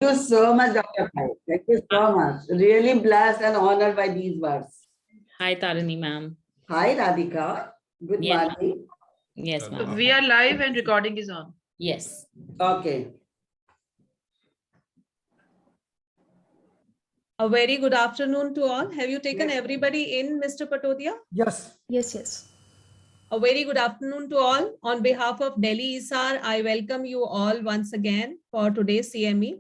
Thank you so much, Dr. Pai. Thank you so much. Really blessed and honored by these words. Hi, Tarini ma'am. Hi, Radhika. Good Yes. morning. Yes, ma'am. We are live and recording is on. Yes. Okay. A very good afternoon to all. Have you taken everybody in, Mr. Patodia? Yes. Yes. A very good afternoon to all. On behalf of Delhi ISAR, I welcome you all once again for today's CME.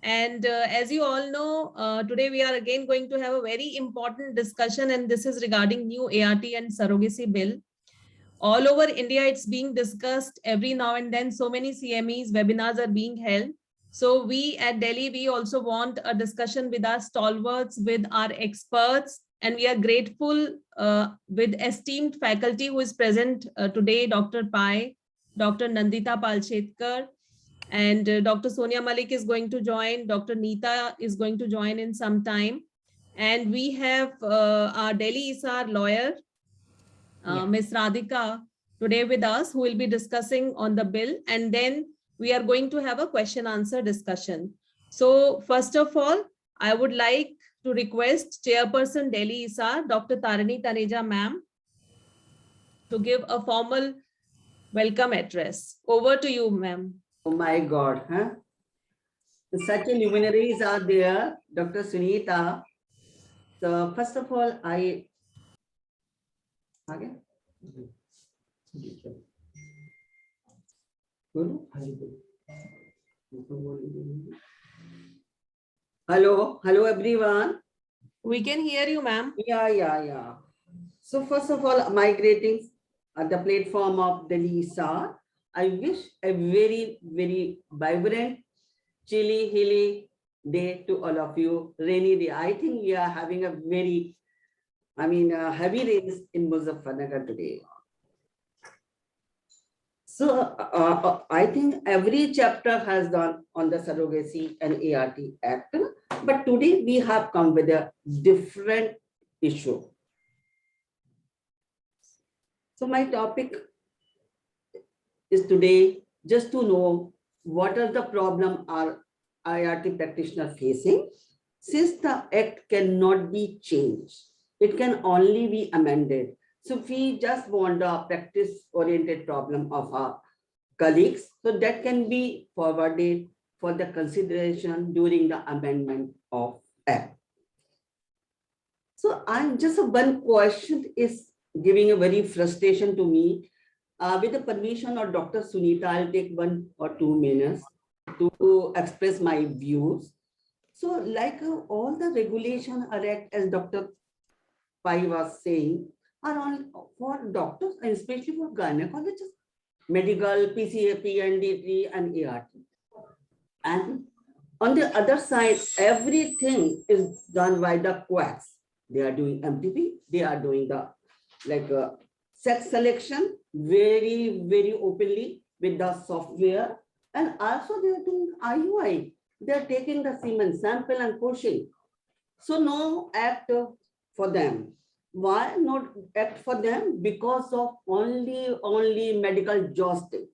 And as you all know, today we are again going to have a very important discussion, and this is regarding new ART and surrogacy bill. All over India, it's being discussed every now and then. So many CMEs, webinars are being held. So we at Delhi, we also want a discussion with our stalwarts, with our experts, and we are grateful with esteemed faculty who is present today, Dr. Pai, Dr. Nandita Palshetkar, and Dr. Sonia Malik is going to join. Dr. Neeta is going to join in some time. And we have our Delhi ISAR lawyer, Ms. Radhika, today with us, who will be discussing on the bill. And then we are going to have a question answer discussion. So first of all, I would like to request Chairperson Delhi ISAR, Dr. Tarini Taneja ma'am, to give a formal welcome address. Over to you, ma'am. Oh my God, huh? Such luminaries are there, Dr. Sunita. So first of all, Hello everyone. We can hear you, ma'am. Yeah. So first of all, my greetings at the platform of Delhi ISAR. I wish a very, very vibrant, chilly, hilly day to all of you. Rainy day. I think we are having a very, heavy rains in Muzaffarnagar today. So I think every chapter has done on the Surrogacy and ART Act, but today we have come with a different issue. So my topic is today just to know what are the problem our IRT practitioner facing. Since the act cannot be changed, it can only be amended. So we just want the practice-oriented problem of our colleagues, so that can be forwarded for the consideration during the amendment of act. So I'm just one question is giving a very frustration to me. With the permission of Dr. Sunita, I'll take 1 or 2 minutes to express my views. So like all the regulation are act, as Dr. Pai was saying, are on for doctors and especially for gynecologists, medical, PCA, PNDT, and ART. And on the other side, everything is done by the quacks. They are doing MTP, they are doing the sex selection very, very openly with the software. And also they are doing IUI. They are taking the semen sample and pushing. So no act for them. Why not act for them? Because of only medical jostling.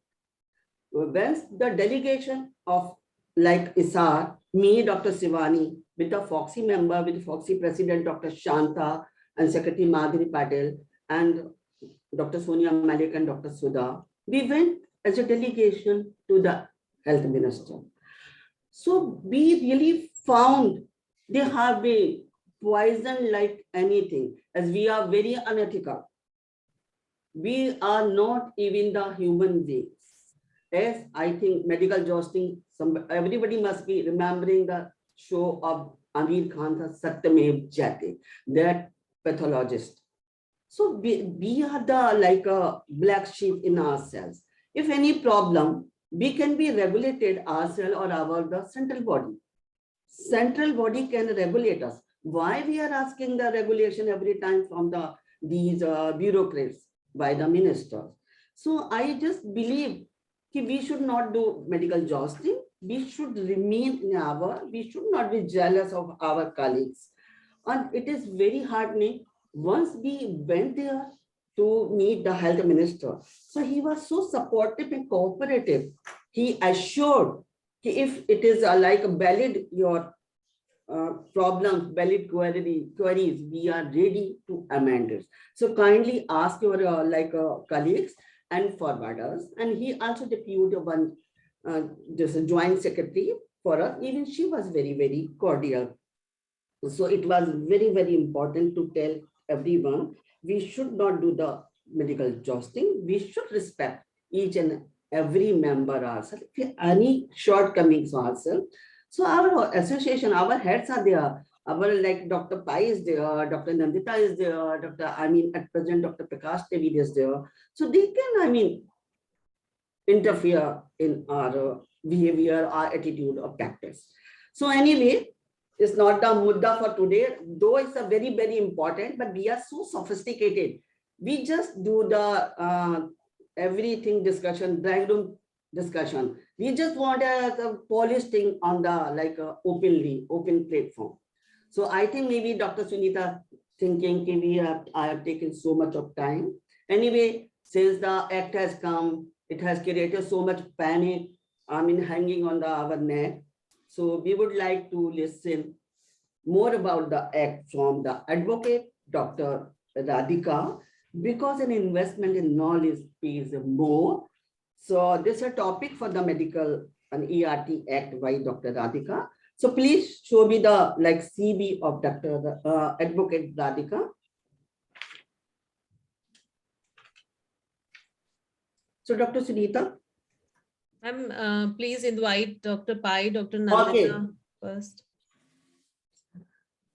When the delegation of like ISAR, me, Dr. Sivani, with the Foxy member, with the Foxy president, Dr. Shanta, and Secretary Madhuri Patel, and Dr. Sonia Malik and Dr. Sudha, we went as a delegation to the health minister. So we really found they have been poison like anything, as we are very unethical. We are not even the human beings. As I think medical jostling, everybody must be remembering the show of Amir Khan's Satyamev Jayate, that pathologist. So we are the like a black sheep in ourselves. If any problem, we can be regulated ourselves or the central body. Central body can regulate us. Why we are asking the regulation every time from these bureaucrats by the ministers? So I just believe that we should not do medical jostling. We should remain in we should not be jealous of our colleagues. And it is very heartening. Once we went there to meet the health minister, so he was so supportive and cooperative. He assured if it is like a valid your problems, valid queries, we are ready to amend it. So kindly ask your colleagues and forward us. And he also deputed one this joint secretary for us. Even she was very, very cordial. So it was very, very important to tell everyone we should not do the medical jousting. We should respect each and every member ourselves. If any shortcomings ourselves. So our association, our heads are there. Our like Dr. Pai is there, Dr. Nandita is there, at present Dr. Prakash Trivedi is there. So they can, interfere in our behavior, our attitude or practice. So anyway, it's not the mudda for today, though it's a very, very important, but we are so sophisticated. We just do the everything discussion, drawing room discussion. We just want a polished thing on the open platform. So I think maybe Dr. Sunita thinking I have taken so much of time. Anyway, since the act has come, it has created so much panic, hanging on our neck. So we would like to listen more about the act from the advocate, Dr. Radhika, because an investment in knowledge pays more. So this is a topic for the medical and ART Act by Dr. Radhika. So please show me the CV of Dr. Advocate Radhika. So Dr. Sunita. Please invite Dr. Pai, Dr. Nandita first.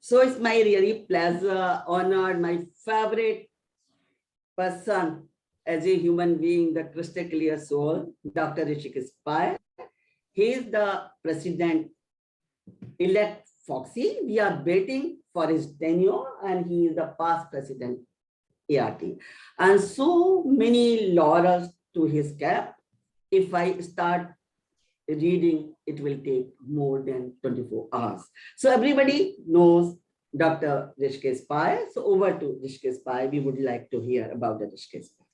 So it's my really pleasure, honor, my favorite person as a human being, the crystal clear soul, Dr. Hrishikesh Pai. He is the president-elect Foxy. We are waiting for his tenure, and he is the past president ART. And so many laurels to his cap. If I start reading, it will take more than 24 hours. So everybody knows Dr. Hrishikesh Pai. So over to Hrishikesh Pai. We would like to hear about the Hrishikesh Pai.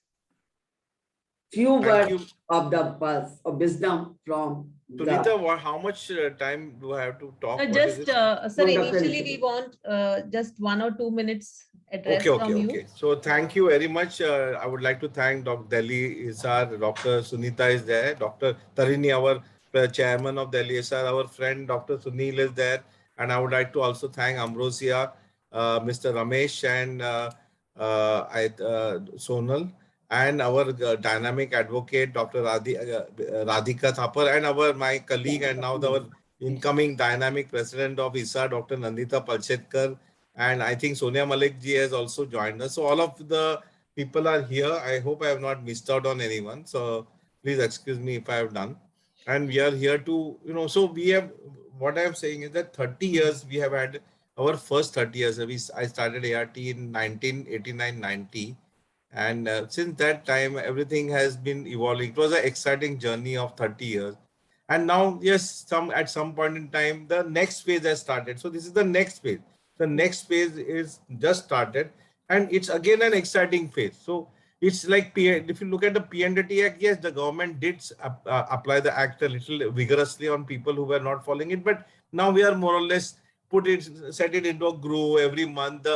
Few words of the pulse of wisdom from Sunita, how much time do I have to talk? Sir, initially we want just 1 or 2 minutes address from you. Okay. So thank you very much. I would like to thank Dr. Delhi ISAR, Dr. Sunita is there, Dr. Tarini, our chairman of Delhi ISAR, our friend Dr. Sunil is there. And I would like to also thank Ambrosia, Mr. Ramesh and Sonal, and our dynamic advocate, Dr. Radhika Thapar, and my colleague and now our incoming dynamic president of ISAR, Dr. Nandita Palshetkar, and I think Sonia Malik ji has also joined us. So all of the people are here. I hope I have not missed out on anyone. So please excuse me if I have done. And we are here to, so we have, what I am saying is that 30 years we have had our first 30 years. I started ART in 1989-90. And since that time, everything has been evolving. It was an exciting journey of 30 years. And now, yes, at some point in time, the next phase has started. So this is the next phase. The next phase is just started. And it's again an exciting phase. So it's like, if you look at the PNDT Act, yes, the government did apply the act a little vigorously on people who were not following it. But now we are more or less set it into a groove every month.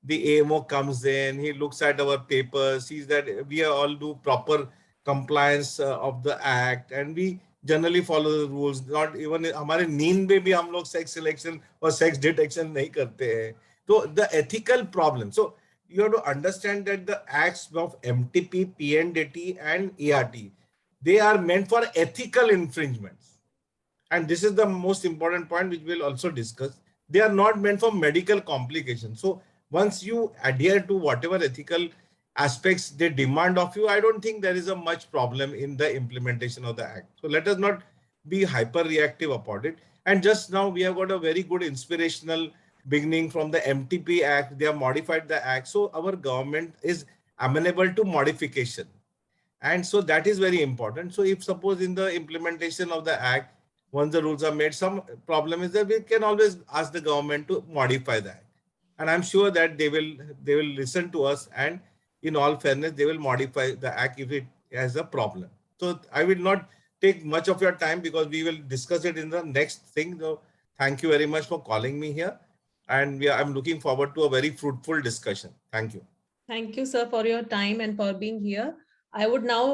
The AMO comes in, he looks at our papers, sees that we all do proper compliance of the act, and we generally follow the rules. Not even हमारे नींद में भी हम लोग sex selection or sex detection नहीं करते हैं. So the ethical problem. So you have to understand that the acts of MTP, PNDT, and ART, they are meant for ethical infringements. And this is the most important point which we'll also discuss. They are not meant for medical complications. So once you adhere to whatever ethical aspects they demand of you, I don't think there is a much problem in the implementation of the act. So let us not be hyper reactive about it. And just now we have got a very good inspirational beginning from the MTP Act. They have modified the act. So our government is amenable to modification. And so that is very important. So if suppose in the implementation of the act, once the rules are made, some problem is that we can always ask the government to modify that. And I'm sure that they will listen to us, and in all fairness, they will modify the act if it has a problem. So I will not take much of your time because we will discuss it in the next thing. So thank you very much for calling me here. And I'm looking forward to a very fruitful discussion. Thank you. Thank you, sir, for your time and for being here. I would now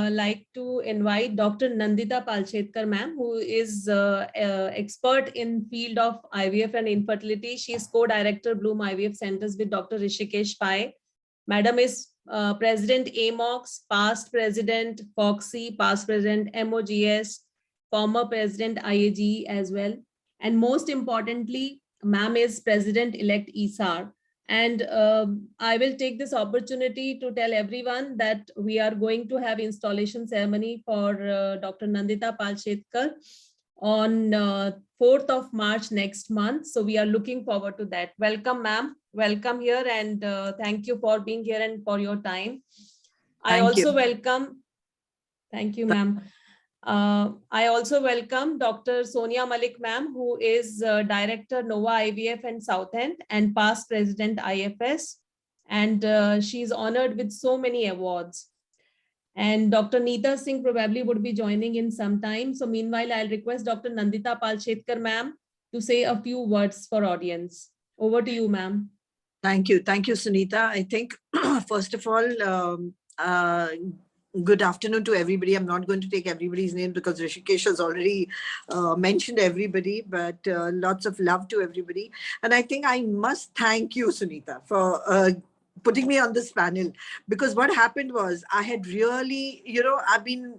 like to invite Dr. Nandita Palshetkar, ma'am, who is expert in field of IVF and infertility. She is co-director Bloom IVF Centers with Dr. Hrishikesh Pai. Madam is President AMOX, past President FOXY, past President MOGS, former President IAG as well. And most importantly, ma'am is President-elect ISAR. And I will take this opportunity to tell everyone that we are going to have installation ceremony for Dr. Nandita Palshetkar on 4th of March next month. So we are looking forward to that. Welcome, ma'am. Welcome here, and thank you for being here and for your time. I also welcome, thank you, ma'am. I also welcome Dr. Sonia Malik, ma'am, who is Director Nova IVF and South End and past President IFS. And she is honored with so many awards. And Dr. Neeta Singh probably would be joining in some time. So meanwhile, I'll request Dr. Nandita Palshetkar, ma'am, to say a few words for audience. Over to you, ma'am. Thank you. Thank you, Sunita. I think, first of all, good afternoon to everybody. I'm not going to take everybody's name because Hrishikesh has already mentioned everybody, but lots of love to everybody. And I think I must thank you, Sunita, for putting me on this panel, because what happened was I had really, I've been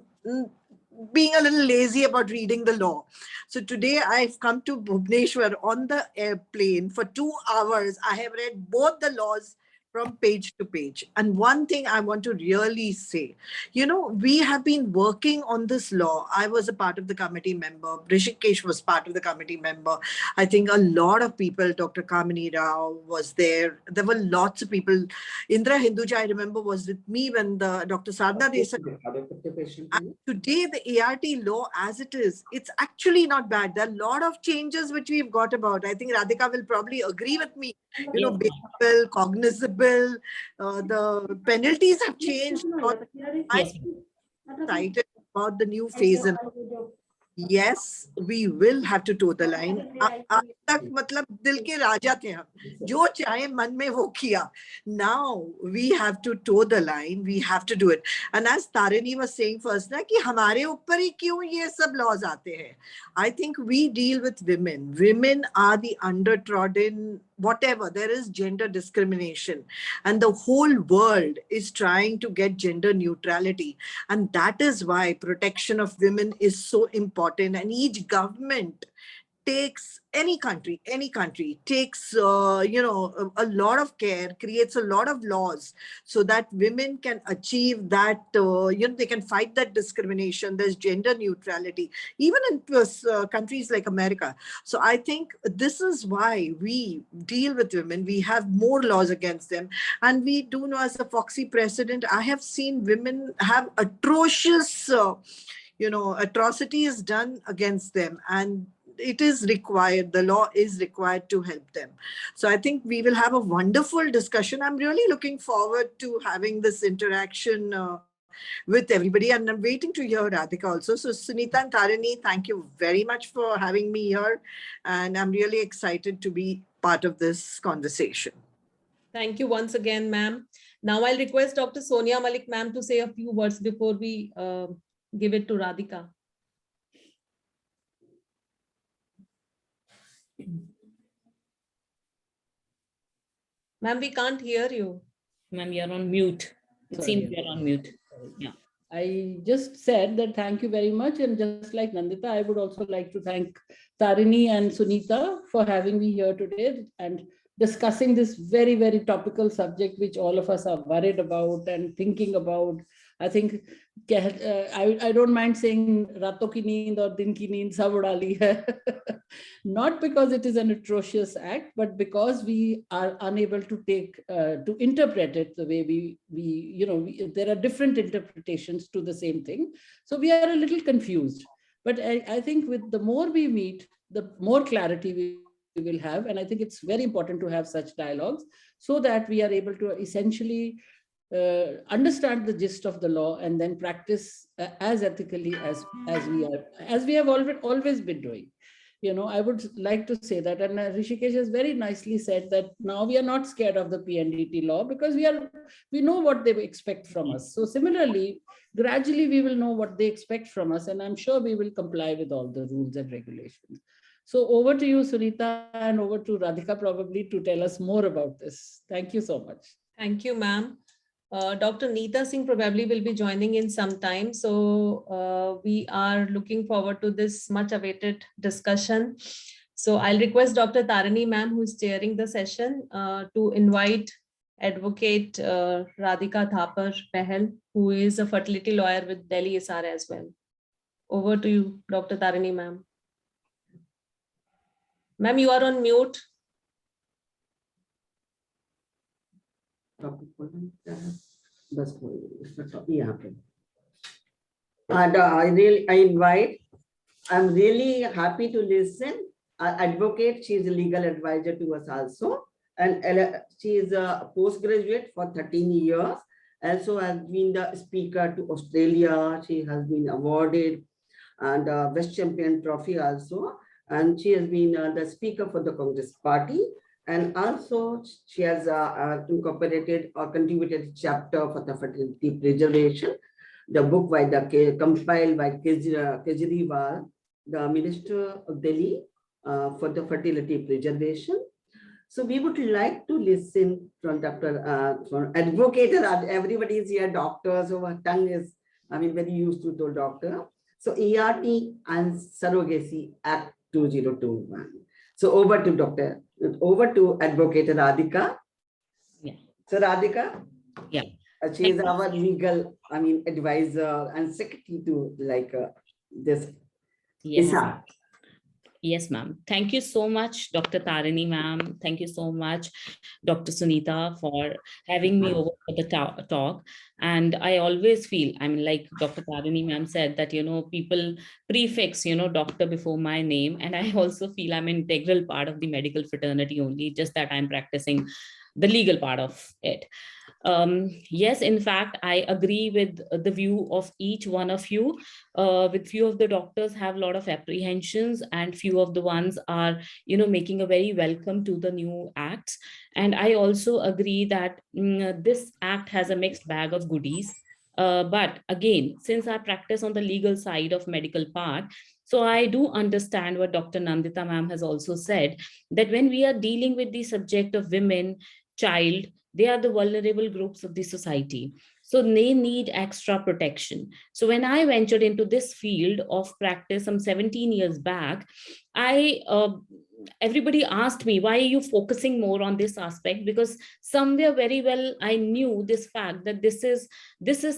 being a little lazy about reading the law. So today I've come to Bhubaneswar on the airplane for 2 hours. I have read both the laws from page to page. And one thing I want to really say, we have been working on this law. I was a part of the committee member. Hrishikesh was part of the committee member. I think a lot of people, Dr. Kamini Rao was there. There were lots of people. Indra Hinduja, I remember, was with me when the Dr. Sadhna Desai. And today, the ART law as it is, it's actually not bad. There are a lot of changes which we've got about. I think Radhika will probably agree with me. Bailable, cognizable, the penalties have changed. I'm excited about the new phase. Yes, we will have to toe the line. आज तक मतलब दिल के राजा थे हम, जो चाहे मन में वो किया. Now we have to toe the line. We have to do it. And as Tarini was saying first, ना कि हमारे ऊपर ही क्यों ये सब laws आते हैं? I think we deal with women. Women are the undertrodden, whatever. There is gender discrimination, and the whole world is trying to get gender neutrality. And that is why protection of women is so important. And each government takes, any country takes, a lot of care, creates a lot of laws so that women can achieve that, they can fight that discrimination. There's gender neutrality, even in countries like America. So I think this is why we deal with women. We have more laws against them. And we do know, as a FOXY president, I have seen women have atrocious, atrocities done against them. And it is required, the law is required to help them. So I think we will have a wonderful discussion. I'm really looking forward to having this interaction with everybody. And I'm waiting to hear Radhika also. So Sunita and Tarini, thank you very much for having me here. And I'm really excited to be part of this conversation. Thank you once again, ma'am. Now I'll request Dr. Sonia Malik, ma'am, to say a few words before we give it to Radhika. Ma'am, we can't hear you. Ma'am, you're on mute. It seems you're on mute. Yeah. I just said that thank you very much. And just like Nandita, I would also like to thank Tarini and Sunita for having me here today and discussing this very, very topical subject, which all of us are worried about and thinking about. I think I don't mind saying raton ki neend or din ki neend sab uda li hai. Not because it is an atrocious act, but because we are unable to to interpret it the way there are different interpretations to the same thing. So we are a little confused. But I think with the more we meet, the more clarity we will have. And I think it's very important to have such dialogues so that we are able to essentially understand the gist of the law and then practice as ethically as we have always been doing. I would like to say that, and Hrishikesh has very nicely said that now we are not scared of the PNDT law because we know what they expect from us. So similarly, gradually we will know what they expect from us, and I'm sure we will comply with all the rules and regulations. So over to you, Sunita, and over to Radhika probably to tell us more about this. Thank you so much. Thank you, ma'am. Dr. Neeta Singh probably will be joining in some time. So we are looking forward to this much awaited discussion. So I'll request Dr. Tarini ma'am, who is chairing the session, to invite Advocate Radhika Thapar Pahel, who is a fertility lawyer with Delhi ISAR as well. Over to you, Dr. Tarini ma'am. Ma'am, you are on mute. And I'm really happy to listen. Advocate, she is a legal advisor to us also. And she is a postgraduate for 13 years. Also has been the speaker to Australia. She has been awarded and West Champion Trophy also. And she has been the speaker for the Congress Party. And also she has incorporated or contributed chapter for the fertility preservation. The book compiled by Kejriwal, the Minister of Delhi, for the fertility preservation. So we would like to listen from from Advocate. Everybody is here, doctors, so our tongue is, very used to the doctor. So ART and Surrogacy Act 2021. So over to Advocate Radhika. Yeah. So Radhika. Yeah. She is our legal, advisor and secretary to this. Yes. ISAR. Yes, ma'am. Thank you so much, Dr. Tarini ma'am. Thank you so much, Dr. Sunita, for having me over for the talk. And I always feel, like Dr. Tarini ma'am said that, people prefix, doctor before my name. And I also feel I'm an integral part of the medical fraternity only, just that I'm practicing the legal part of it. Yes, in fact, I agree with the view of each one of you. With few of the doctors have a lot of apprehensions, and few of the ones are, making a very welcome to the new acts. And I also agree that this act has a mixed bag of goodies. But again, since I practice on the legal side of medical part, so I do understand what Dr. Nandita ma'am has also said, that when we are dealing with the subject of women, child, they are the vulnerable groups of the society. So they need extra protection. So when I ventured into this field of practice some 17 years back, everybody asked me, why are you focusing more on this aspect? Because somewhere very well, I knew this fact that this is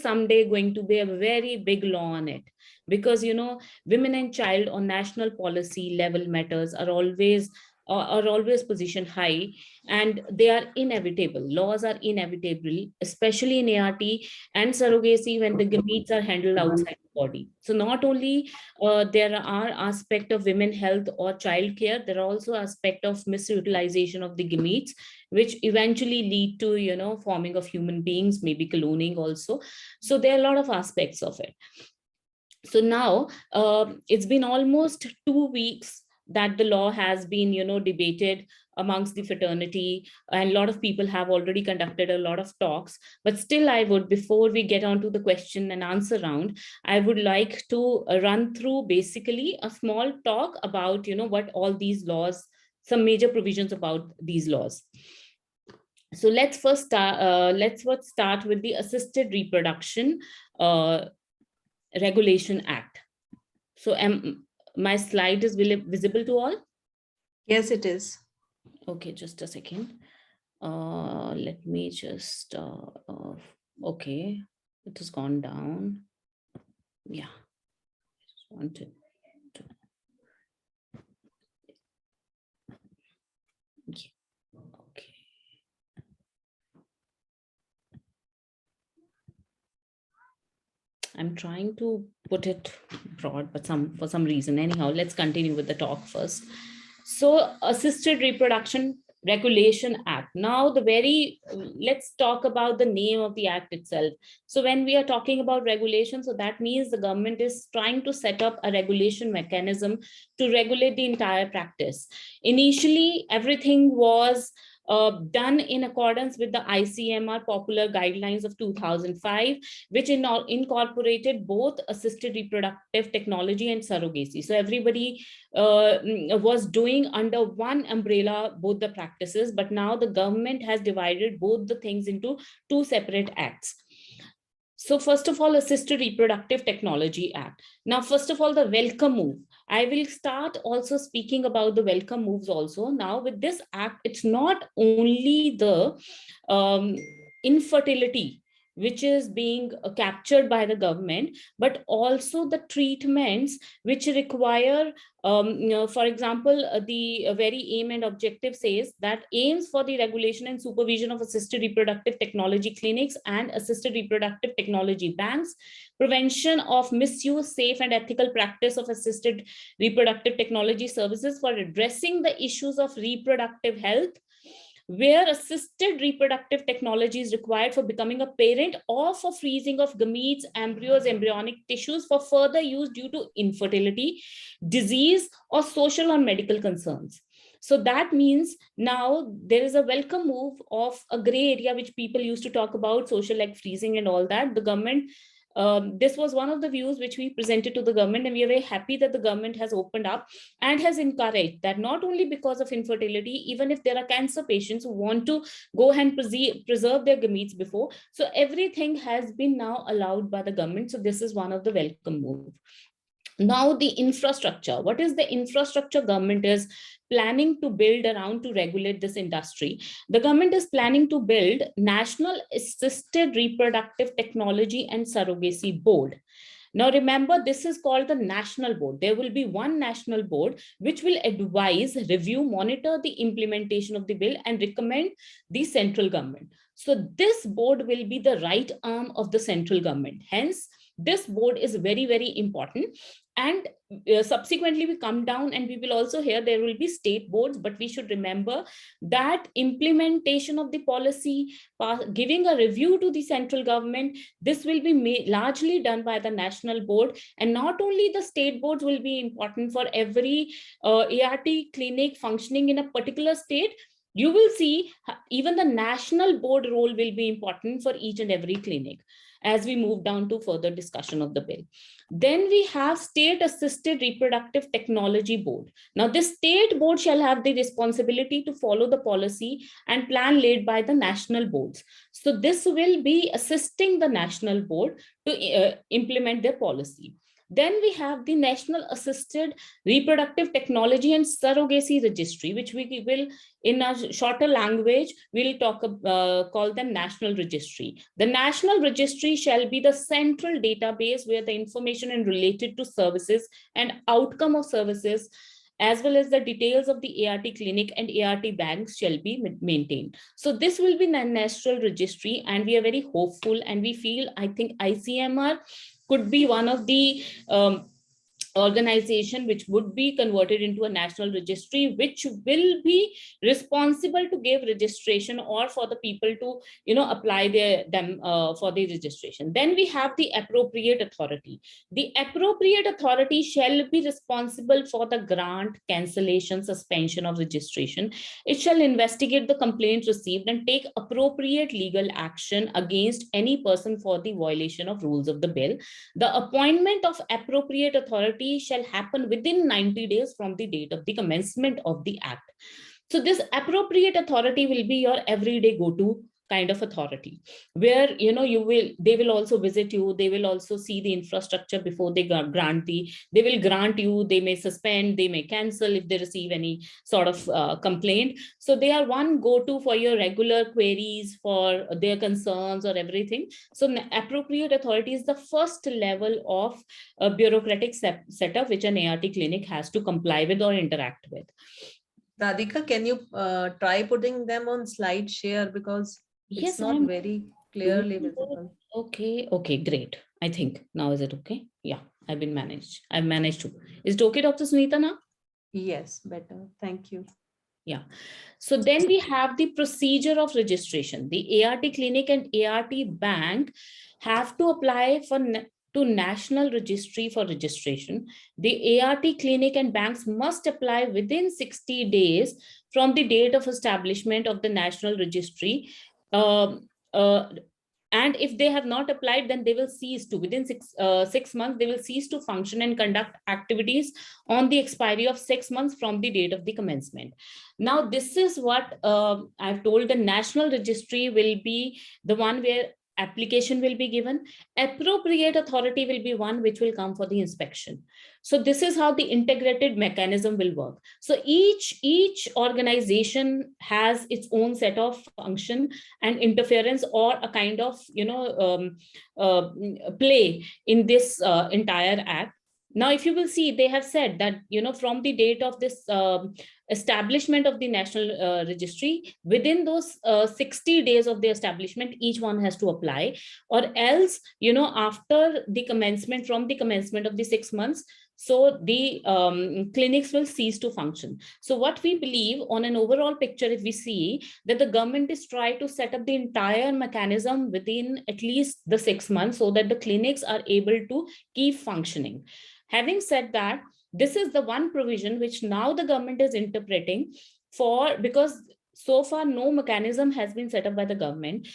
someday going to be a very big law on it. Because, women and child on national policy level matters are always positioned high, and they are inevitable. Laws are inevitable, especially in ART and surrogacy when the gametes are handled outside the body. So not only there are aspects of women health or child care, there are also aspects of misutilization of the gametes, which eventually lead to, forming of human beings, maybe cloning also. So there are a lot of aspects of it. So now it's been almost 2 weeks that the law has been, debated amongst the fraternity, and a lot of people have already conducted a lot of talks. But still, I would, before we get on to the question and answer round, I would like to run through basically a small talk about, what all these laws, some major provisions about these laws. So let's first start with the Assisted Reproduction Regulation Act. So my slide is visible to all? Yes, it is. Okay, just a second. Let me just, okay, it has gone down. Yeah, I just wanted to. Okay. I'm trying to put it broad, but for some reason, anyhow, let's continue with the talk first. So Assisted Reproduction Regulation Act. Now, let's talk about the name of the act itself. So when we are talking about regulation, so that means the government is trying to set up a regulation mechanism to regulate the entire practice. Initially, everything was done in accordance with the ICMR popular guidelines of 2005, which incorporated both assisted reproductive technology and surrogacy. So everybody was doing under one umbrella both the practices, but now the government has divided both the things into two separate acts. So first of all, Assisted Reproductive Technology Act. Now, first of all, the welcome move. I will start also speaking about the welcome moves also. Now, with this act, it's not only the infertility which is being captured by the government, but also the treatments which require, for example, the very aim and objective says that aims for the regulation and supervision of assisted reproductive technology clinics and assisted reproductive technology banks, prevention of misuse, safe and ethical practice of assisted reproductive technology services for addressing the issues of reproductive health, where assisted reproductive technology is required for becoming a parent or for freezing of gametes, embryos, embryonic tissues for further use due to infertility, disease, or social or medical concerns. So that means now there is a welcome move of a gray area which people used to talk about, social egg freezing and all that. The government, this was one of the views which we presented to the government, and we are very happy that the government has opened up and has encouraged that not only because of infertility, even if there are cancer patients who want to go and preserve their gametes before, so everything has been now allowed by the government. So this is one of the welcome move. Now, the infrastructure. What is the infrastructure government is planning to build around to regulate this industry? The government is planning to build National Assisted Reproductive Technology and Surrogacy Board. Now, remember, this is called the national board. There will be one national board which will advise, review, monitor the implementation of the bill and recommend the central government. So this board will be the right arm of the central government. Hence, this board is very, very important. And subsequently, we come down and we will also hear there will be state boards, but we should remember that implementation of the policy, giving a review to the central government, this will be largely done by the national board. And not only the state boards will be important for every ART clinic functioning in a particular state, you will see even the national board role will be important for each and every clinic as we move down to further discussion of the bill. Then we have State Assisted Reproductive Technology Board. Now, this state board shall have the responsibility to follow the policy and plan laid by the national boards. So this will be assisting the national board to implement their policy. Then we have the National Assisted Reproductive Technology and Surrogacy Registry, which we will, in a shorter language, we'll call them National Registry. The National Registry shall be the central database where the information related to services and outcome of services, as well as the details of the ART clinic and ART banks shall be maintained. So this will be the national registry, and we are very hopeful, and we feel, I think ICMR could be one of the organization which would be converted into a national registry, which will be responsible to give registration or for the people to apply them for the registration. Then we have the appropriate authority. The appropriate authority shall be responsible for the grant, cancellation, suspension of registration. It shall investigate the complaint received and take appropriate legal action against any person for the violation of rules of the bill. The appointment of appropriate authority shall happen within 90 days from the date of the commencement of the act. So this appropriate authority will be your everyday go-to kind of authority, where they will also visit you, they will also see the infrastructure before they they will grant you, they may suspend, they may cancel if they receive any sort of complaint. So they are one go-to for your regular queries, for their concerns or everything. So appropriate authority is the first level of a bureaucratic setup which an ART clinic has to comply with or interact with. Radhika, can you try putting them on slide share, because it's not very clearly visible. Okay, great. I think now is it okay? Yeah, I've managed to. Is it okay, Dr. Sunita, now? Yes, better. Thank you. Yeah. So then we have the procedure of registration. The ART clinic and ART bank have to apply to National Registry for registration. The ART clinic and banks must apply within 60 days from the date of establishment of the National Registry. And if they have not applied, then they will cease to, within 6 months, they will cease to function and conduct activities on the expiry of 6 months from the date of the commencement. Now, this is what I've told. The National Registry will be the one where application will be given. Appropriate authority will be one which will come for the inspection. So this is how the integrated mechanism will work. So each organization has its own set of function and interference, or a kind of play in this entire act. Now, if you will see, they have said that, from the date of this establishment of the National Registry, within those 60 days of the establishment, each one has to apply, or else, after the commencement, from the commencement of the 6 months, so the clinics will cease to function. So what we believe, on an overall picture, if we see that the government is trying to set up the entire mechanism within at least the 6 months, so that the clinics are able to keep functioning. Having said that, this is the one provision which now the government is interpreting for, because so far no mechanism has been set up by the government.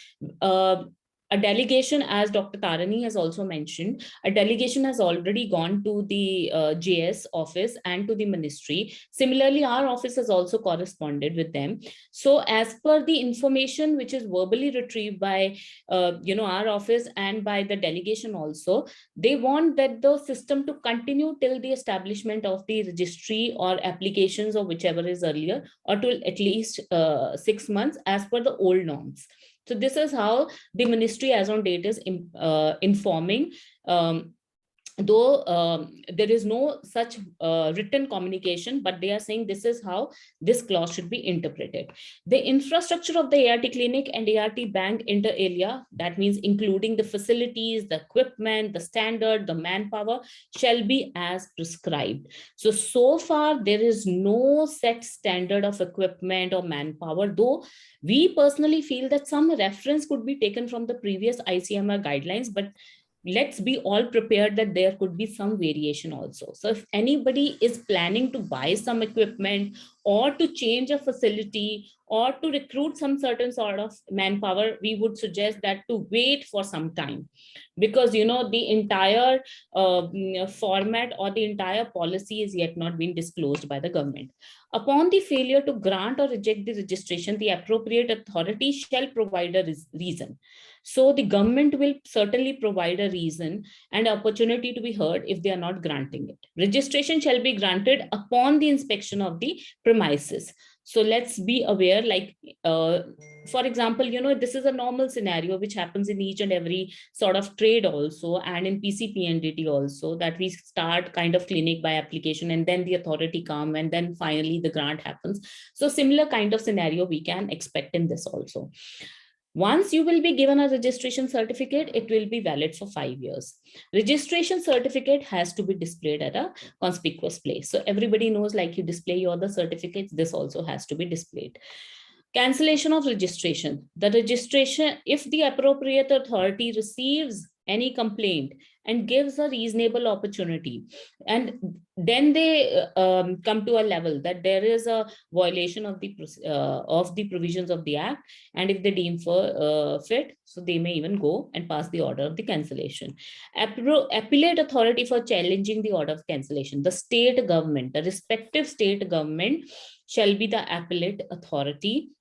A delegation, as Dr. Tarini has also mentioned, a delegation has already gone to the JS office and to the ministry. Similarly, our office has also corresponded with them. So as per the information which is verbally retrieved by our office and by the delegation also, they want that the system to continue till the establishment of the registry or applications, or whichever is earlier, or till at least 6 months as per the old norms. So this is how the ministry as on date is informing, though there is no such written communication, but they are saying this is how this clause should be interpreted. The infrastructure of the ART clinic and ART bank inter alia, that means including the facilities, the equipment, the standard, the manpower, shall be as prescribed. So far there is no set standard of equipment or manpower, though we personally feel that some reference could be taken from the previous ICMR guidelines, but let's be all prepared that there could be some variation also. So if anybody is planning to buy some equipment, or to change a facility, or to recruit some certain sort of manpower, we would suggest that to wait for some time, because the entire format or the entire policy is yet not been disclosed by the government. Upon the failure to grant or reject the registration, the appropriate authority shall provide a reason. So the government will certainly provide a reason and opportunity to be heard if they are not granting it. Registration shall be granted upon the inspection of the premises. So let's be aware, like, for example, this is a normal scenario which happens in each and every sort of trade also, and in PCPNDT also, that we start kind of clinic by application, and then the authority come, and then finally the grant happens. So similar kind of scenario we can expect in this also. Once you will be given a registration certificate, it will be valid for 5 years. Registration certificate has to be displayed at a conspicuous place. So everybody knows, like, you display your other certificates, this also has to be displayed. Cancellation of registration. The registration, if the appropriate authority receives any complaint and gives a reasonable opportunity, and then they come to a level that there is a violation of the provisions of the act, and if they deem for fit, so they may even go and pass the order of the cancellation. Appellate authority for challenging the order of cancellation. The state government, the respective state government shall be the appellate authority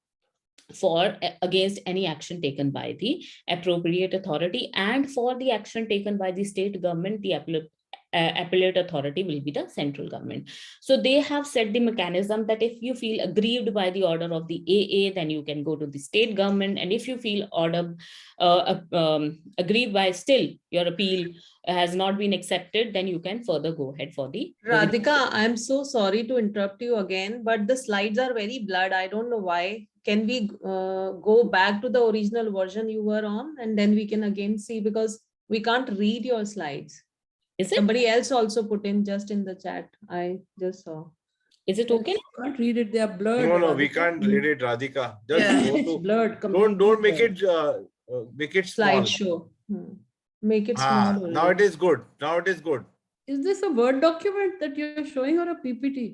for against any action taken by the appropriate authority, and for the action taken by the state government, the appellate authority will be the central government. So they have set the mechanism that if you feel aggrieved by the order of the AA, then you can go to the state government, and if you feel aggrieved by still your appeal has not been accepted, then you can further go ahead for the Radhika, I'm so sorry to interrupt you again, but the slides are very blurred. I don't know why. Can we go back to the original version you were on, and then we can again see, because we can't read your slides. Is it? Somebody else also put in just in the chat. I just saw. Is it okay? Can't read it. They are blurred. No, we Radhika. can't read it, Radhika. Just Yeah. go It's to. blurred. Don't make completely it make it small. Slideshow. Make it small. Now it is good. Now it is good. Is this a Word document that you're showing or a PPT?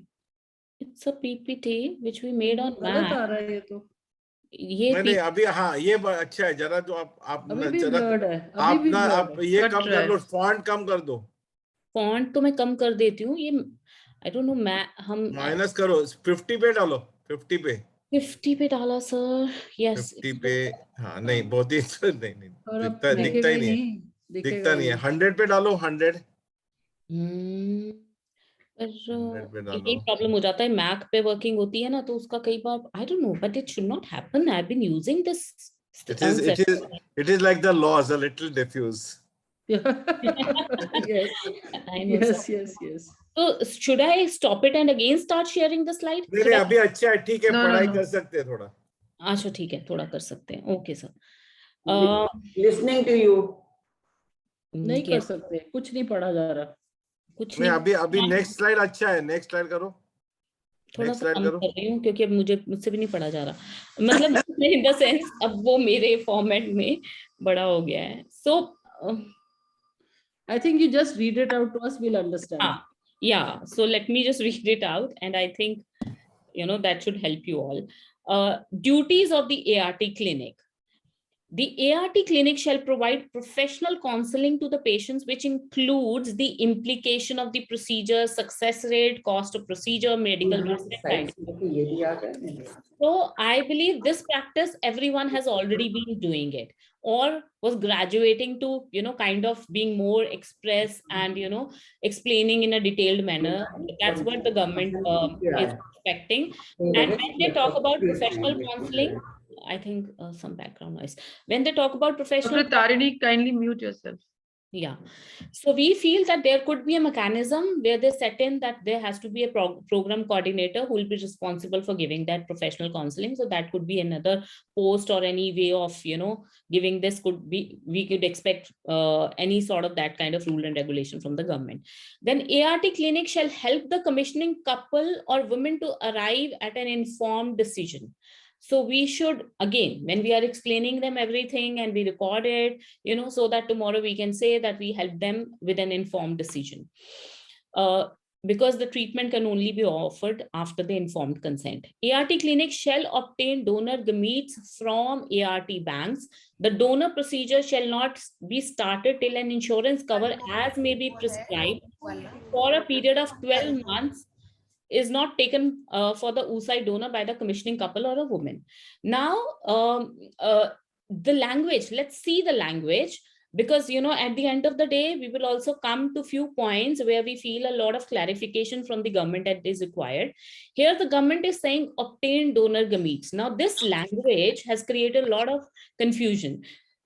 It's a PPT which we made on गलत Mac. आ रहा है ये तो. ये नहीं अभी हाँ ये अच्छा है जरा तो आप अभी भी जरा blurred है. आप अभी भी ना blurred आप है. ये Cut कम कर लो, drive. फॉन्ट कम कर दो. फॉन्ट तो मैं कम कर देती हूँ. ये आई डोंट नो, मैं हम माइनस करो, 50 पे डालो, 50 पे. 50 पे डाला सर. यस 50 पे. हाँ नहीं बहुत ही नहीं और अब दिखता दिखेगा ही ही नहीं है. नहीं. दिखता नहीं है. 100 पे डालो, 100. पर 100 पे डालो. यही प्रॉब्लम हो जाता है. मैक पे वर्किंग होती है ना, तो उसका कई बार I don't know, but it should not happen. I have been using this. It is like the laws, a little diffuse. Yes. I know, Yes, sir. yes. So should I stop it and again start sharing the slide? नहीं अभी अच्छा है, ठीक है. No, पढ़ाई no. कर सकते हैं थोड़ा. अच्छा ठीक है, थोड़ा कर सकते हैं. Okay sir. Listening to you. नहीं कर सकते. कुछ नहीं पढ़ा जा रहा. कुछ नहीं नहीं. अभी नेक्स्ट स्लाइड अच्छा है. नेक्स्ट स्लाइड करो. थोड़ा Next सा slide कम करो. कर रही हूँ क्योंकि अब मुझसे भी नहीं पढ़ा जा रहा. मतलब इन द सेंस अब वो मेरे फॉर्मेट में बड़ा हो गया है. So I think you just read it out to us. We'll understand. yeah, so let me just read it out, and I think that should help you all. Duties of the ART clinic. The ART clinic shall provide professional counseling to the patients, which includes the implication of the procedure, success rate, cost of procedure, medical risk, and time. So I believe this practice, everyone has already been doing it, or was graduating to, kind of being more express and, explaining in a detailed manner. That's what the government is expecting. And when they talk about professional counseling, I think some background noise. When they talk about professional, Dr. Tarini, kindly mute yourself. yeah. So we feel that there could be a mechanism where they set in that there has to be a program coordinator who will be responsible for giving that professional counseling. So that could be another post or any way of, giving this. Could be, we could expect any sort of that kind of rule and regulation from the government. Then ART clinic shall help the commissioning couple or women to arrive at an informed decision. So we should, again, when we are explaining them everything and we record it, so that tomorrow we can say that we help them with an informed decision. Because the treatment can only be offered after the informed consent. ART clinic shall obtain donor gametes from ART banks. The donor procedure shall not be started till an insurance cover as may be prescribed for a period of 12 months is not taken for the oocyte donor by the commissioning couple or a woman. Now, the language, let's see the language, because, at the end of the day, we will also come to few points where we feel a lot of clarification from the government that is required. Here, the government is saying obtain donor gametes. Now, this language has created a lot of confusion.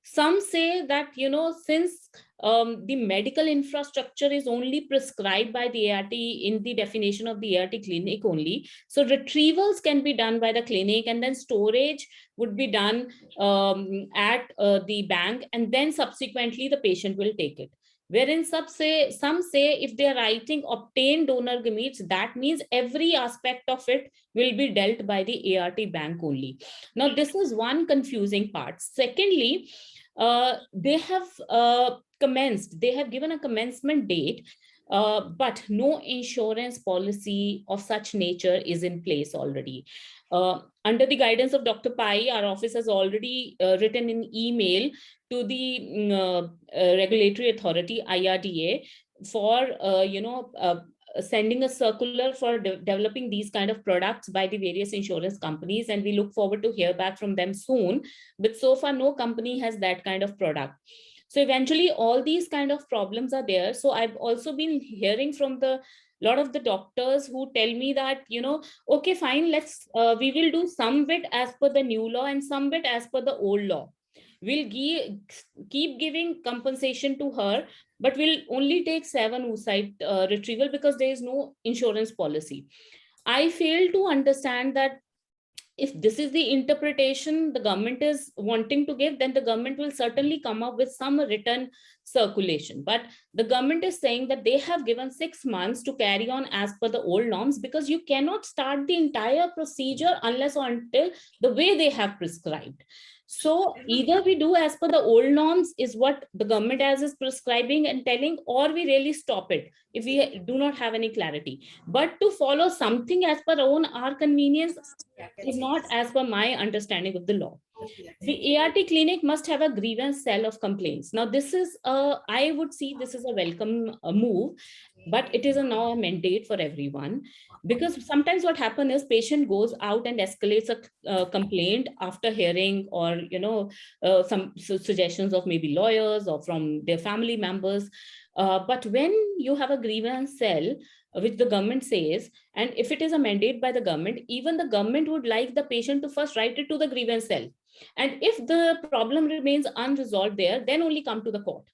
Some say that, since the medical infrastructure is only prescribed by the ART in the definition of the ART clinic only, so retrievals can be done by the clinic and then storage would be done at the bank, and then subsequently the patient will take it. Wherein some say if they are writing obtain donor gametes, that means every aspect of it will be dealt by the ART bank only. Now, this is one confusing part. Secondly, they have they have given a commencement date, but no insurance policy of such nature is in place already. Under the guidance of Dr. Pai, our office has already written an email to the regulatory authority, IRDA, for, sending a circular for developing these kind of products by the various insurance companies. And we look forward to hear back from them soon. But so far, no company has that kind of product. So eventually all these kind of problems are there. So I've also been hearing from lot of the doctors who tell me that, okay, fine, we will do some bit as per the new law and some bit as per the old law. We'll keep giving compensation to her, but we'll only take 7 oocyte retrieval because there is no insurance policy. I fail to understand that If this is the interpretation the government is wanting to give, then the government will certainly come up with some written circulation. But the government is saying that they have given 6 months to carry on as per the old norms, because you cannot start the entire procedure unless or until the way they have prescribed. So either we do as per the old norms is what the government as is prescribing and telling, or we really stop it if we do not have any clarity. But to follow something as per our convenience is not as per my understanding of the law. The ART clinic must have a grievance cell of complaints. Now, this is I would see this is a welcome move, but it is now a mandate for everyone, because sometimes what happens is patient goes out and escalates a complaint after hearing, or some suggestions of maybe lawyers or from their family members. But when you have a grievance cell, which the government says, and if it is a mandate by the government, even the government would like the patient to first write it to the grievance cell. And if the problem remains unresolved there, then only come to the court.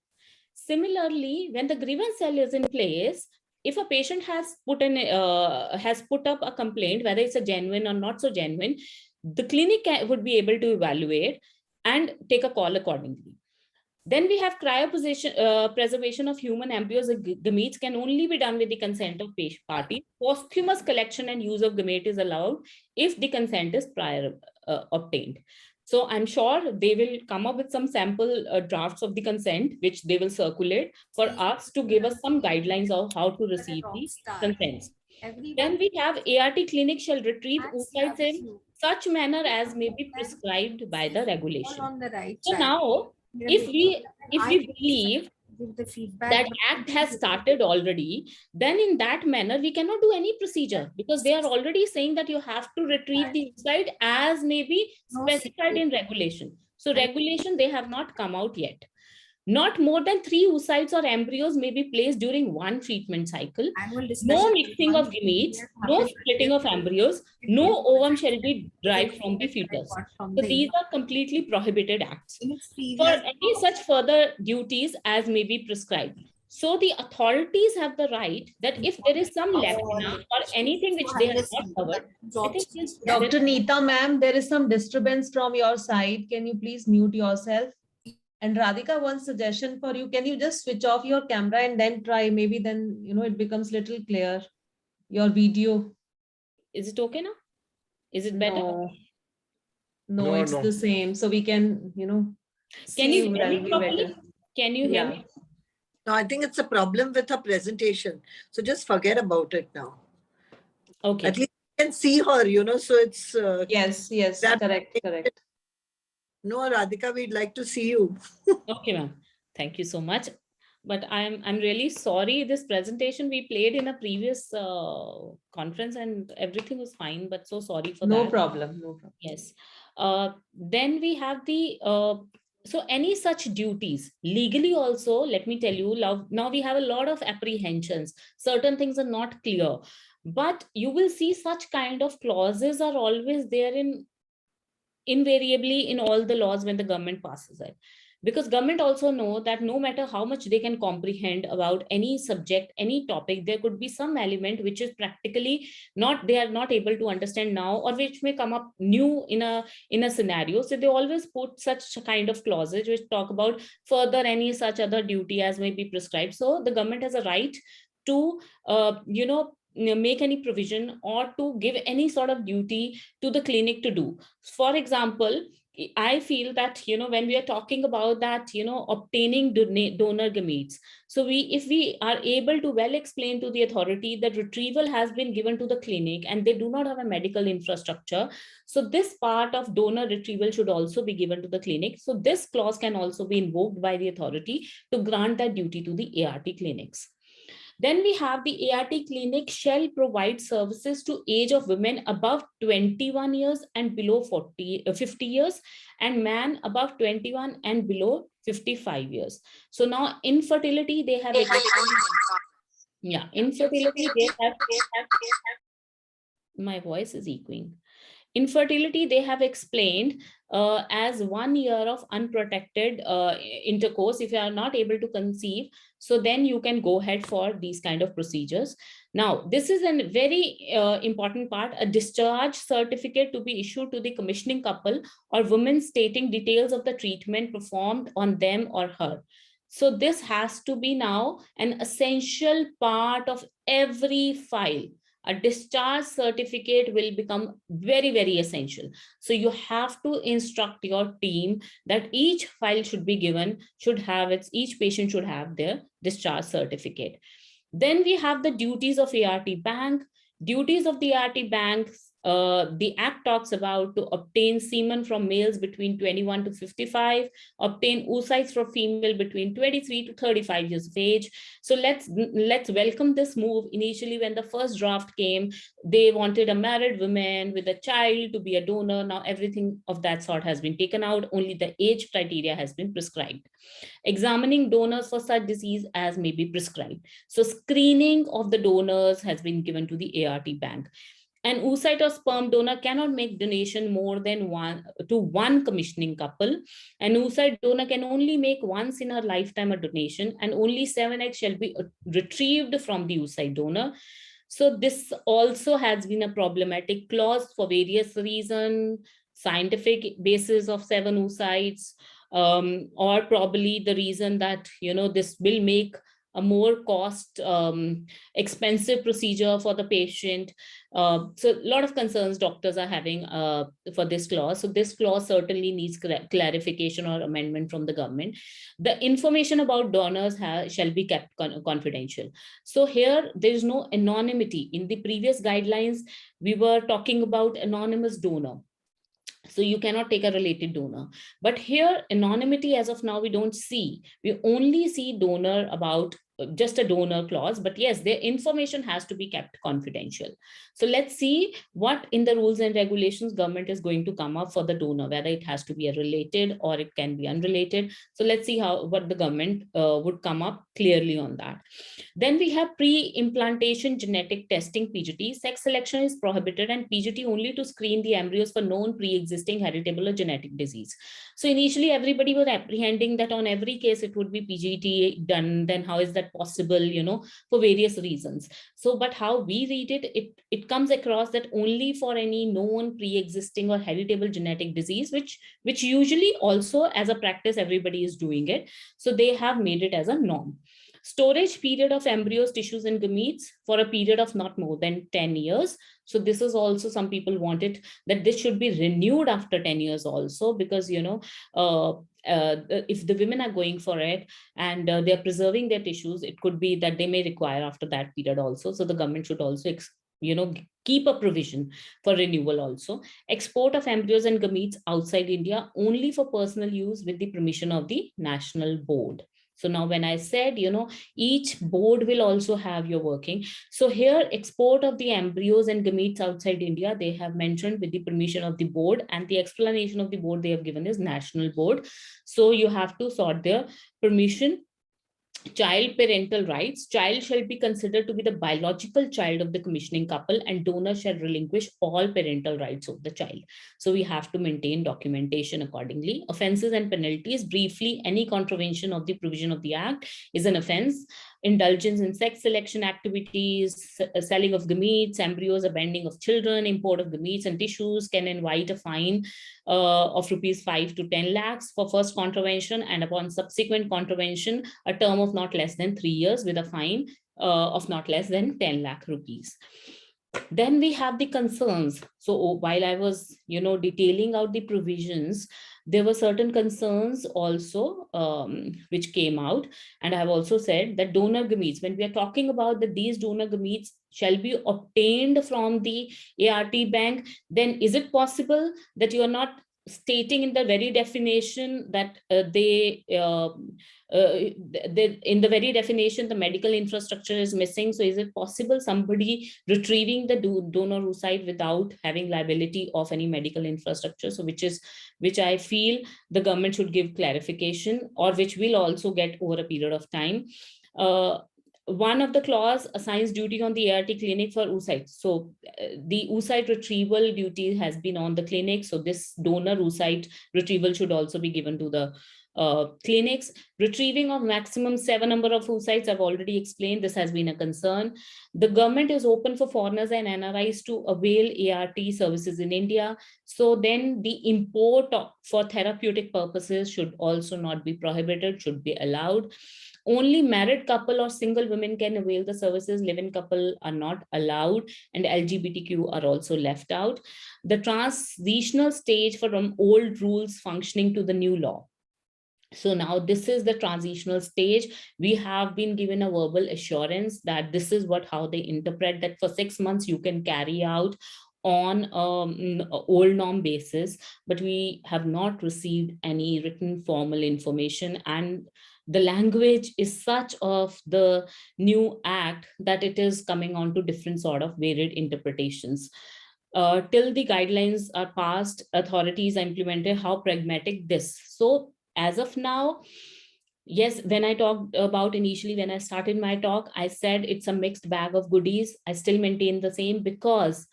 Similarly, when the grievance cell is in place, if a patient has put up a complaint, whether it's a genuine or not so genuine, the clinic would be able to evaluate and take a call accordingly. Then we have preservation of human embryos and gametes can only be done with the consent of patient party. Posthumous collection and use of gamete is allowed if the consent is prior obtained. So I'm sure they will come up with some sample drafts of the consent, which they will circulate for us to give us some guidelines of how to receive the consents. Then we have ART clinic shall retrieve oocytes in such manner as may be prescribed by the regulation. So now, if we believe that act has started already, then in that manner we cannot do any procedure, because they are already saying that you have to retrieve the oocyte as may be specified in regulation. So regulation, they have not come out yet. Not more than 3 oocytes or embryos may be placed during one treatment cycle. No mixing of gametes, no splitting of embryos, no ovum shall be derived from the fetus. So these are completely prohibited acts. For any such further duties as may be prescribed. So the authorities have the right that if there is some lacuna or anything which they have not covered, I think Dr. Neeta, ma'am, there is some disturbance from your side. Can you please mute yourself? And Radhika, one suggestion for you. Can you just switch off your camera and then try? Maybe then, it becomes little clear. Your video. Is it okay now? Is it better? No, it's the same. So we can, Can you hear me properly? Can you hear me? No, I think it's a problem with her presentation. So just forget about it now. Okay. At least you can see her, so it's... yes, correct. No, Radhika, we'd like to see you. Okay, ma'am. Thank you so much. But I'm really sorry. This presentation we played in a previous conference and everything was fine, but so sorry for that. No problem. Yes. Then we have the so any such duties legally also, let me tell you, now we have a lot of apprehensions. Certain things are not clear, but you will see such kind of clauses are always there invariably in all the laws when the government passes it, because government also know that no matter how much they can comprehend about any subject, any topic, there could be some element which is practically they are not able to understand now, or which may come up new in a scenario. So they always put such kind of clauses which talk about further any such other duty as may be prescribed. So the government has a right to make any provision or to give any sort of duty to the clinic to do. For example, I feel that when we are talking about that obtaining donor gametes, so if we are able to well explain to the authority that retrieval has been given to the clinic and they do not have a medical infrastructure, so this part of donor retrieval should also be given to the clinic. So this clause can also be invoked by the authority to grant that duty to the ART clinics. Then we have the ART clinic shall provide services to age of women above 21 years and below 50 years, and man above 21 and below 55 years. So now infertility, they have infertility, they have my voice is echoing. Infertility, they have explained as 1 year of unprotected intercourse. If you are not able to conceive, so then you can go ahead for these kind of procedures. Now, this is a very important part, a discharge certificate to be issued to the commissioning couple or women stating details of the treatment performed on them or her. So this has to be now an essential part of every file. A discharge certificate will become very, very essential. So you have to instruct your team that each file should be given, each patient should have their discharge certificate. Then we have the duties of ART bank. Duties of the ART bank, the Act talks about to obtain semen from males between 21 to 55, obtain oocytes from female between 23 to 35 years of age. So let's welcome this move. Initially, when the first draft came, they wanted a married woman with a child to be a donor. Now everything of that sort has been taken out. Only the age criteria has been prescribed. Examining donors for such disease as may be prescribed. So screening of the donors has been given to the ART bank. An oocyte or sperm donor cannot make donation more than one commissioning couple. An oocyte donor can only make once in her lifetime a donation, and only 7 eggs shall be retrieved from the oocyte donor. So this also has been a problematic clause for various reasons, scientific basis of 7 oocytes, or probably the reason that, this will make a more cost expensive procedure for the patient. So a lot of concerns doctors are having for this clause. So this clause certainly needs clarification or amendment from the government. The information about donors shall be kept confidential. So here there is no anonymity. In the previous guidelines, we were talking about anonymous donor. So you cannot take a related donor. But here, anonymity as of now, we don't see. We only see donor about just a donor clause, but yes, their information has to be kept confidential. So let's see what in the rules and regulations government is going to come up for the donor, whether it has to be a related or it can be unrelated. So let's see what the government would come up clearly on that. Then we have pre-implantation genetic testing, PGT. Sex selection is prohibited, and PGT only to screen the embryos for known pre-existing heritable or genetic disease. So initially everybody was apprehending that on every case it would be PGT done. Then how is that possible, for various reasons. So, but how we read it comes across that only for any known pre-existing or heritable genetic disease, which usually also as a practice, everybody is doing it. So they have made it as a norm. Storage period of embryos, tissues, and gametes for a period of not more than 10 years. So this is also, some people wanted that this should be renewed after 10 years also, because, if the women are going for it and they're preserving their tissues, it could be that they may require after that period also. So the government should also keep a provision for renewal also. Export of embryos and gametes outside India only for personal use with the permission of the national board. So now when I said, each board will also have your working. So here, export of the embryos and gametes outside India, they have mentioned with the permission of the board, and the explanation of the board they have given is national board. So you have to sort their permission. Child parental rights. Child shall be considered to be the biological child of the commissioning couple, and donor shall relinquish all parental rights of the child. So we have to maintain documentation accordingly. Offenses and penalties. Briefly, any contravention of the provision of the Act is an offense. Indulgence in sex selection activities, selling of gametes, embryos, abandoning of children, import of gametes and tissues can invite a fine of rupees 5 to 10 lakhs for first contravention, and upon subsequent contravention, a term of not less than 3 years with a fine of not less than 10 lakh rupees. Then we have the concerns. So while I was, detailing out the provisions, there were certain concerns also which came out. And I have also said that donor gametes, when we are talking about that these donor gametes shall be obtained from the ART bank, then is it possible that you are not stating in the very definition that in the very definition the medical infrastructure is missing? So is it possible somebody retrieving the donor oocyte without having liability of any medical infrastructure? So which I feel the government should give clarification, or which will also get over a period of time. one of the clause assigns duty on the ART clinic for oocytes. So the oocyte retrieval duty has been on the clinic. So this donor oocyte retrieval should also be given to the clinics. Retrieving of maximum 7 number of oocytes, I've already explained, this has been a concern. The government is open for foreigners and NRIs to avail ART services in India. So then the import for therapeutic purposes should also not be prohibited, should be allowed. Only married couple or single women can avail the services. Live-in couple are not allowed, and LGBTQ are also left out. The transitional stage from old rules functioning to the new law. So now this is the transitional stage. We have been given a verbal assurance that this is how they interpret that for 6 months you can carry out on old norm basis, but we have not received any written formal information, and the language is such of the new act that it is coming on to different sort of varied interpretations. Till the guidelines are passed, authorities are implemented, how pragmatic this. So as of now, yes, when I talked about initially, when I started my talk, I said it's a mixed bag of goodies. I still maintain the same, because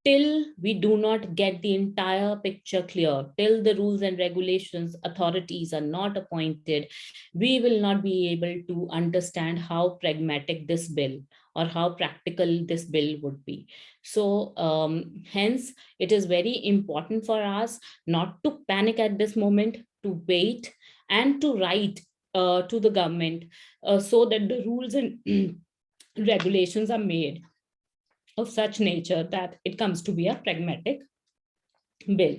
till we do not get the entire picture clear, till the rules and regulations authorities are not appointed, we will not be able to understand how pragmatic this bill or how practical this bill would be. So hence, it is very important for us not to panic at this moment, to wait and to write to the government so that the rules and regulations are made of such nature that it comes to be a pragmatic bill.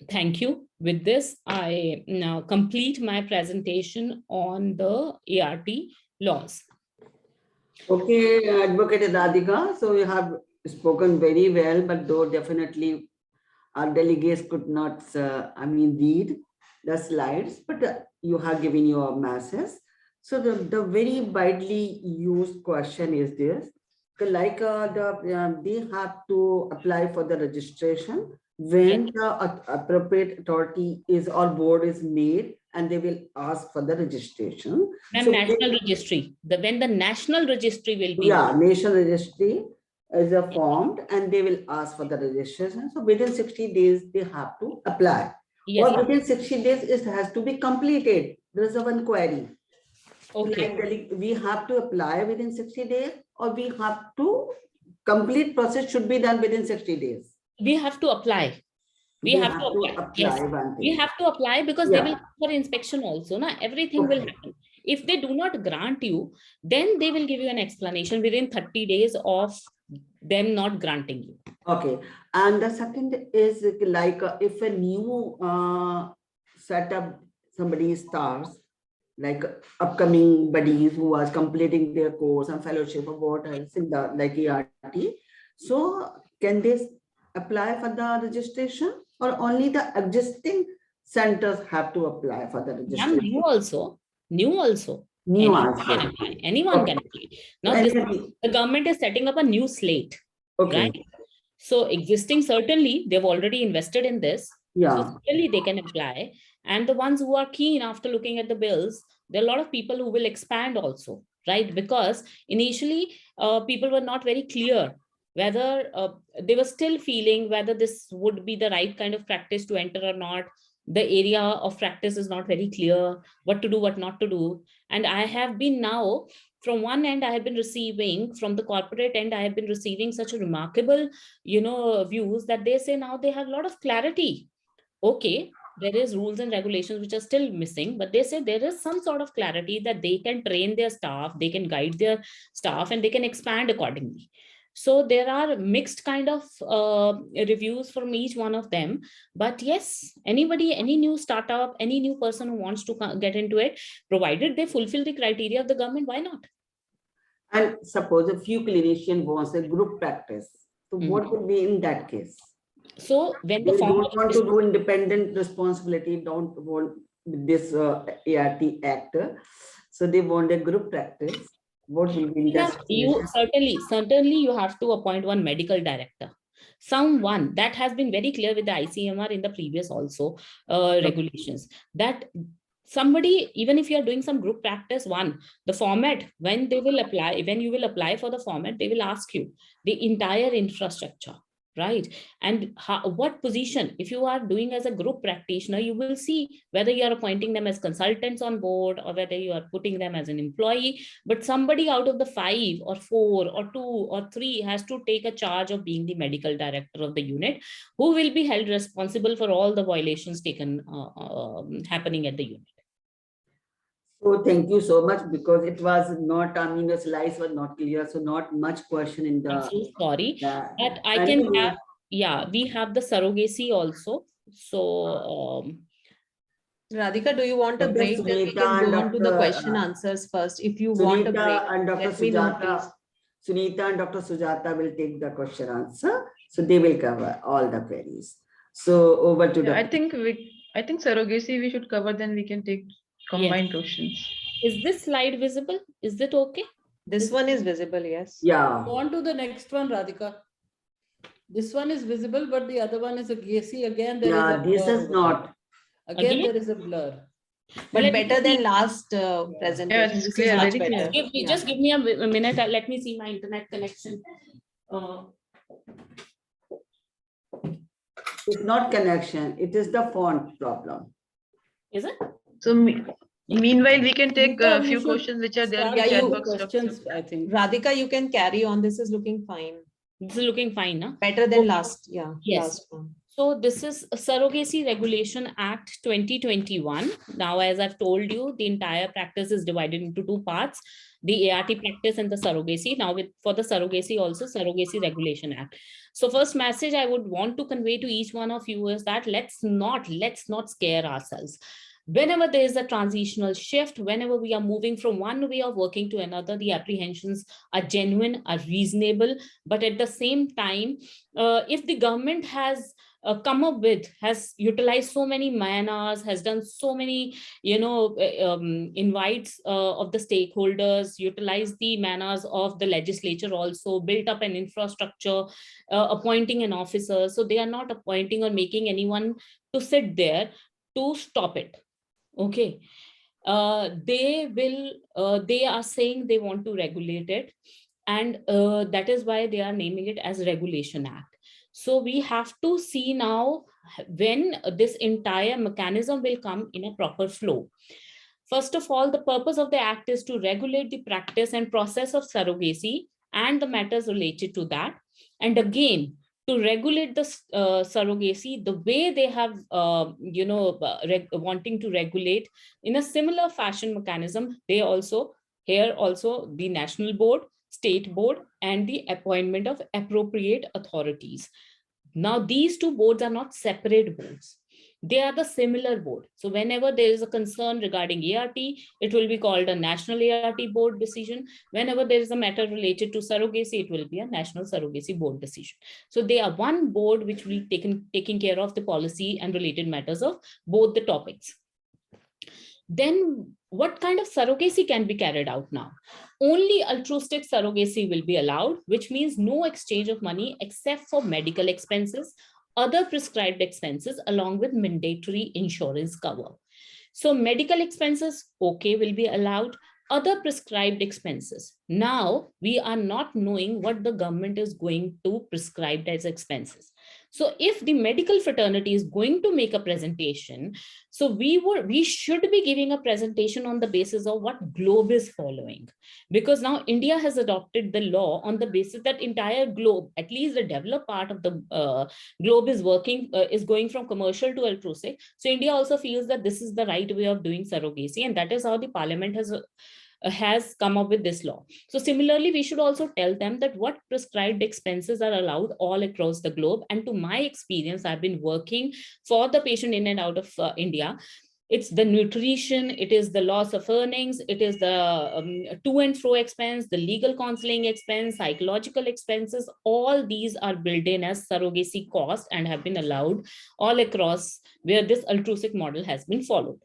Thank you. With this, I now complete my presentation on the ART laws. Okay, Advocate Radhika, so you have spoken very well, but though definitely our delegates could not, read the slides, but you have given your masses. So the very widely used question is this, like they have to apply for the registration when the appropriate authority is or board is made, and they will ask for the registration. So national registry, when the national registry will be. Yeah, national registry is formed, and they will ask for the registration. So within 60 days, they have to apply. Yes. Or within 60 days, it has to be completed. There is one query. Okay. Like we have to apply within 60 days, or we have to complete process should be done within 60 days. We have to apply. We have to apply. Yes. We have to apply, because they will come for inspection also. Na? Everything will happen. If they do not grant you, then they will give you an explanation within 30 days of them not granting you. Okay. And the second is like if a new setup somebody starts, like upcoming buddies who are completing their course and fellowship or what else in the like ART, so can they apply for the registration, or only the existing centers have to apply for the registration? New also. Anyone can apply. Anyone can apply. Now the government is setting up a new slate. Okay. Right? So existing, certainly they've already invested in this. Yeah. So certainly they can apply. And the ones who are keen after looking at the bills, there are a lot of people who will expand also, right? Because initially people were not very clear whether they were still feeling whether this would be the right kind of practice to enter or not. The area of practice is not very clear, what to do, what not to do. And I have been now, from one end, I have been receiving, from the corporate end, I have been receiving such a remarkable, views that they say now they have a lot of clarity. Okay, there is rules and regulations which are still missing, but they say there is some sort of clarity that they can train their staff, they can guide their staff, and they can expand accordingly. So there are mixed kind of reviews from each one of them. But yes, anybody, any new startup, any new person who wants to get into it, provided they fulfill the criteria of the government, why not? And suppose a few clinicians wants a group practice. So what would be in that case? So when the they don't want to do independent responsibility, don't want this ART Act. So they want a group practice. What will be that? You certainly you have to appoint one medical director, someone that has been very clear with the ICMR in the previous also regulations, that somebody, even if you are doing some group practice, the format, when you will apply for the format, they will ask you the entire infrastructure, right? And what position, if you are doing as a group practitioner, you will see whether you are appointing them as consultants on board or whether you are putting them as an employee. But somebody out of the 5 or 4 or 2 or 3 has to take a charge of being the medical director of the unit, who will be held responsible for all the violations taken happening at the unit. So thank you so much, because it was not, I mean, the slides were not clear, so not much question in the. I'm so sorry, but I and can have, yeah, we have the surrogacy also. So Radhika, do you want a Dr. break? Then we Sunita can and go on to the Dr. question answers first. If you want a break, Sunita and Dr. let me know, please. Sujata. Sunita and Dr. Sujata will take the question answer. So they will cover all the queries. So over to Yeah, Dr. I think surrogacy we should cover, then we can take combined questions. is this slide visible? Is it okay? This one is visible, yes. Yeah. Go on to the next one, Radhika. This one is visible, but the other one is a GAC. Again, there is a blur. This is not. Again, there is a blur. But better than last presentation. Yeah, it's This clear, is much very better. clear. Just give me a minute. Let me see my internet connection. It's not connection. It is the font problem. Is it? So meanwhile, we can take Neeta, a you few should questions which are there in start the chat with box. questions, I think. Radhika, you can carry on. This is looking fine. This is looking fine, huh? Better than last. Yeah. Yes. Last one. So this is a Surrogacy Regulation Act 2021. Now, as I've told you, the entire practice is divided into 2 parts, the ART practice and the surrogacy. Now, for the surrogacy also, Surrogacy Regulation Act. So first message I would want to convey to each one of you is that let's not scare ourselves. Whenever there is a transitional shift, whenever we are moving from one way of working to another, the apprehensions are genuine, are reasonable. But at the same time, if the government has come up with, has utilized so many man-hours, has done so many, invites of the stakeholders, utilized the man-hours of the legislature also, built up an infrastructure, appointing an officer. So they are not appointing or making anyone to sit there to stop it. Okay. They are saying they want to regulate it. And that is why they are naming it as Regulation Act. So we have to see now when this entire mechanism will come in a proper flow. First of all, the purpose of the act is to regulate the practice and process of surrogacy and the matters related to that. And again, to regulate the surrogacy the way they have, wanting to regulate in a similar fashion mechanism, they also, here also the national board, state board, and the appointment of appropriate authorities. Now, these 2 boards are not separate boards. They are the similar board. So whenever there is a concern regarding ART, it will be called a National ART Board decision. Whenever there is a matter related to surrogacy, it will be a National Surrogacy Board decision. So they are one board which will be taking care of the policy and related matters of both the topics. Then what kind of surrogacy can be carried out now? Only altruistic surrogacy will be allowed, which means no exchange of money except for medical expenses, other prescribed expenses, along with mandatory insurance cover. So medical expenses, okay, will be allowed. Other prescribed expenses. Now we are not knowing what the government is going to prescribe as expenses. So if the medical fraternity is going to make a presentation, so we should be giving a presentation on the basis of what globe is following. Because now India has adopted the law on the basis that entire globe, at least the developed part of the globe is going from commercial to altruistic. So India also feels that this is the right way of doing surrogacy, and that is how the parliament has come up with this law. So similarly, we should also tell them that what prescribed expenses are allowed all across the globe. And to my experience, I've been working for the patient in and out of India. It's the nutrition, it is the loss of earnings, it is the to and fro expense, the legal counseling expense, psychological expenses. All these are built in as surrogacy cost and have been allowed all across where this altruistic model has been followed.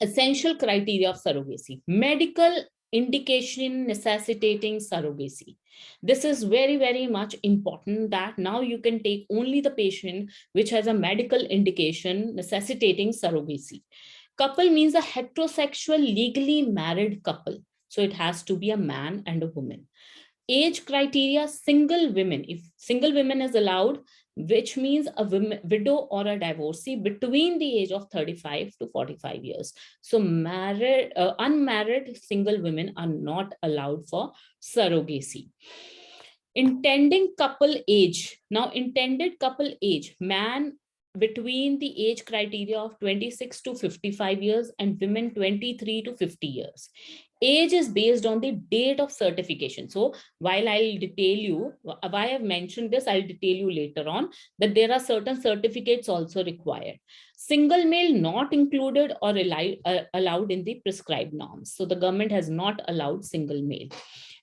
Essential criteria of surrogacy: medical indication necessitating surrogacy. This is very, very much important, that now you can take only the patient which has a medical indication necessitating surrogacy. Couple means a heterosexual legally married couple. So it has to be a man and a woman. Age criteria, single women. If single women is allowed, which means a widow or a divorcee between the age of 35 to 45 years. So unmarried single women are not allowed for surrogacy. Intending couple age. Now, intended couple age, man between the age criteria of 26 to 55 years and women 23 to 50 years. Age is based on the date of certification. So while I'll detail you why I've mentioned this, I'll detail you later on that there are certain certificates also required. Single male not included or allowed in the prescribed norms. So the government has not allowed single male.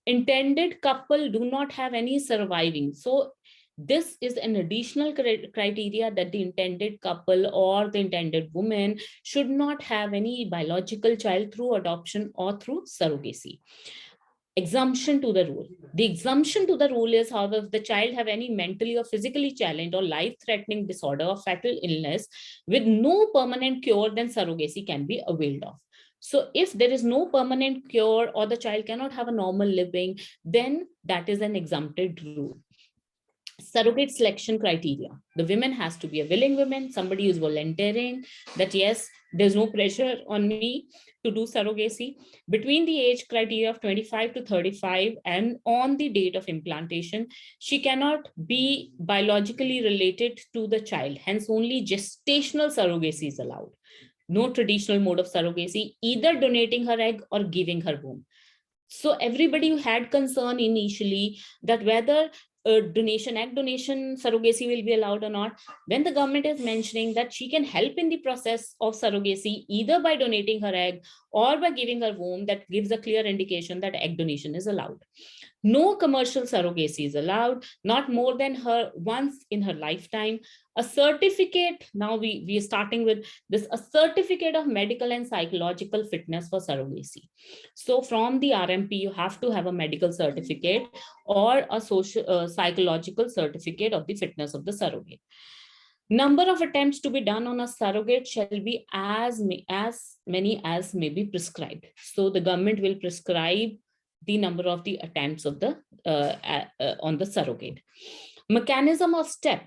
Intended couple do not have any surviving. So this is an additional criteria that the intended couple or the intended woman should not have any biological child through adoption or through surrogacy. Exemption to the rule. The exemption to the rule is, however, if the child have any mentally or physically challenged or life-threatening disorder or fatal illness with no permanent cure, then surrogacy can be availed of. So if there is no permanent cure or the child cannot have a normal living, then that is an exempted rule. Surrogate selection criteria. The women has to be a willing woman, somebody who's volunteering that yes, there's no pressure on me to do surrogacy between the age criteria of 25 to 35 and on the date of implantation. She cannot be biologically related to the child. Hence, only gestational surrogacy is allowed. No traditional mode of surrogacy, either donating her egg or giving her womb. So everybody who had concern initially that whether egg donation surrogacy will be allowed or not, when the government is mentioning that she can help in the process of surrogacy either by donating her egg or by giving her womb, that gives a clear indication that egg donation is allowed. No commercial surrogacy is allowed, not more than her once in her lifetime. A certificate, now we are starting with this, a certificate of medical and psychological fitness for surrogacy. So from the RMP, you have to have a medical certificate or a psychological certificate of the fitness of the surrogate. Number of attempts to be done on a surrogate shall be as many as may be prescribed. So the government will prescribe the number of the attempts of the on the surrogate. Mechanism of step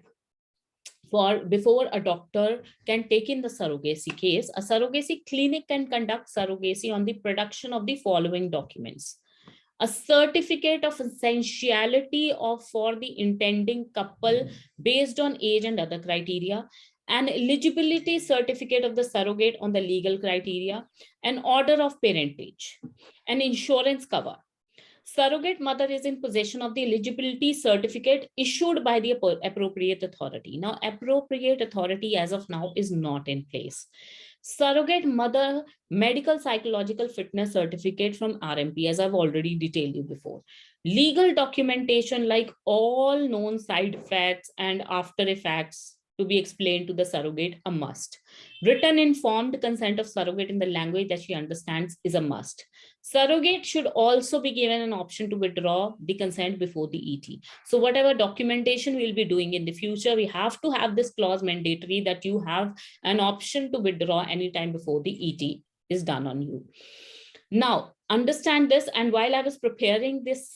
for before a doctor can take in the surrogacy case. A surrogacy clinic can conduct surrogacy on the production of the following documents: a certificate of essentiality for the intending couple based on age and other criteria, an eligibility certificate of the surrogate on the legal criteria, an order of parentage, an insurance cover. Surrogate mother is in possession of the eligibility certificate issued by the appropriate authority. Now, appropriate authority as of now is not in place. Surrogate mother medical psychological fitness certificate from RMP, as I've already detailed you before. Legal documentation like all known side effects and after effects to be explained to the surrogate, a must. Written informed consent of surrogate in the language that she understands is a must. Surrogate should also be given an option to withdraw the consent before the ET. So whatever documentation we'll be doing in the future, we have to have this clause mandatory that you have an option to withdraw anytime before the ET is done on you. Now, understand this. And while I was preparing this,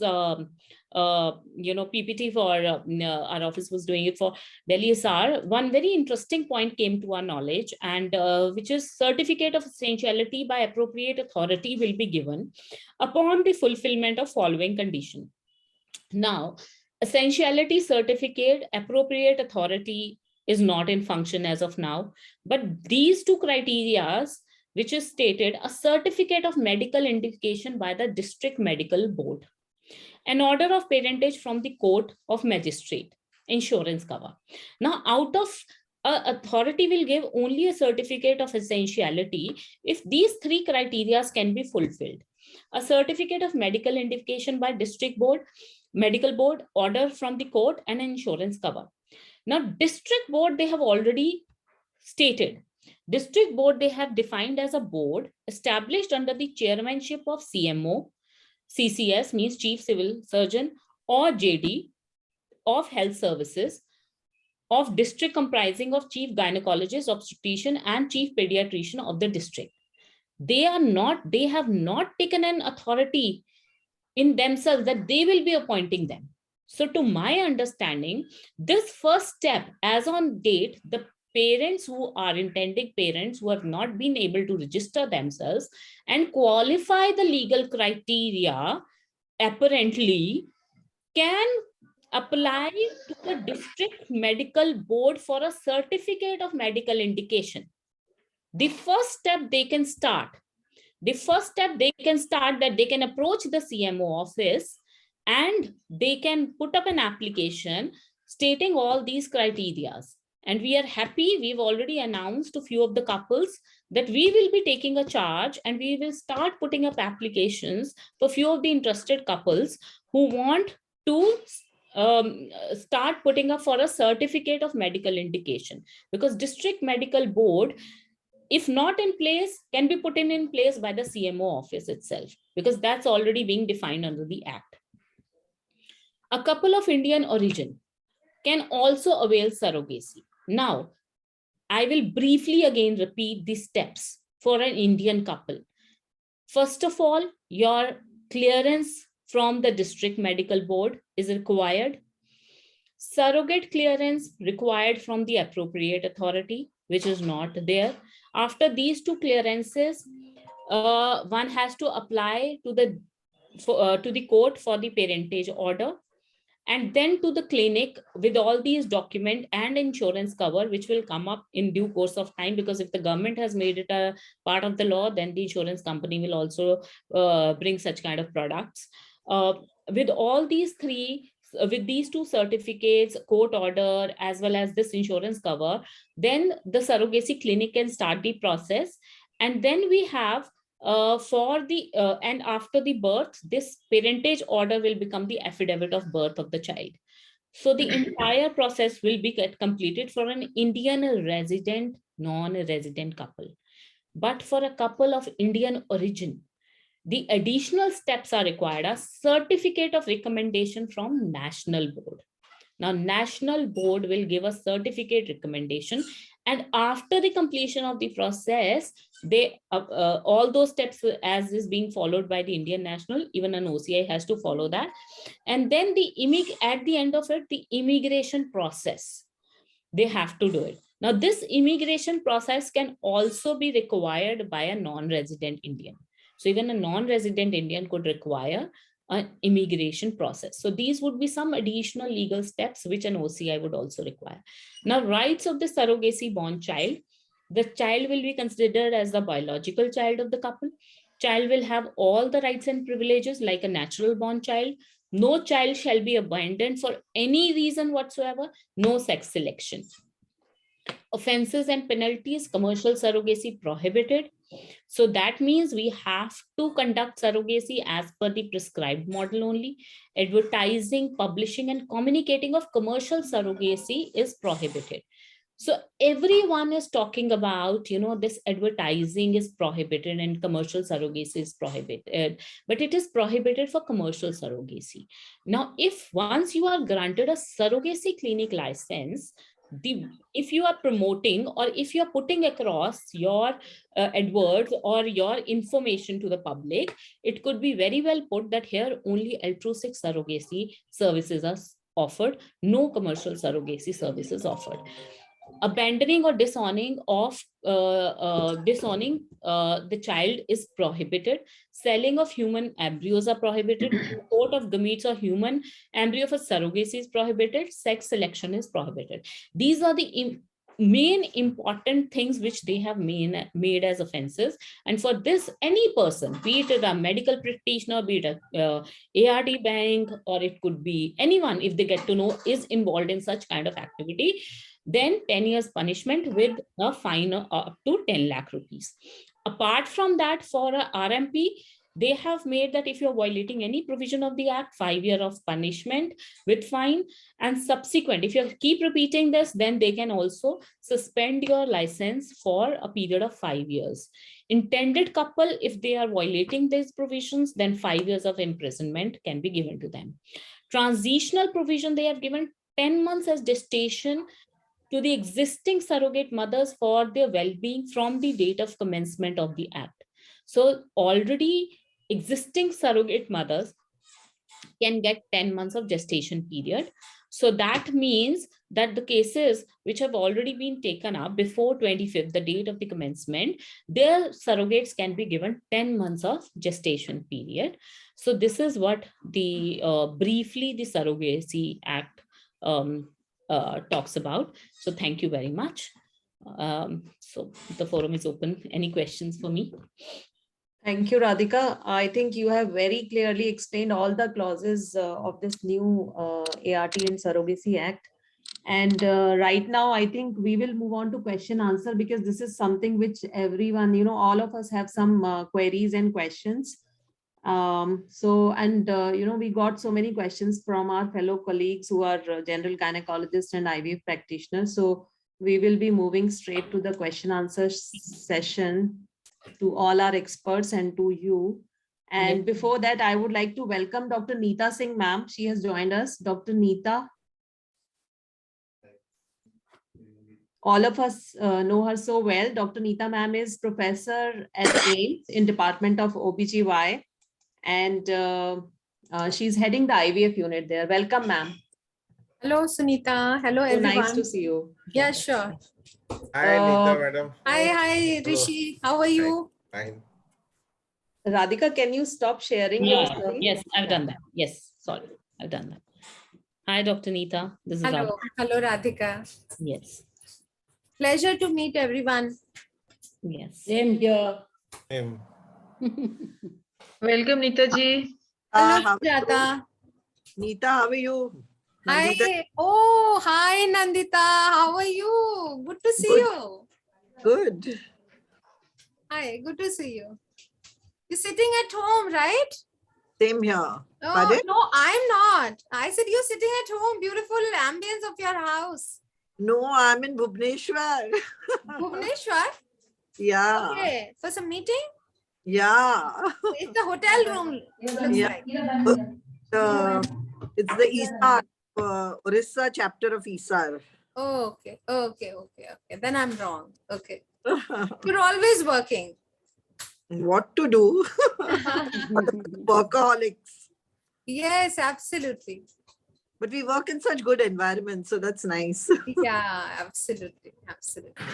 PPT for our office was doing it for Delhi ISAR, one very interesting point came to our knowledge, and which is certificate of essentiality by appropriate authority will be given upon the fulfillment of following condition. Now, essentiality certificate, appropriate authority is not in function as of now, but these two criteria, which is stated, a certificate of medical indication by the district medical board, an order of parentage from the court of magistrate, insurance cover. Now, out of authority will give only a certificate of essentiality if these three criteria can be fulfilled: a certificate of medical indication by district board, medical board, order from the court, and insurance cover. Now, district board, they have already stated. District board, they have defined as a board established under the chairmanship of CMO, CCS means Chief Civil Surgeon, or JD of Health Services, of district comprising of chief gynecologist, obstetrician, and chief pediatrician of the district. They have not taken an authority in themselves that they will be appointing them. So to my understanding, this first step, as on date, the parents who are intending parents who have not been able to register themselves and qualify the legal criteria, apparently can apply to the district medical board for a certificate of medical indication. The first step they can start. That they can approach the CMO office and they can put up an application stating all these criteria. And we are happy, we've already announced to a few of the couples that we will be taking a charge and we will start putting up applications for few of the interested couples who want to start putting up for a certificate of medical indication, because district medical board, if not in place, can be put in place by the CMO office itself, because that's already being defined under the Act. A couple of Indian origin can also avail surrogacy. Now, I will briefly again repeat the steps for an Indian couple. First of all, your clearance from the district medical board is required. Surrogate clearance required from the appropriate authority, which is not there. After these two clearances, one has to apply to the court for the parentage order, and then to the clinic with all these documents and insurance cover, which will come up in due course of time, because if the government has made it a part of the law, then the insurance company will also bring such kind of products. With all these three, with these two certificates, court order, as well as this insurance cover, then the surrogacy clinic can start the process. And then we have and after the birth, this parentage order will become the affidavit of birth of the child. So the entire process will be completed for an Indian resident, non-resident couple. But for a couple of Indian origin, the additional steps are required as certificate of recommendation from national board. Now, national board will give a certificate recommendation, and after the completion of the process, they all those steps as is being followed by the Indian national, even an OCI has to follow that. And then at the end of it, the immigration process, they have to do it. Now, this immigration process can also be required by a non-resident Indian. So even a non-resident Indian could require an immigration process. So these would be some additional legal steps which an OCI would also require. Now, rights of the surrogacy born child. The child will be considered as the biological child of the couple. Child will have all the rights and privileges like a natural born child. No child shall be abandoned for any reason whatsoever. No sex selection. Offenses and penalties, commercial surrogacy prohibited. So that means we have to conduct surrogacy as per the prescribed model only. Advertising, publishing, and communicating of commercial surrogacy is prohibited. So everyone is talking about, this advertising is prohibited and commercial surrogacy is prohibited, but it is prohibited for commercial surrogacy. Now, if once you are granted a surrogacy clinic license, if you are promoting or if you are putting across your adverts or your information to the public, it could be very well put that here only altruistic surrogacy services are offered, no commercial surrogacy services offered. Abandoning or disowning the child is prohibited. Selling of human embryos are prohibited. Import of gametes or human embryo for surrogacy is prohibited. Sex selection is prohibited. These are the main important things which they have made as offenses. And for this, any person, be it a medical practitioner, be it a ART bank, or it could be anyone, if they get to know is involved in such kind of activity, then 10 years punishment with a fine up to 10 lakh rupees. Apart from that, for a RMP, they have made that if you're violating any provision of the Act, 5 years of punishment with fine, and subsequent, if you keep repeating this, then they can also suspend your license for a period of 5 years. Intended couple, if they are violating these provisions, then 5 years of imprisonment can be given to them. Transitional provision, they have given 10 months as gestation to the existing surrogate mothers for their well-being from the date of commencement of the act. So already existing surrogate mothers can get 10 months of gestation period. So that means that the cases which have already been taken up before 25th, the date of the commencement, their surrogates can be given 10 months of gestation period. So this is what the briefly the Surrogacy Act talks about. So thank you very much. So the forum is open. Any questions for me? Thank you, Radhika. I think you have very clearly explained all the clauses of this new ART and Surrogacy Act. And right now, I think we will move on to question answer, because this is something which everyone, all of us have some queries and questions. We got so many questions from our fellow colleagues who are general gynecologists and IVF practitioners. So we will be moving straight to the question answer session to all our experts and to you. And before that, I would like to welcome Dr. Neeta Singh, ma'am. She has joined us. Dr. Neeta. All of us know her so well. Dr. Neeta ma'am is professor at AIMS in Department of OBGY, and she's heading the IVF unit there. Welcome, ma'am. Hello, Sunita. Hello, So everyone. nice to see you. Yeah, sure. Hi, Neeta, madam. Hi, Rishi. How are you? Fine. Radhika, can you stop sharing your screen? Yes, I've done that. Yes, sorry, I've done that. Hi, Dr. Neeta. This is Hello. Radhika. Hello, Radhika. Yes. Pleasure to meet everyone. Yes. Same here. Same. Welcome, Neeta ji. Hello, how are you? Sujata. Neeta, how are you? Nandita? Hi. Oh, hi, Nandita. How are you? Good to see Good. you. Good. Hi, good to see you. You're sitting at home, right? Same here. Oh, Pardon? no, I'm not. I said you're sitting at home. Beautiful ambience of your house. No, I'm in Bhubaneswar. Bhubaneswar? Yeah. Okay. For some meeting? Yeah. It's the hotel room. It looks Yeah. like. It's the ISAR, Orissa chapter of ISAR. Oh, okay. Okay. Then I'm wrong. Okay. You're always working. What to do? Workaholics. Yes, absolutely. But we work in such good environments, so that's nice. Yeah, absolutely. Absolutely.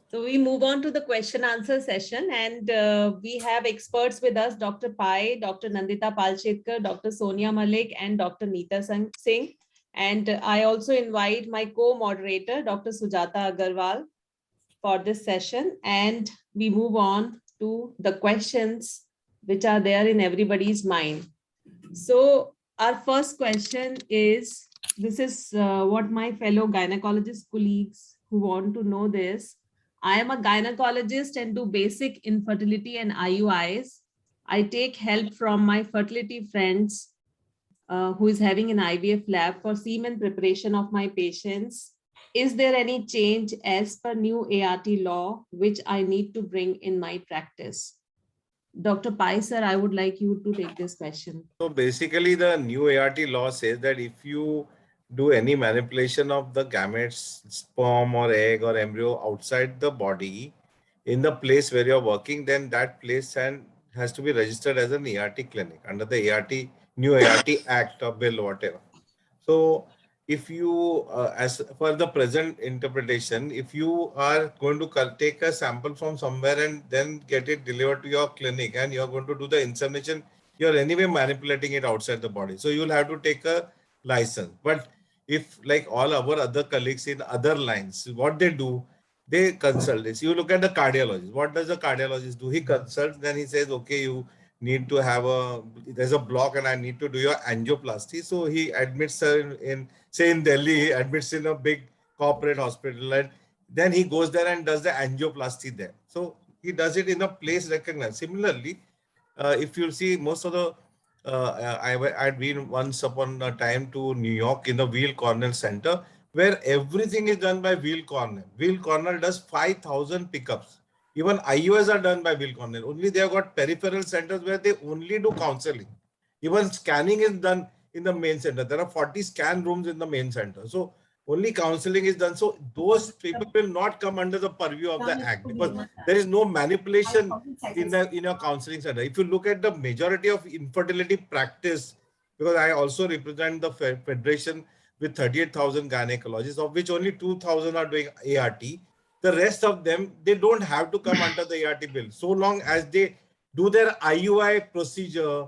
So we move on to the question answer session, and we have experts with us, Dr. Pai, Dr. Nandita Palshetkar, Dr. Sonia Malik, and Dr. Neeta Singh. And I also invite my co-moderator, Dr. Sujata Aggarwal, for this session. And we move on to the questions which are there in everybody's mind. So our first question is, this is what my fellow gynecologist colleagues who want to know this. I am a gynecologist and do basic infertility and IUIs. I take help from my fertility friends who is having an IVF lab for semen preparation of my patients. Is there any change as per new ART law, which I need to bring in my practice? Dr. Pai, sir, I would like you to take this question. So basically the new ART law says that if you do any manipulation of the gametes, sperm or egg or embryo outside the body in the place where you're working, then that place has to be registered as an ART clinic under the new ART Act or bill, whatever. So if you, as for the present interpretation, if you are going to take a sample from somewhere and then get it delivered to your clinic and you're going to do the insemination, you're anyway manipulating it outside the body. So you'll have to take a license. But if like all our other colleagues in other lines, what they do, they consult this. You look at the cardiologist. What does the cardiologist do? He consults, then he says, okay, you need to have there's a block and I need to do your angioplasty. So he admits her in say in Delhi, he admits in a big corporate hospital and then he goes there and does the angioplasty there. So he does it in a place recognized. Similarly, if you see most of the, I'd been once upon a time to New York in the Weill Cornell Center where everything is done by Weill Cornell. Weill Cornell does 5,000 pickups. Even IUS are done by Weill Cornell. Only they have got peripheral centers where they only do counseling. Even scanning is done in the main center. There are 40 scan rooms in the main center. So only counseling is done. So those people will not come under the purview of the act because there is no manipulation in your counseling center. If you look at the majority of infertility practice, because I also represent the federation with 38,000 gynecologists, of which only 2,000 are doing ART. The rest of them, they don't have to come under the ART bill. So long as they do their IUI procedure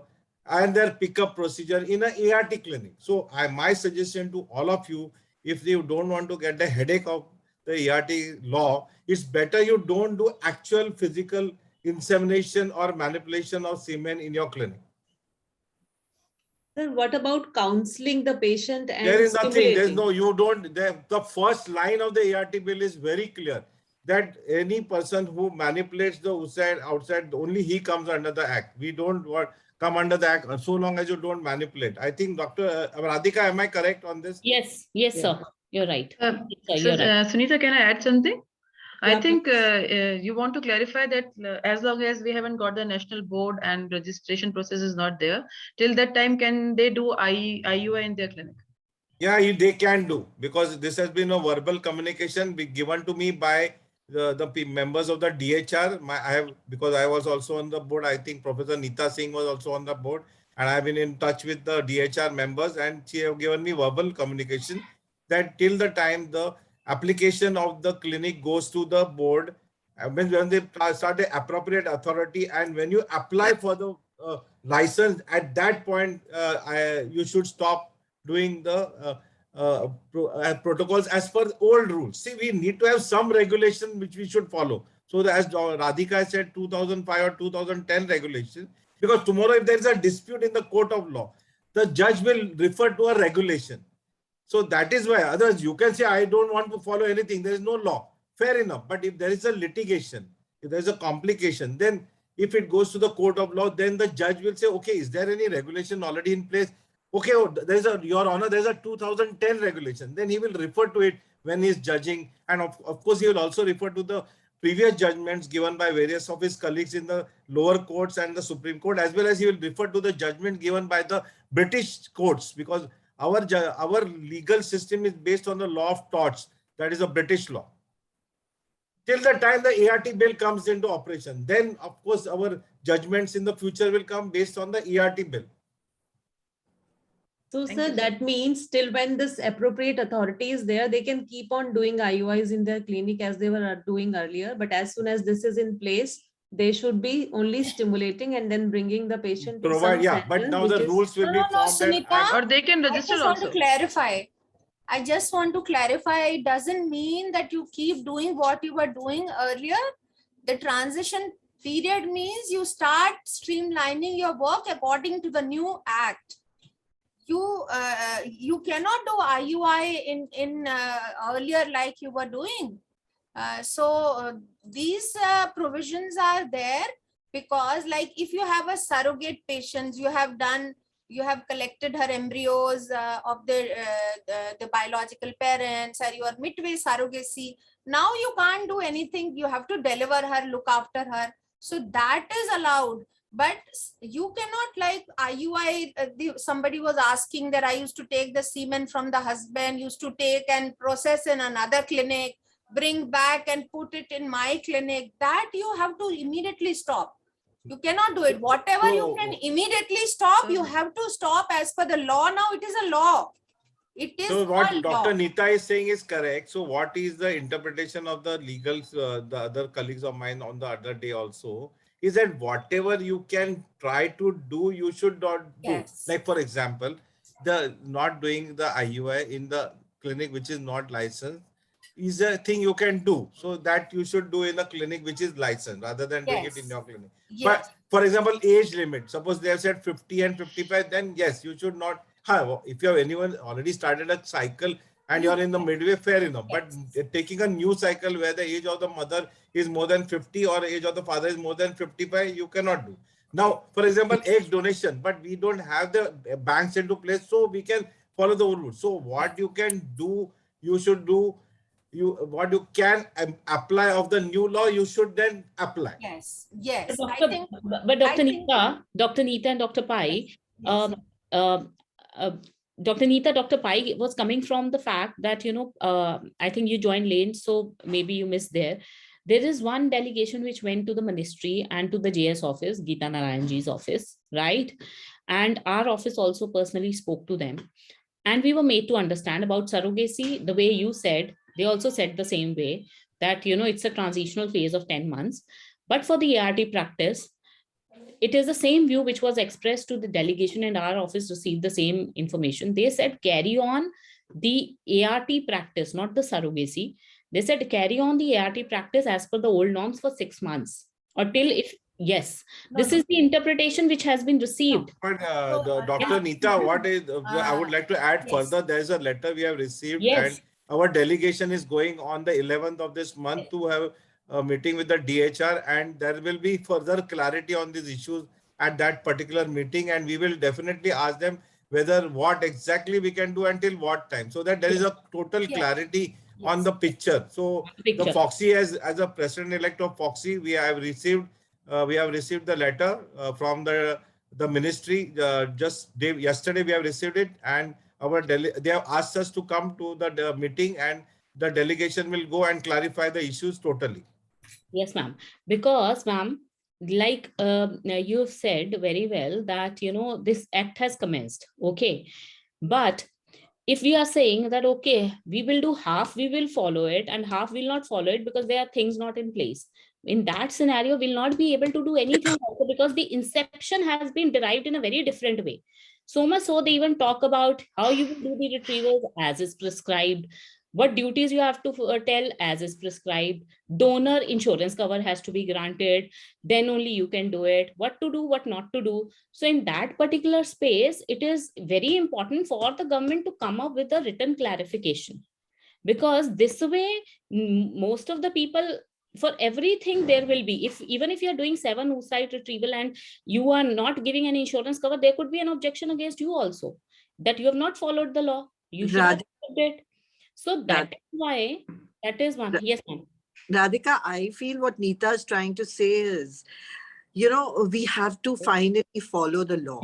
and their pickup procedure in an ART clinic. So my suggestion to all of you, if you don't want to get the headache of the ART law, it's better you don't do actual physical insemination or manipulation of semen in your clinic. Then what about counseling the patient and there is nothing, there's stimulating? no, you don't, the first line of the ART bill is very clear that any person who manipulates the outside, only he comes under the act. We don't come under the act so long as you don't manipulate. I think Dr. Radhika, am I correct on this? Yes, yes, sir. You're right. Yes, sir, So, you're right. Sunita, can I add something? I Yeah, think you want to clarify that as long as we haven't got the national board and registration process is not there, till that time, can they do IUI in their clinic? Yeah, they can do, because this has been a verbal communication given to me by the members of the DHR. Because I was also on the board. I think Professor Neeta Singh was also on the board, and I've been in touch with the DHR members, and she have given me verbal communication that till the time the application of the clinic goes to the board, when they start the appropriate authority, and when you apply for the license, at that point you should stop doing the protocols as per old rules. See, we need to have some regulation which we should follow. So as Radhika said, 2005 or 2010 regulation, because tomorrow if there is a dispute in the court of law, the judge will refer to a regulation. So that is why, otherwise you can say, I don't want to follow anything. There is no law. Fair enough. But if there is a litigation, if there is a complication, then if it goes to the court of law, then the judge will say, okay, is there any regulation already in place? Okay, there's Your Honor, there's a 2010 regulation. Then he will refer to it when he's judging. And of course, he will also refer to the previous judgments given by various of his colleagues in the lower courts and the Supreme Court, as well as he will refer to the judgment given by the British courts, because our legal system is based on the law of torts, that is a British law. Till the time the ART bill comes into operation, then of course our judgments in the future will come based on the ART bill. So, sir, that means till when this appropriate authority is there, they can keep on doing IUIs in their clinic as they were doing earlier. But as soon as this is in place, they should be only stimulating and then bringing the patient to provide. some Yeah, but center, now the rules will be formed. Sunita, Or they can I register just want to also. clarify. I just want to clarify. It doesn't mean that you keep doing what you were doing earlier. The transition period means you start streamlining your work according to the new act. You cannot do IUI in earlier like you were doing. So these provisions are there because, like, if you have a surrogate patient, you have collected her embryos of the biological parents, or your midway surrogacy. Now you can't do anything. You have to deliver her, look after her. So that is allowed. But you cannot, like IUI, somebody was asking that I used to take the semen from the husband, used to take and process in another clinic, bring back and put it in my clinic. That you have to immediately stop. You cannot do it. Whatever you can immediately stop, you have to stop as per the law. Now it is a law. It is so what a Dr. law. Neeta is saying is correct. So what is the interpretation of the legals, the other colleagues of mine on the other day also, is that whatever you can try to do, you should not do. Yes. Like, for example, the not doing the IUI in the clinic which is not licensed is a thing you can do. So that you should do in a clinic which is licensed rather than doing it in your clinic. Yes. But for example, age limit, suppose they have said 50 and 55, then yes, you should not. However, if you have anyone already started a cycle and you're in the midway, fair enough. But taking a new cycle where the age of the mother is more than 50 or age of the father is more than 55, you cannot do. Now, for example, egg donation, but we don't have the banks into place, so we can follow the old rules. So what you can do, you should do. What you can apply of the new law, you should then apply. Yes. Yes. But I think. Dr. Neeta and Dr. Pai, Yes. Dr. Pai was coming from the fact that, I think you joined late, so maybe you missed there. There is one delegation which went to the ministry and to the JS office, Geeta Narayanji's office, right? And our office also personally spoke to them. And we were made to understand about surrogacy, the way you said, they also said the same way, that, it's a transitional phase of 10 months. But for the ART practice, it is the same view which was expressed to the delegation, and our office received the same information. They said carry on the ART practice, not the surrogacy. They said carry on the ART practice as per the old norms for 6 months or till if, yes, this is the interpretation which has been received. But Dr. Neeta, what is, I would like to add yes. further, there is a letter we have received, Yes. and our delegation is going on the 11th of this month to have a meeting with the DHR, and there will be further clarity on these issues at that particular meeting, and we will definitely ask them whether what exactly we can do until what time, so that there is a total Yes. clarity on Yes. the picture. So the Foxy, as a president-elect of Foxy, we have received the letter from the ministry just yesterday. We have received it, and they have asked us to come to the meeting, and the delegation will go and clarify the issues totally. Yes, ma'am. Because, ma'am, like you've said very well that, this act has commenced. Okay. But if we are saying that, okay, we will do half, we will follow it, and half will not follow it because there are things not in place. In that scenario, we'll not be able to do anything also, because the inception has been derived in a very different way. So much so they even talk about how you will do the retrievals as is prescribed, what duties you have to tell as is prescribed, donor insurance cover has to be granted, then only you can do it, what to do, what not to do. So in that particular space, it is very important for the government to come up with a written clarification, because this way, most of the people, for everything there will be, even if you are doing 7 oocyte retrieval and you are not giving an insurance cover, there could be an objection against you also, that you have not followed the law, you should have followed it. So that is why, that is one. Yes, ma'am. Radhika, I feel what Neeta is trying to say is, we have to finally follow the law.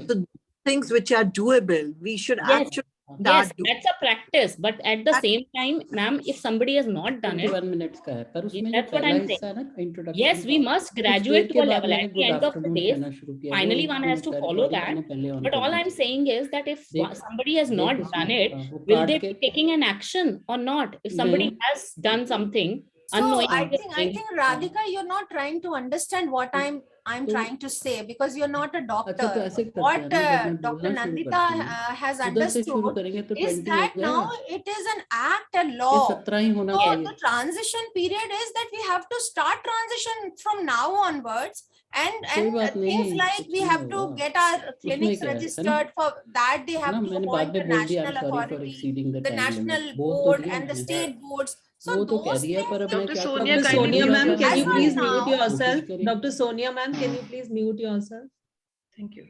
So things which are doable, we should actually Yes, that's a practice. But at the same time, ma'am, if somebody has not done it, 21 minutes ka hai, par usme that's jo what pehla I'm hissa saying. hai na, introduction Yes, we must graduate to a level. At the end of the day, finally one has to follow that. But all I'm saying is that if somebody has not done it, will they be taking an action or not? If somebody has done something So unknowingly, I think Radhika, you're not trying to understand what I'm trying to say, because you're not a doctor. What Dr. Nandita has understood is that now it is an act, a law. So the transition period is that we have to start transition from now onwards. And things like we have to get our clinics registered. For that, they have to appoint the national authority, the national board, and the state boards. So those things. Dr. Sonia, ma'am, can you please mute yourself? Dr. Sonia, ma'am, can you please mute yourself? Thank you.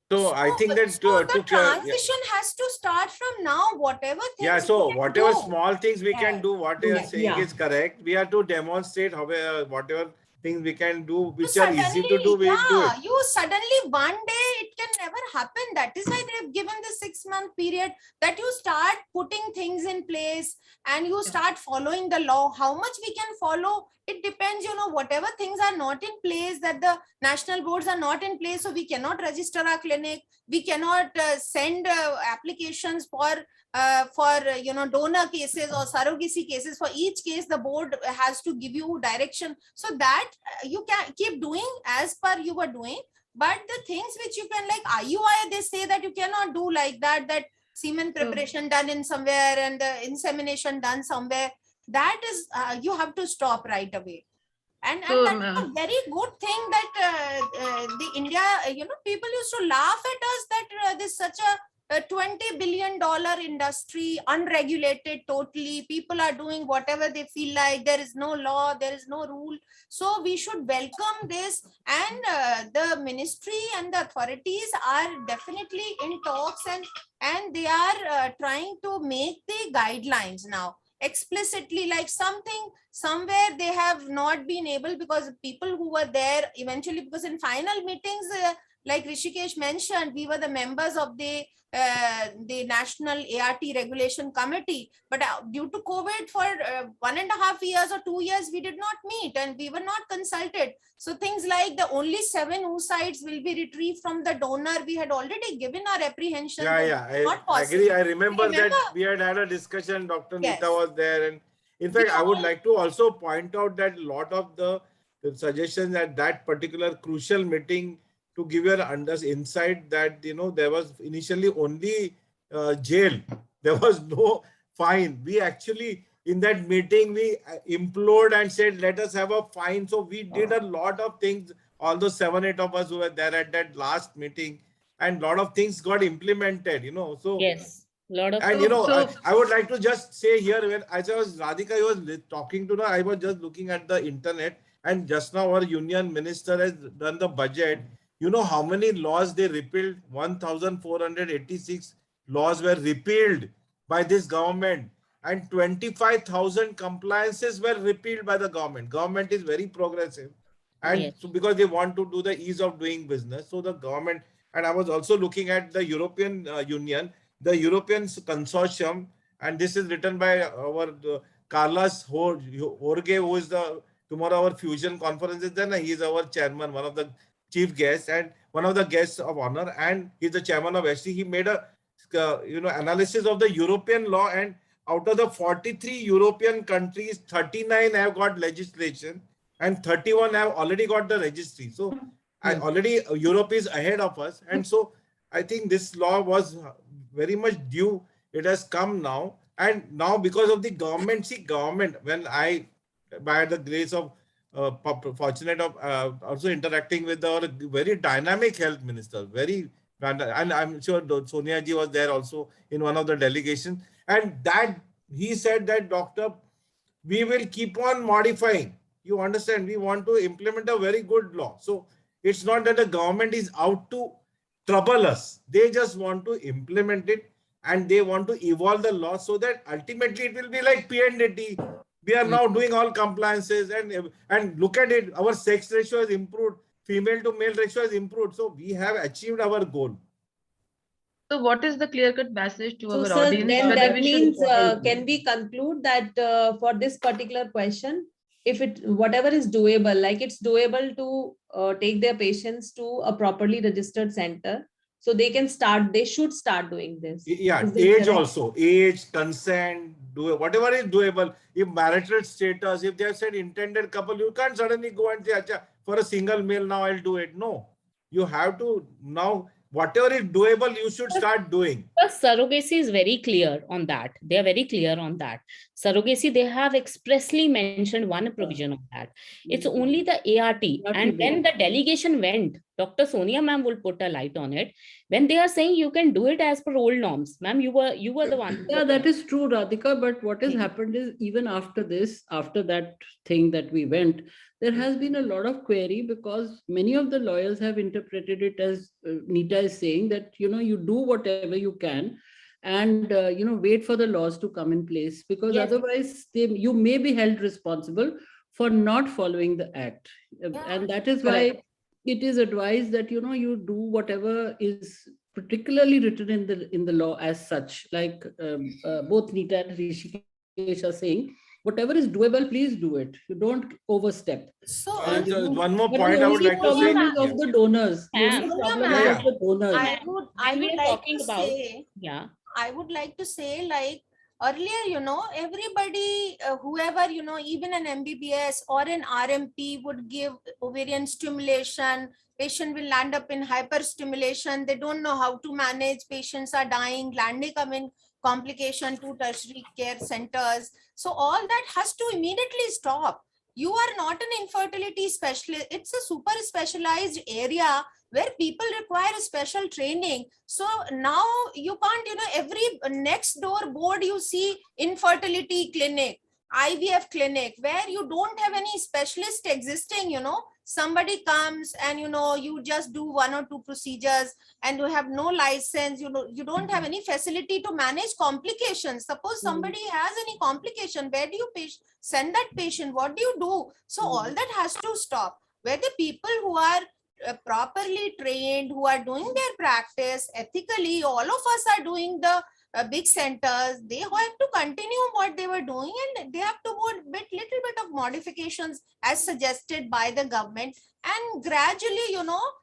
So I think that the transition has to start from now. Whatever things. Yeah. So whatever small things we can do, what you are saying is correct. We have to demonstrate whatever things we can do, which are easy to do. We do it. You suddenly one day, it can never happen. That is why they've given the 6-month period, that you start putting things in place and you start following the law. How much we can follow, it depends, whatever things are not in place, that the national boards are not in place, so we cannot register our clinic, we cannot send applications for donor cases or surrogacy cases. For each case, the board has to give you direction, so that you can keep doing as per you were doing. But the things which you can, like IUI, they say that you cannot do like that semen preparation done in somewhere and the insemination done somewhere, that is you have to stop right away. And that's a very good thing that the India, people used to laugh at us that this such a $20 billion industry, unregulated totally. People are doing whatever they feel like. There is no law, there is no rule. So we should welcome this. And the ministry and the authorities are definitely in talks, and they are trying to make the guidelines now explicitly, like somewhere they have not been able, because people who were there eventually, because in final meetings like Hrishikesh mentioned, we were the members of the National ART Regulation Committee, but due to COVID for 1.5 years or 2 years, we did not meet and we were not consulted. So things like the only 7 oocytes will be retrieved from the donor, we had already given our apprehension. I agree. I remember that we had a discussion. Dr. Yes. Neeta was there, and in fact, I would like to also point out that a lot of the suggestions at that particular crucial meeting, to give your insight that, you know, there was initially only jail. There was no fine. We actually, in that meeting, we implored and said, let us have a fine. So we did a lot of things. All the 7, 8 of us who were there at that last meeting, and a lot of things got implemented, you know. So Yes, lot of. and you know, I would like to just say here, when as I was Radhika, I was talking to her, I was just looking at the internet, and just now our union minister has done the budget. You know how many laws they repealed? 1,486 laws were repealed by this government, and 25,000 compliances were repealed by the government. Government is very progressive, and Yes. so because they want to do the ease of doing business, so the government. And I was also looking at the European Union, the European Consortium, and this is written by our Carlos Jorge, who is tomorrow our fusion conference is there. He is our chairman, one of the chief guests and one of the guests of honor, and he's the chairman of HC. He made a analysis of the European law, and out of the 43 European countries, 39 have got legislation and 31 have already got the registry. So already Europe is ahead of us, and so I think this law was very much due. It has come now, and now because of the government, when I, by the grace of fortunate of also interacting with our very dynamic health minister, and I'm sure Sonia ji was there also in one of the delegations, and that he said that, doctor, we will keep on modifying. You understand? We want to implement a very good law. So it's not that the government is out to trouble us. They just want to implement it, and they want to evolve the law so that ultimately it will be like PNDT. We are now doing all compliances, and look at it. Our sex ratio has improved. Female to male ratio has improved. So we have achieved our goal. So what is the clear-cut message to So, our sir, audience? then whether that we should- means, can we conclude that for this particular question, if whatever is doable, like it's doable to take their patients to a properly registered center, so they should start doing this. Yeah, Is that age correct? also, age, consent, whatever is doable. If marital status, if they have said intended couple, you can't suddenly go and say, Acha, for a single male now I'll do it. No, you have to now, whatever is doable, you should start doing. But surrogacy is very clear on that. They are very clear on that. Surrogacy, they have expressly mentioned one provision of that. It's only the ART. And when the delegation went, Dr. Sonia ma'am will put a light on it. When they are saying you can do it as per old norms, ma'am, you were the one. Yeah, that is true, Radhika. But what has happened is, even after this, after that thing that we went, there has been a lot of query, because many of the lawyers have interpreted it as Neeta is saying, that, you do whatever you can, and wait for the laws to come in place, because Yes. otherwise you may be held responsible for not following the act. And that is why it is advised that you do whatever is particularly written in the law as such, like both Neeta and Hrishikesh are saying, whatever is doable, please do it. You don't overstep. So One more But point the I would only like to say. problem is of the donors. The only Yeah. problem Yeah. is of the donors. I we would are like talking to about- say, Yeah. I would like to say, like earlier, everybody, whoever, even an MBBS or an RMP would give ovarian stimulation. Patient will land up in hyperstimulation. They don't know how to manage. Patients are dying. Landing come in complication to tertiary care centers. So all that has to immediately stop. You are not an infertility specialist. It's a super specialized area where people require special training. So now you can't, every next door board you see infertility clinic, IVF clinic, where you don't have any specialist existing, somebody comes and, you just do 1 or 2 procedures and you have no license, you don't have any facility to manage complications. Suppose somebody has any complication, where do you send that patient? What do you do? So all that has to stop. Where the people who are properly trained, who are doing their practice ethically. All of us are doing the big centers. They have to continue what they were doing, and they have to do a little bit of modifications as suggested by the government. And gradually,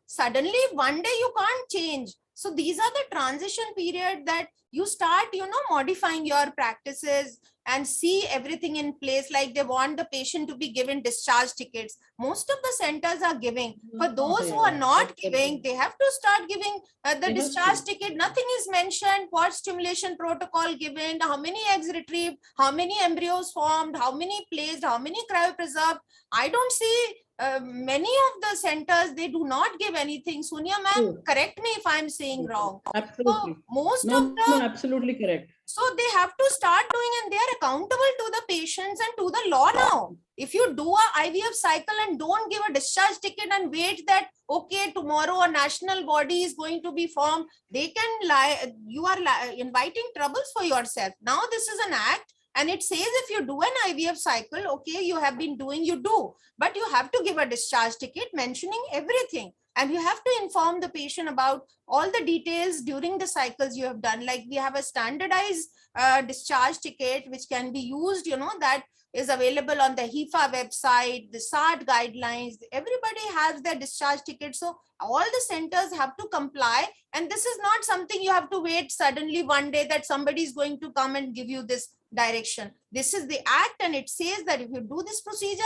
suddenly one day you can't change. So these are the transition period that you start, modifying your practices and see everything in place. Like they want the patient to be given discharge tickets. Most of the centers are giving. For those who are not giving, they have to start giving the discharge ticket. Nothing is mentioned. What stimulation protocol given, how many eggs retrieved, how many embryos formed, how many placed, how many cryopreserved. I don't see many of the centers, they do not give anything. Sonia ma'am, correct me if I'm saying wrong. Absolutely. So most No, of the, absolutely correct. so they have to start doing, and they are accountable to the patients and to the law now. If you do a IVF cycle and don't give a discharge ticket and wait that, okay, tomorrow a national body is going to be formed, they can lie. You are inviting troubles for yourself. Now this is an act, and it says if you do an IVF cycle, okay, you have been doing, you do, but you have to give a discharge ticket mentioning everything. And you have to inform the patient about all the details during the cycles you have done. Like we have a standardized discharge ticket, which can be used, that is available on the HIFA website, the SART guidelines. Everybody has their discharge ticket. So all the centers have to comply. And this is not something you have to wait suddenly one day that somebody is going to come and give you this direction. This is the act, and it says that if you do this procedure,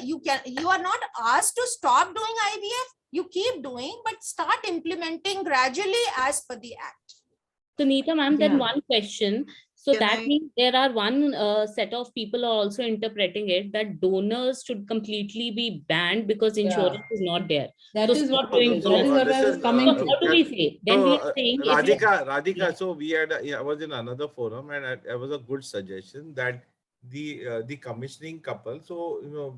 you are not asked to stop doing IVF. You keep doing, but start implementing gradually as per the act. So Neeta ma'am, then one question. So Can that I- means there are one set of people are also interpreting it that donors should completely be banned because insurance is not there. That So is stop what doing that is what I was coming So to. how do we say? Then we are saying if you- Radhika, Yeah. so we had, I was in another forum, and it was a good suggestion that the commissioning couple. So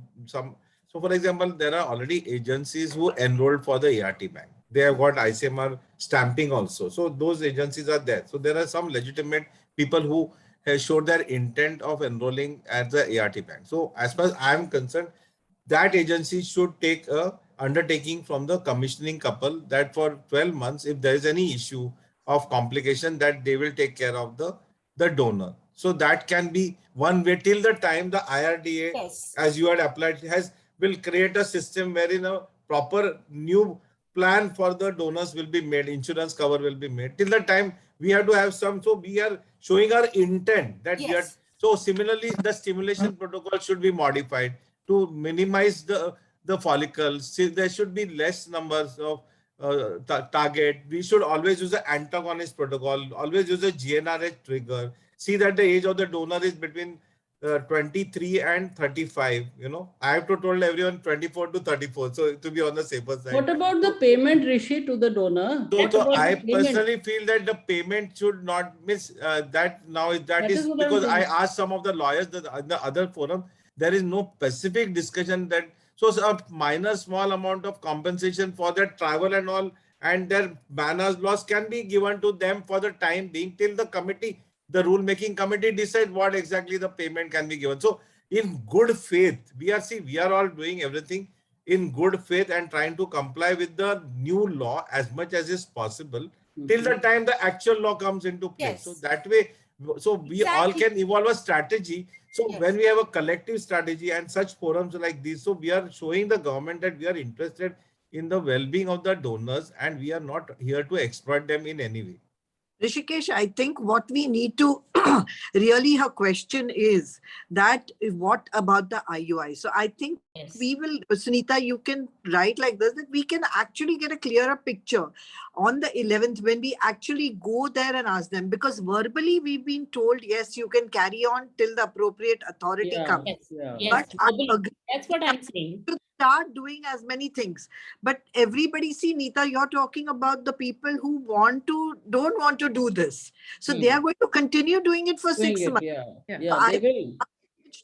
so for example, there are already agencies who enrolled for the ART bank. They have got ICMR stamping also. So those agencies are there. So there are some legitimate people who have showed their intent of enrolling at the ART bank. So as far as I am concerned, that agency should take a undertaking from the commissioning couple that for 12 months, if there is any issue of complication, that they will take care of the donor. So that can be one way till the time the IRDA, Yes. as you had applied, will create a system wherein a proper new plan for the donors will be made, insurance cover will be made. Till the time we have to have some, so we are showing our intent that we are. Yes. So similarly, the stimulation protocol should be modified to minimize the follicles. See, there should be less numbers of target. We should always use the antagonist protocol, always use a GnRH trigger. See that the age of the donor is between 23 and 35. I have to told everyone 24 to 34. So to be on the safer side. What about the payment, Rishi, to the donor? What So about I the payment? personally feel that the payment should not miss that now. That is is what I'm because I saying. asked some of the lawyers that in the other forum, there is no specific discussion that so a minor small amount of compensation for their travel and all and their manners loss can be given to them for the time being till the committee, the rule making committee decide what exactly the payment can be given. So in good faith, we are all doing everything in good faith and trying to comply with the new law as much as is possible till the time the actual law comes into place. Yes. So that way, so we all Exactly. can evolve a strategy. So Yes. when we have a collective strategy and such forums like these, so we are showing the government that we are interested in the well-being of the donors and we are not here to exploit them in any way. Hrishikesh, I think what we need to really her question is that what about the IUI? So I think Yes. we will, Sunita, you can write like this, that we can actually get a clearer picture on the 11th when we actually go there and ask them, because verbally we've been told, yes, you can carry on till the appropriate authority comes. Yes. Yeah. Yes. But I Nobody- agree That's what I'm saying. to start doing as many things. But everybody, see, Neeta, you're talking about the people who don't want to do this. So they are going to continue doing it for Doing 6 it, months. yeah. Yeah. Yeah, they will.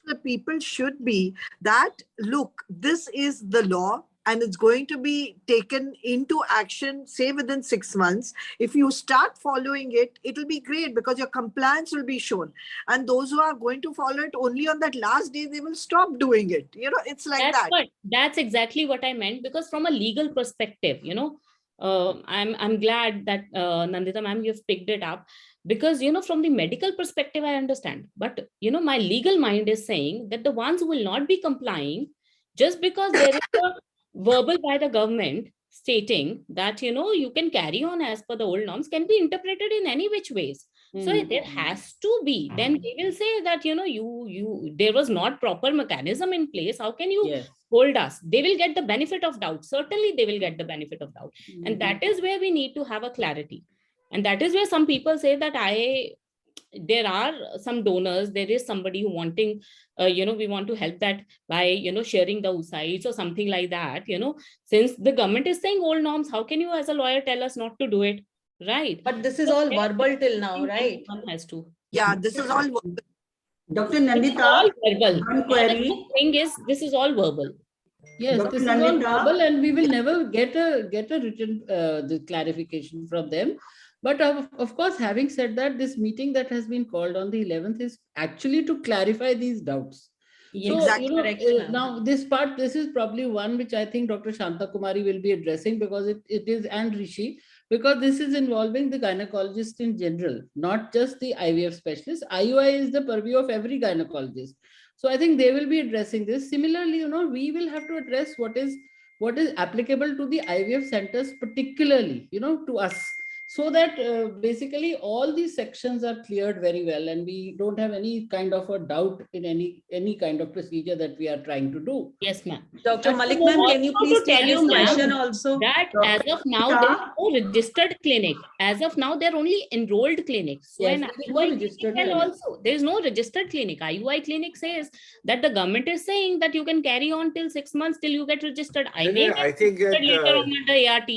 The people should be that, look, this is the law and it's going to be taken into action, say within 6 months. If you start following it, it'll be great because your compliance will be shown. And those who are going to follow it only on that last day, they will stop doing it. You know, it's like that. That's exactly what I meant, because from a legal perspective, you know, I'm glad that Nandita ma'am, you've picked it up, because, you know, from the medical perspective, I understand. But, you know, my legal mind is saying that the ones who will not be complying, just because there is a verbal by the government stating that, you know, you can carry on as per the old norms, can be interpreted in any which ways. So there has to be, then they will say that, you know, there was not proper mechanism in place. How can you hold us? They will get the benefit of doubt. Certainly they will get the benefit of doubt. And that is where we need to have a clarity. And that is where some people say that there are some donors, there is somebody who wanting, you know, we want to help that by, you know, sharing the USAIDs or something like that, you know, since the government is saying old norms, how can you as a lawyer tell us not to do it? Right. But this is all verbal till now, right? One has to. Yeah, this is all. Dr. Nandita, all verbal. one query. The thing is, this is all verbal. Yes, Dr. this is all verbal, and we will never get a written the clarification from them. But of course, having said that, this meeting that has been called on the 11th is actually to clarify these doubts. So, Exactly. you know, now this is probably one which I think Dr. Shanta Kumari will be addressing, because it is, and Rishi, because this is involving the gynecologist in general, not just the IVF specialist. IUI is the purview of every gynecologist. So I think they will be addressing this. Similarly, you know, we will have to address what is applicable to the IVF centers, particularly, you know, to us, so that basically all these sections are cleared very well, and we don't have any kind of a doubt in any kind of procedure that we are trying to do. Yes, ma'am. Dr. Malik ma'am, can you please tell this question also? That as of now, there is no registered clinic. As of now, they're only enrolled clinics. So Yes, an IUI clinic also, there is no registered clinic. IUI clinic says that the government is saying that you can carry on till 6 months till you get registered. I may I think later on under ART.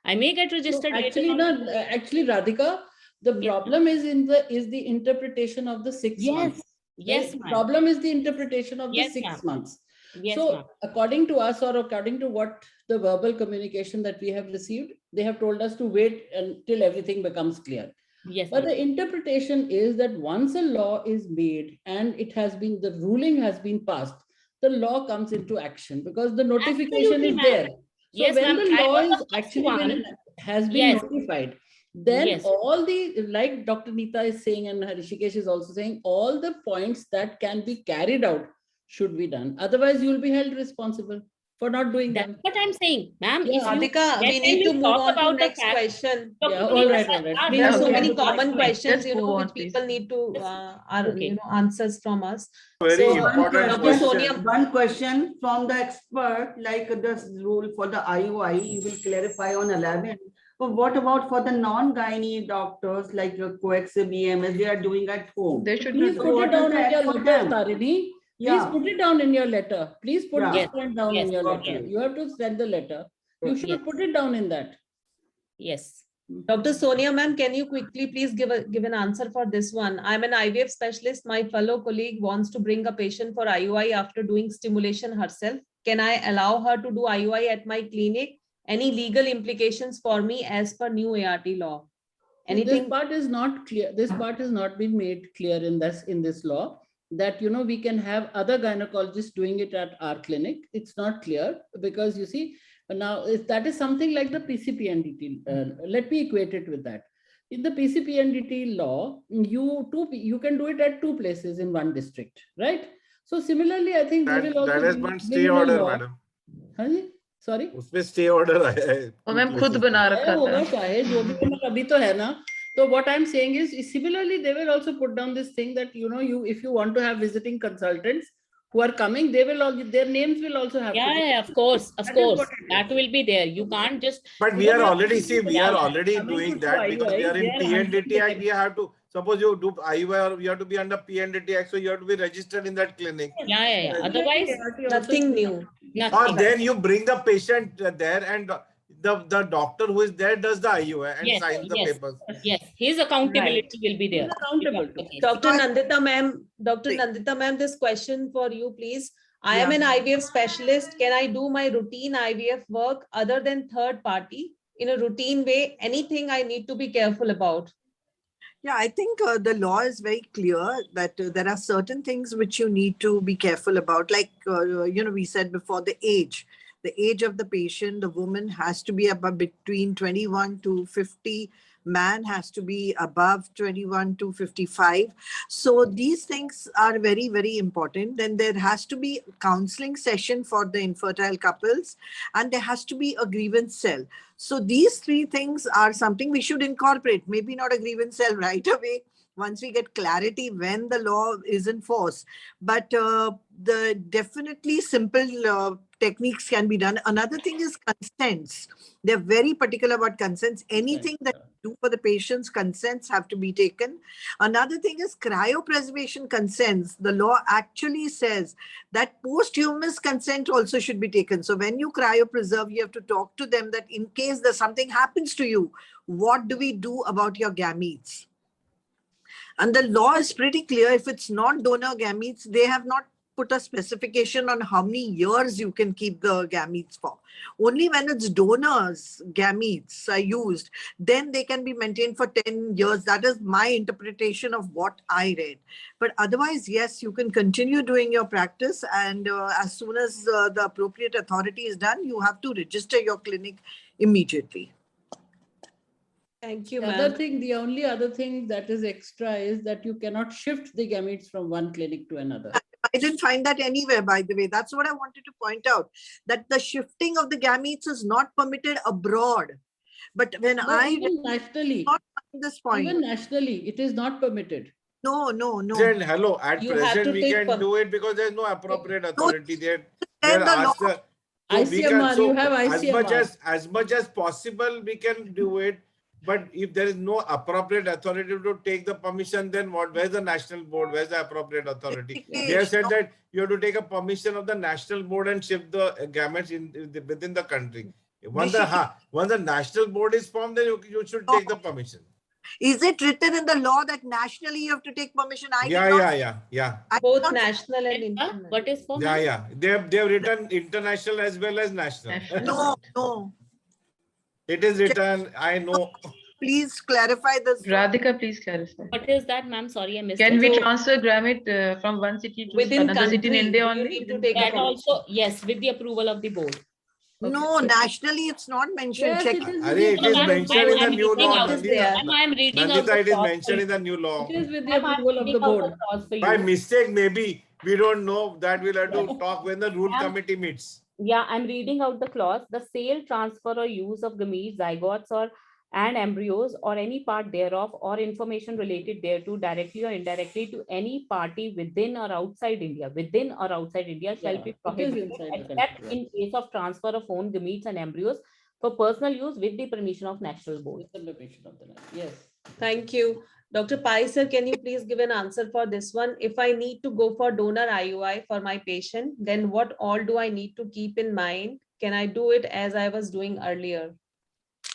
I may get registered. No, actually, Radhika, the problem is the interpretation of the 6 months. Yes. The problem is the interpretation of the 6 months. Yes, so according to us, or according to what the verbal communication that we have received, they have told us to wait until everything becomes clear. Yes. But the interpretation is that once a law is made and the ruling has been passed, the law comes into action because the notification is there. So yes, when the law is actually has been notified, then all the, like Dr. Neeta is saying and Hrishikesh is also saying, all the points that can be carried out should be done. Otherwise, you will be held responsible for not doing that. That's what I'm saying, ma'am. Radhika, we need to move on to the next question. Yeah, all right. There are so many common questions, you know, which people need to you know, answers from us. Very important question. Sonia, one question from the expert, like the rule for the IUI, you will clarify on 11. But what about for the non-gynae doctors, like COEX, BMS, they are doing at home? They should Please put it down in your letter, Tarini. Please put it down in your letter. Please put this point down in your letter. You have to send the letter. You should put it down in that. Yes. Dr. Sonia ma'am, can you quickly please give an answer for this one? I'm an IVF specialist. My fellow colleague wants to bring a patient for IUI after doing stimulation herself. Can I allow her to do IUI at my clinic? Any legal implications for me as per new ART law? Anything? This part is not clear. This part has not been made clear in this law, that, you know, we can have other gynecologists doing it at our clinic. It's not clear because, you see, now that is something like the PCPNDT. Let me equate it with that. In the PCPNDT law, you can do it at 2 places in 1 district, right? So similarly, I think that has one stay order, madam. Sorry, उसमें stay order है. Ma'am खुद बना रखा था. जो भी अभी तो है ना. So what I'm saying is, similarly, they will also put down this thing that, you know, if you want to have visiting consultants who are coming, they will all, their names will also have. Yeah, of course, that will be there. You can't just. But we are already doing that because we are in PNDT Act. We have to, suppose you do IUI or you have to be under PNDT Act, so you have to be registered in that clinic. Yeah. Otherwise, nothing new. Or then you bring the patient there and the doctor who is there does the IUI and signs the papers. Yes, his accountability will be there. Dr. Nandita ma'am, this question for you, please. I am an Yeah. IVF specialist. Can I do my routine IVF work other than third party in a routine way? Anything I need to be careful about? Yeah, I think the law is very clear that there are certain things which you need to be careful about. Like, we said before, the age. The age of the patient, the woman has to be about between 21 to 50. Man has to be above 21 to 55. So these things are very, very important. Then there has to be counseling session for the infertile couples, and there has to be a grievance cell. So these three things are something we should incorporate. Maybe not a grievance cell right away once we get clarity when the law is in force, but the definitely simple techniques can be done. Another thing is consents. They're very particular about consents. Anything that you do for the patients, consents have to be taken. Another thing is cryopreservation consents. The law actually says that posthumous consent also should be taken. So when you cryopreserve, you have to talk to them that in case there's something happens to you, what do we do about your gametes? And the law is pretty clear. If it's not donor gametes, they have not put a specification on how many years you can keep the gametes for. Only when it's donors gametes are used, then they can be maintained for 10 years. That is my interpretation of what I read. But otherwise, yes, you can continue doing your practice. And as soon as the appropriate authority is done, you have to register your clinic immediately. Thank you, The ma'am. other thing, the only other thing that is extra is that you cannot shift the gametes from one clinic to another. I didn't find that anywhere, by the way. That's what I wanted to point out, that the shifting of the gametes is not permitted abroad. But when No, even nationally, not find this point. even nationally, it is not permitted. No. Present, hello, at You have present to we take can do it because there's no appropriate authority there. Then They're the law. asked the, so we can, ICMR, so you have ICMR. as much as possible we can do it. But if there is no appropriate authority to take the permission, then what? Where's the national board? Where's the appropriate authority? They have said that you have to take a permission of the national board and shift the gametes within the country. Once the national board is formed, then you should take the permission. Is it written in the law that nationally you have to take permission? Yeah. Both national and international. What is for? Yeah. They have written international as well as national. No. It is written, I know. Please clarify this. Radhika, please clarify. What is that, ma'am? Sorry, I missed Can it. we So, transfer gamete from one city to Within another city in country, India you only? need to take that a also, yes, with the approval of the board. No, nationally it's not mentioned. Yes, Check. it is. It is mentioned in the new law. I am reading out Nandita, the it is clause mentioned for in the new law. It is with the Ma'am, I am approval of reading the out board. clause for By you. mistake, maybe. We don't know. That we'll have to talk when the rule committee meets. Yeah, I'm reading out the clause. The sale, transfer, or use of gametes, zygotes, and embryos, or any part thereof, or information related thereto, directly or indirectly, to any party within or outside India, shall be prohibited, except in case of transfer of own gametes and embryos for personal use with the permission of national board. With the permission of the land. Yes. Thank you. Dr. Pai, sir, can you please give an answer for this one? If I need to go for donor IUI for my patient, then what all do I need to keep in mind? Can I do it as I was doing earlier?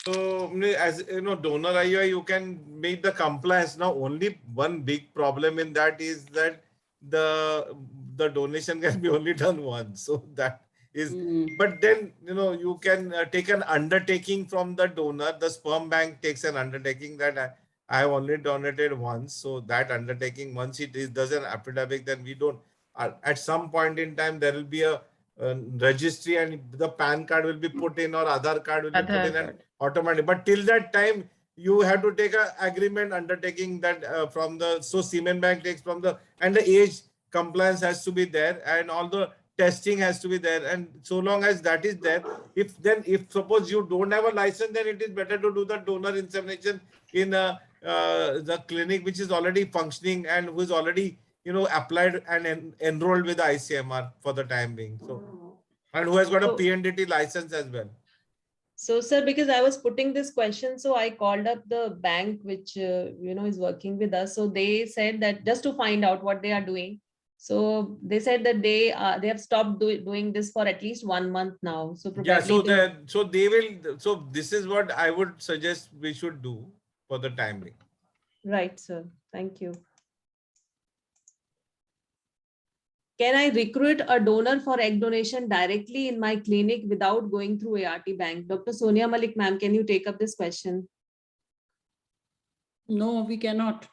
So, as you know, donor IUI, you can make the compliance. Now, only one big problem in that is that the donation can be only done once. So that is, but then, you can take an undertaking from the donor. The sperm bank takes an undertaking that I have only donated once. So that undertaking, once it does an affidavit, then we don't, at some point in time, there will be a registry and the PAN card will be put in or Aadhaar card will be put in and automatic. But till that time, you have to take an agreement undertaking that from the, so Semen Bank takes from the, and the age compliance has to be there and all the testing has to be there. And so long as that is there, if suppose you don't have a license, then it is better to do the donor insemination in the clinic which is already functioning and who is already applied and enrolled with the ICMR for the time being. So, and who has got a PNDT license as well. So, sir, because I was putting this question, so I called up the bank, which, is working with us. So they said that just to find out what they are doing. So they said that they have stopped doing this for at least 1 month now. So probably so this is what I would suggest we should do for the time being. Right, sir. Thank you. Can I recruit a donor for egg donation directly in my clinic without going through ART bank? Dr. Sonia Malik, ma'am, can you take up this question? No, we cannot.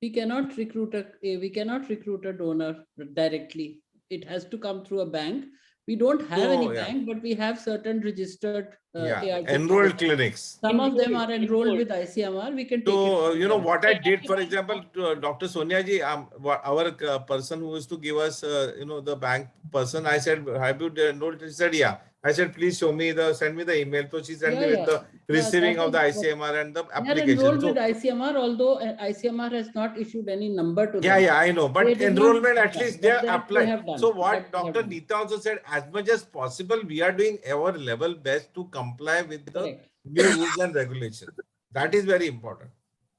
We cannot recruit a donor directly. It has to come through a bank. We don't have any bank, but we have certain registered ART enrolled clinics. Some of them are enrolled with ICMR. We can take So, it. you know, what I did, for example, to, Dr. Sonia ji, our person who used to give us, you know, the bank person, I said, have you enrolled? She said, yeah. I said, please show me send me the email. So she sent me with the receiving of the ICMR and the application. They are enrolled with ICMR, although ICMR has not issued any number to them. Yeah, I know. But enrollment, at least they are applied. So what Dr. Neeta also said, as much as possible, we are doing our level best to comply with the new rules and regulations. That is very important.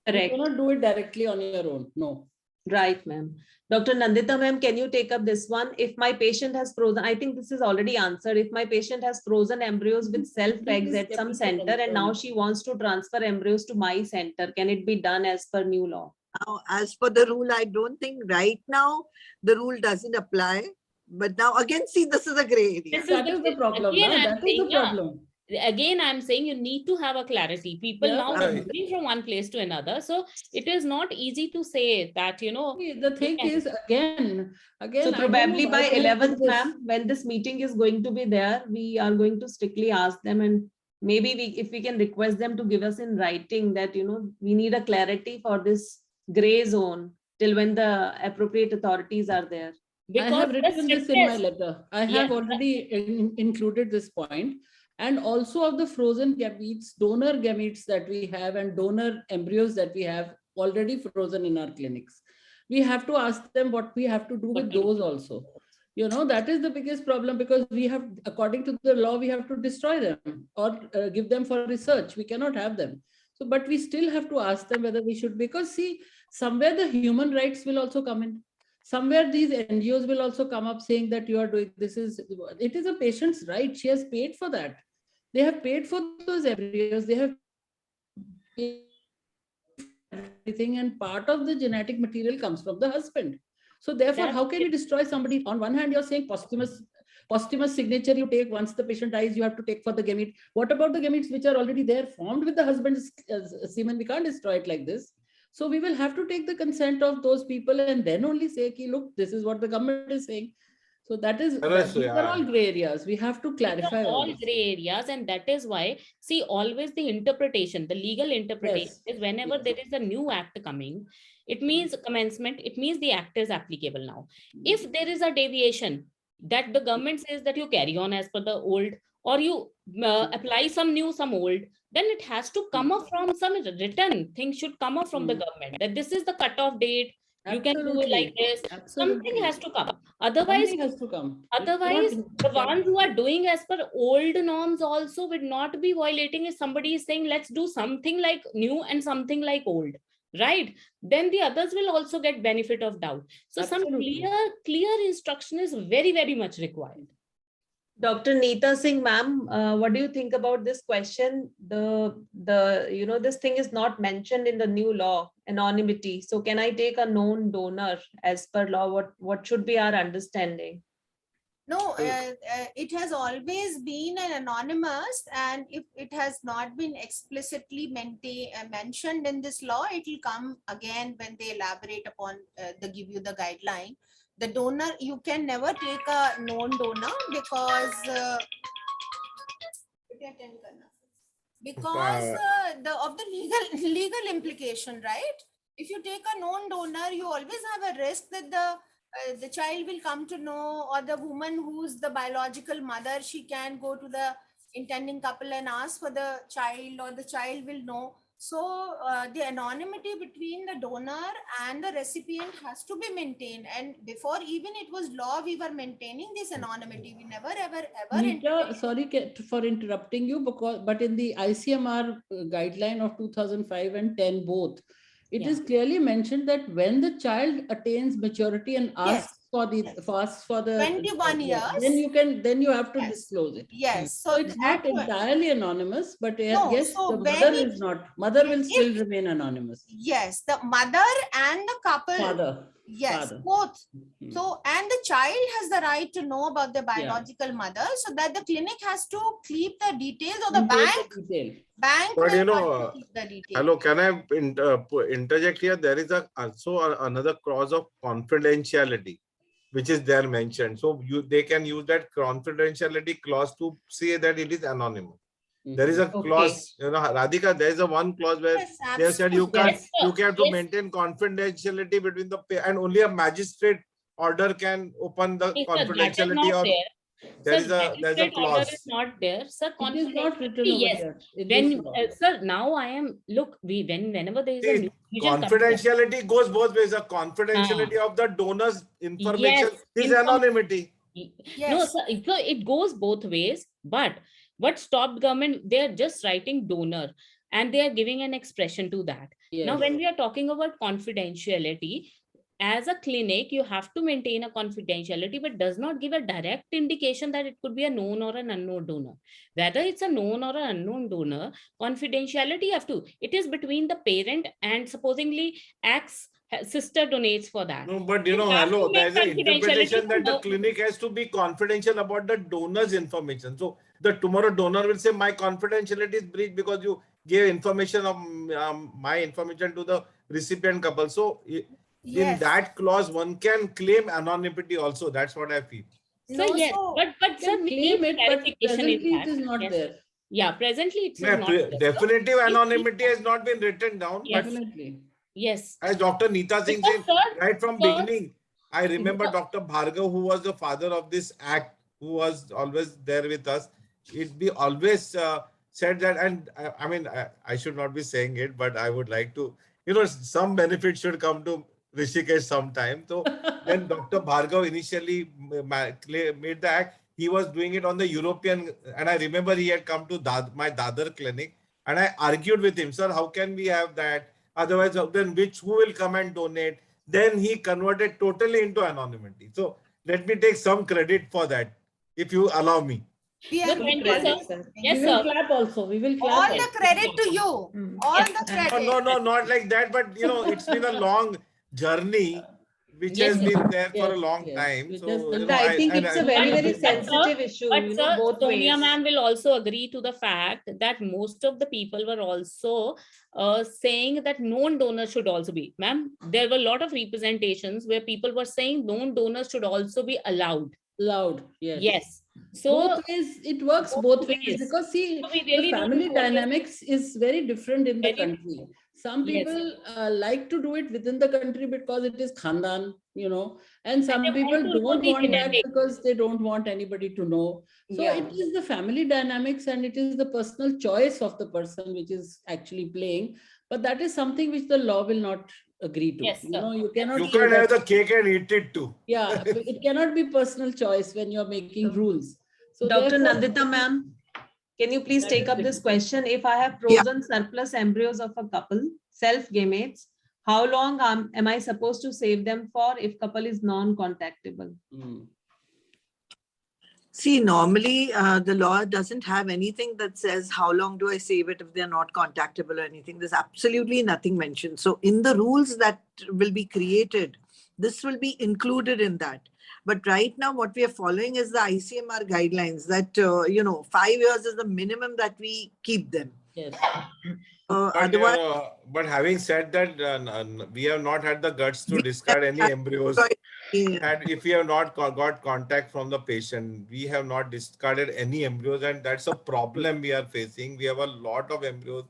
Correct. You cannot do it directly on your own. No. Right, ma'am. Dr. Nandita, ma'am, can you take up this one? If my patient has frozen, I think this is already answered. If my patient has frozen embryos with self eggs at some center and now she wants to transfer embryos to my center, can it be done as per new law? Now, as per the rule, I don't think right now the rule doesn't apply. But now again, see, this is a gray area. That is the problem. That is the problem. Again, I'm saying you need to have a clarity. People now are moving from one place to another. So it is not easy to say that, you know. The thing is, again. So probably by 11th, ma'am, when this meeting is going to be there, we are going to strictly ask them, and maybe if we can request them to give us in writing that, you know, we need a clarity for this gray zone till when the appropriate authorities are there. Because I have written this in my letter. I have already included this point. And also of the frozen gametes, donor gametes that we have and donor embryos that we have already frozen in our clinics. We have to ask them what we have to do with those also. You know, that is the biggest problem, because we have, according to the law, we have to destroy them or give them for research. We cannot have them. So, but we still have to ask them whether we should, because see, somewhere the human rights will also come in. Somewhere these NGOs will also come up saying that you are doing, it is a patient's right. She has paid for that. They have paid for those embryos. They have paid for everything, and part of the genetic material comes from the husband. So therefore, how can we destroy somebody? On one hand, you're saying posthumous signature you take once the patient dies, you have to take for the gamete. What about the gametes which are already there, formed with the husband's semen? We can't destroy it like this. So we will have to take the consent of those people and then only say, look, this is what the government is saying. So these are all gray areas. We have to clarify all gray areas, and that is why, see, always the interpretation, the legal interpretation is whenever there is a new act coming, it means commencement, it means the act is applicable now. If there is a deviation that the government says that you carry on as per the old, or you apply some new, some old, then it has to come up from some written thing should come up from the government that this is the cutoff date. You can do it like this. Something has to come. Otherwise, the ones who are doing as per old norms also would not be violating if somebody is saying, let's do something like new and something like old, right? Then the others will also get benefit of doubt. So some clear instruction is very, very much required. Dr. Neeta Singh, ma'am, what do you think about this question? This thing is not mentioned in the new law, anonymity. So can I take a known donor as per law? What should be our understanding? No, it has always been an anonymous, and if it has not been explicitly mentioned in this law, it will come again when they elaborate upon, give you the guideline. The donor, you can never take a known donor because of the legal implication, right? If you take a known donor, you always have a risk that the child will come to know, or the woman who's the biological mother, she can go to the intending couple and ask for the child, or the child will know. So the anonymity between the donor and the recipient has to be maintained. And before even it was law, we were maintaining this anonymity. We never, ever. Neeta, sorry for interrupting you, but in the ICMR guideline of 2005 and 10 both, it is clearly mentioned that when the child attains maturity and asks for the 21 years. Then you have to Yes. disclose it. Yes. So it's not entirely anonymous, but No, yes, so the when mother it- is not. Mother will still if- remain anonymous. Yes, the mother and the couple. Father. Yes, Father. both. Hmm. So, and the child has the right to know about the biological mother, so that the clinic has to keep the details, or the bank But will you know, have to keep the details. hello, can I interject here? There is also another clause of confidentiality, which is there mentioned. So they can use that confidentiality clause to say that it is anonymous. There is a clause, you know, Radhika, there is a one clause where Yes, they have said you absolutely. can't, you have to maintain confidentiality between the and only a magistrate order can open the confidentiality. Or there's a clause. Order is not there, sir. It is not written over Yes. here. in When this law. sir, now I am whenever there is a See, new vision confidentiality goes both ways. The confidentiality of the donor's information is anonymity. No, sir, so it goes both ways. But what stopped government? They are just writing donor, and they are giving an expression to that. Now, when we are talking about confidentiality, as a clinic, you have to maintain a confidentiality, but does not give a direct indication that it could be a known or an unknown donor. Whether it's a known or an unknown donor, confidentiality you have to. It is between the parent and supposedly sister donates for that. No, but you know, hello, there is an interpretation that the clinic has to be confidential about the donor's information. So the tomorrow donor will say my confidentiality is breached because you gave information of my information to the recipient couple. So in that clause, one can claim anonymity also. That's what I feel. So yes, but sir, claim it, but presently it is not there. Yeah, presently it's not there. Definitive anonymity has not been written down. Definitely. Yes. As Dr. Neeta Singh said, right from beginning, I remember Dr. Bhargav, who was the father of this act, who was always there with us. We always said that, and I mean, I should not be saying it, but I would like to, you know, some benefit should come to Hrishikesh sometime. So when Dr. Bhargav initially made the act, he was doing it on the European, and I remember he had come to my Dadar clinic, and I argued with him, sir, how can we have that? Otherwise, then who will come and donate? Then he converted totally into anonymity. So let me take some credit for that, if you allow me. Yes, sir. We will clap also. We will clap. All the credit to you. All the credit. No, not like that. But you know, it's been a long journey, which has been there for a long time. So you know, I think it's a very, very sensitive issue. But you sir, know, both Sonia ways. ma'am will also agree to the fact that most of the people were also saying that known donors should also be. Ma'am, there were a lot of representations where people were saying known donors should also be allowed. Yes. So both ways, it works both ways, because see, the family dynamics is very different in the country. Some people like to do it within the country because it is khandan, you know, and some people don't want that because they don't want anybody to know. So it is the family dynamics and it is the personal choice of the person which is actually playing. But that is something which the law will not agree to. Yes, you know, you cannot. You can have the cake and eat it too. Yeah, it cannot be personal choice when you're making rules. So Dr. Nandita ma'am, can you please take up this question? If I have frozen surplus embryos of a couple, self-gametes, how long am I supposed to save them for if couple is non-contactable? See, normally the law doesn't have anything that says how long do I save it if they're not contactable or anything. There's absolutely nothing mentioned. So in the rules that will be created, this will be included in that. But right now what we are following is the ICMR guidelines that, 5 years is the minimum that we keep them. Yes. But having said that, we have not had the guts to discard any embryos. And if we have not got contact from the patient, we have not discarded any embryos, and that's a problem we are facing. We have a lot of embryos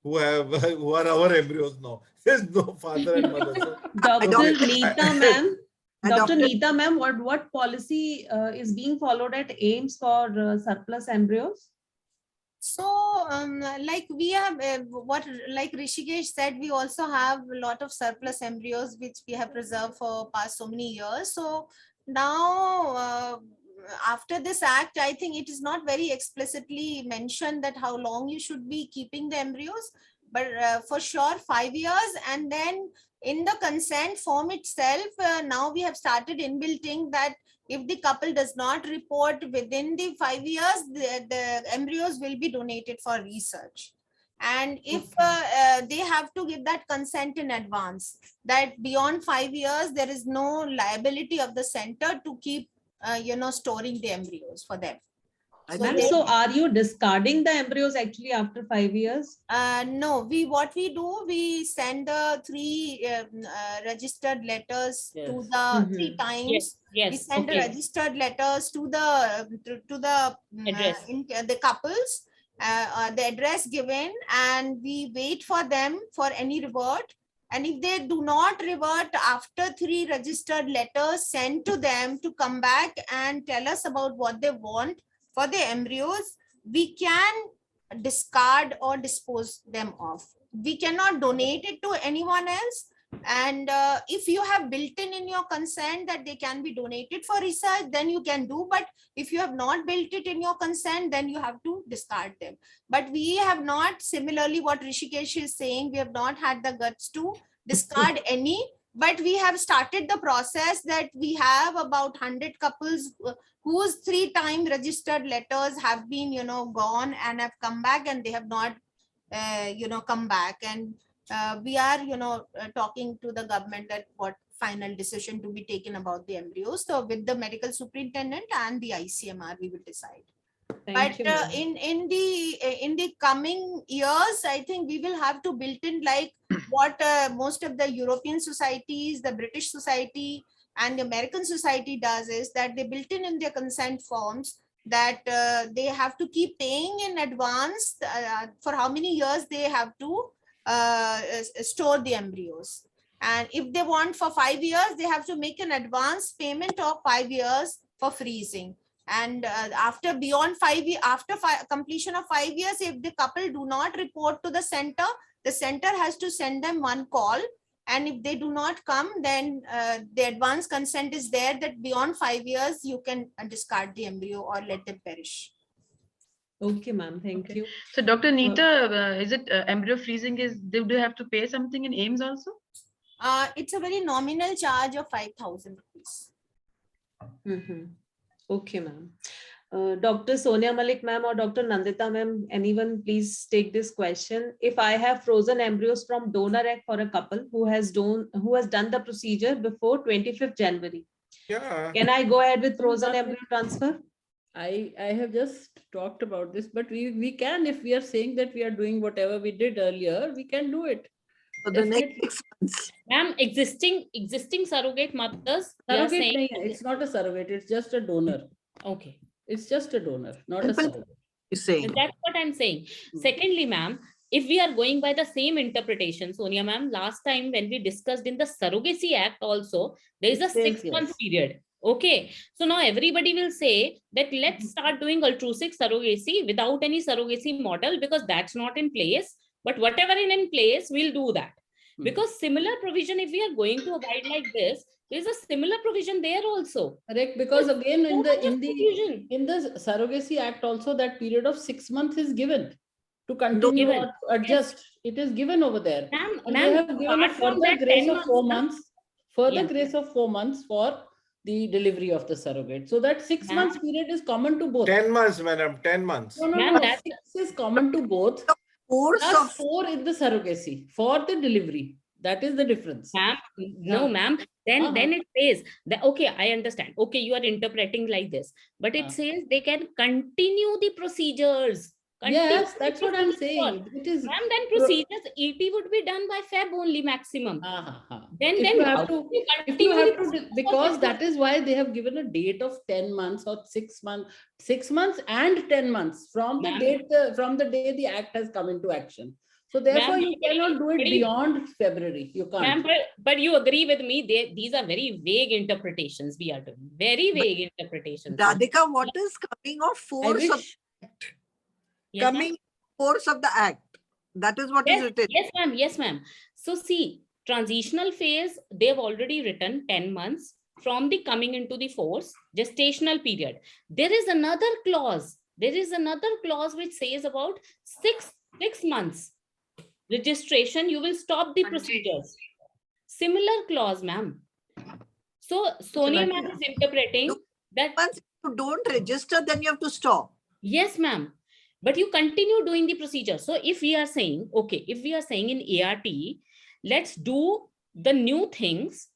who are our embryos now. There's no father and mother. So, Dr. Neeta ma'am, what policy is being followed at AIMS for surplus embryos? So, like we have like Hrishikesh said, we also have a lot of surplus embryos which we have preserved for past so many years. So now, after this act, I think it is not very explicitly mentioned that how long you should be keeping the embryos. but for sure 5 years. And then in the consent form itself, now we have started inbuilting that if the couple does not report within the 5 years, the embryos will be donated for research. And if they have to give that consent in advance, that beyond 5 years, there is no liability of the center to keep, storing the embryos for them. So are you discarding the embryos actually after 5 years? No, what we do, we send 3 registered letters to the 3 times. Yes. We send registered letters to the Address. The couples, the address given, and we wait for them for any revert. And if they do not revert after 3 registered letters sent to them to come back and tell us about what they want for the embryos, we can discard or dispose them off. We cannot donate it to anyone else. And if you have built in your consent that they can be donated for research, then you can do. But if you have not built it in your consent, then you have to discard them. But we have not, similarly what Hrishikesh is saying, we have not had the guts to discard any. But we have started the process that we have about 100 couples whose 3-time registered letters have been, gone and have come back, and they have not, come back. And we are, talking to the government that what final decision to be taken about the embryos. So with the medical superintendent and the ICMR, we will decide. Thank you, But in the coming years, I think we will have to build in like what most of the European societies, the British Society and the American Society does, is that they built in their consent forms that they have to keep paying in advance for how many years they have to store the embryos. And if they want for 5 years, they have to make an advance payment of 5 years for freezing. And after completion of 5 years, if the couple do not report to the center has to send them one call. And if they do not come, then the advance consent is there that beyond 5 years, you can discard the embryo or let them perish. Okay, ma'am. Thank you. So, Dr. Neeta, is it embryo freezing? Do you have to pay something in AIMS also? It's a very nominal charge of 5,000 rupees. Okay, ma'am. Dr. Sonia Malik ma'am or Dr. Nandita ma'am, anyone please take this question. If I have frozen embryos from donor egg for a couple who has done the procedure before 25th January, can I go ahead with frozen embryo transfer? I have just talked about this, but we can, if we are saying that we are doing whatever we did earlier, we can do it. For the next 6 months. Ma'am, existing surrogate mothers, it's not a surrogate, it's just a donor. Okay. It's just a donor, not a surrogate. You're saying. That's what I'm saying. Secondly, ma'am, if we are going by the same interpretation, Sonia ma'am, last time when we discussed in the Surrogacy Act also, there is a 6-month period. Okay. So now everybody will say that let's start doing altruistic surrogacy without any surrogacy model, because that's not in place. But whatever is in place, we'll do that. Because similar provision, if we are going to abide like this, there's a similar provision there also. Correct, because again in the Surrogacy Act also that period of 6 months is given to continue or to adjust. Yes. It is given over there. They have given a further grace of 4 months. Grace of 4 months for the delivery of the surrogate. So that 6 months period is common to both. 10 months, madam. 10 months. No. 6 is common to both. Plus 4 in the surrogacy for the delivery. That is the difference. No, ma'am. Then it says that, okay, I understand. Okay, you are interpreting like this, but it says they can continue the procedures. Yes, that's what I'm saying. It is. Ma'am, then procedures ET would be done by Feb only maximum. Then you have to because that is why they have given a date of 10 months or 6 months, 6 months and 10 months from the date from the day the act has come into action. So therefore, you cannot do it beyond February. You can't. But you agree with me? These are very vague interpretations we are doing. Very vague interpretations. Radhika, what is coming of force of the act? Coming force of the act. That is what is written. Yes, ma'am. Yes, ma'am. So see, transitional phase, they've already written 10 months from the coming into the force, gestational period. There is another clause. There is another clause which says about six months. registration, you will stop the procedures. Similar clause, ma'am. So Sonia like- ma'am is interpreting that, Once you don't register, then you have to stop. yes, ma'am, but you continue doing the procedure. So if we are saying, okay, if we are saying in ART, let's do the new things,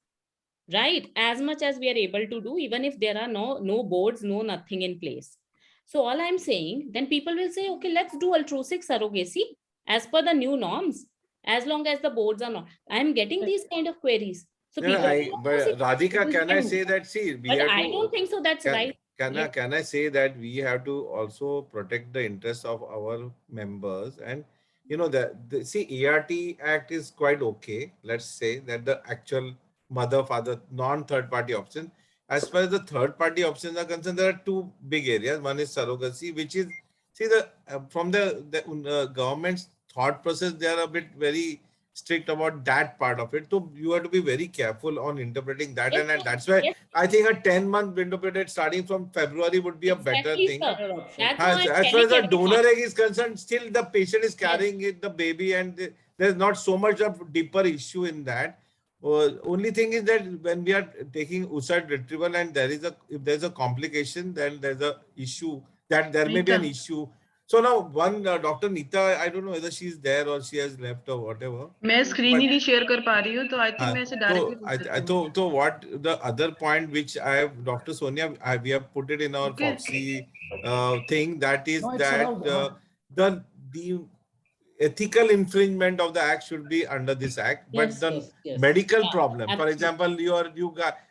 right, as much as we are able to do, even if there are no boards, no nothing in place. So all I'm saying, then people will say, okay, let's do altruistic surrogacy as per the new norms, as long as the boards are not. I'm getting these kind of queries. So people will also say, But Radhika, "This is can I new." say that, see, we But have I to, don't think so that's right. Yes. can I say that we have to also protect the interests of our members, and you know the see, ART Act is quite okay. Let's say that the actual mother, father, non-third party option. As far as the third party options are concerned, there are two big areas. One is surrogacy, which is, see, the from the government's thought process, they are a bit very strict about that part of it. So you have to be very careful on interpreting that, Yes, and sir. that's why Yes, I think a 10-month window period starting from February would be a better exactly, thing. sir. Better option. That's why I'm As far as telling the donor everyone. egg is concerned, still the patient is carrying it, the baby, and there's not so much of deeper issue in that. Only thing is that when we are taking oocyte retrieval and if there's a complication, then there's a issue that there may be an Neeta. issue. So now one Dr. Neeta, I don't know whether she's there or she has left or whatever. मैं screen But ही नहीं share कर पा रही हूँ, तो I think मैं इसे directly पूछ सकती हूँ. so what the other point which I have, Dr. Sonia, we have put it in our Okay. Foxy thing, that is No, it's that allowed. the ethical infringement of the act should be under this act, but Yes, the yes, yes. medical Yeah, problem, for absolutely. example, you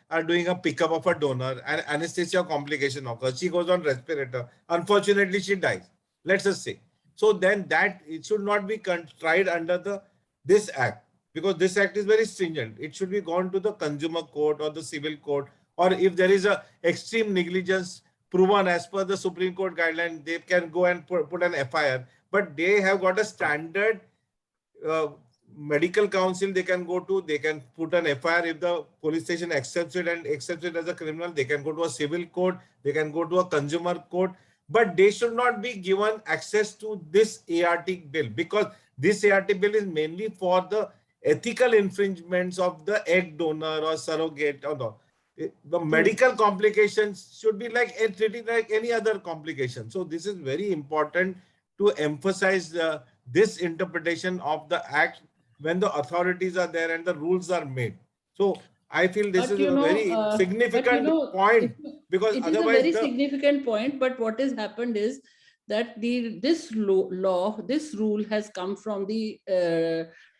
are doing a pickup of a donor and anesthesia complication occurs, she goes on respirator, unfortunately she dies, let's just say. So then that it should not be tried under this act, because this act is very stringent. It should be gone to the consumer court or the civil court, or if there is a extreme negligence proven as per the Supreme Court guideline, they can go and put an FIR. But they have got a standard medical council they can go to. They can put an FIR if the police station accepts it and accepts it as a criminal. They can go to a civil court. They can go to a consumer court. But they should not be given access to this ART bill, because this ART bill is mainly for the ethical infringements of the egg donor or surrogate or no. The medical complications should be like treated like any other complication. So this is very important to emphasize this interpretation of the act when the authorities are there and the rules are made. So I feel this But is a very but significant point, because it is a otherwise very significant point. But what has happened is that this rule has come from the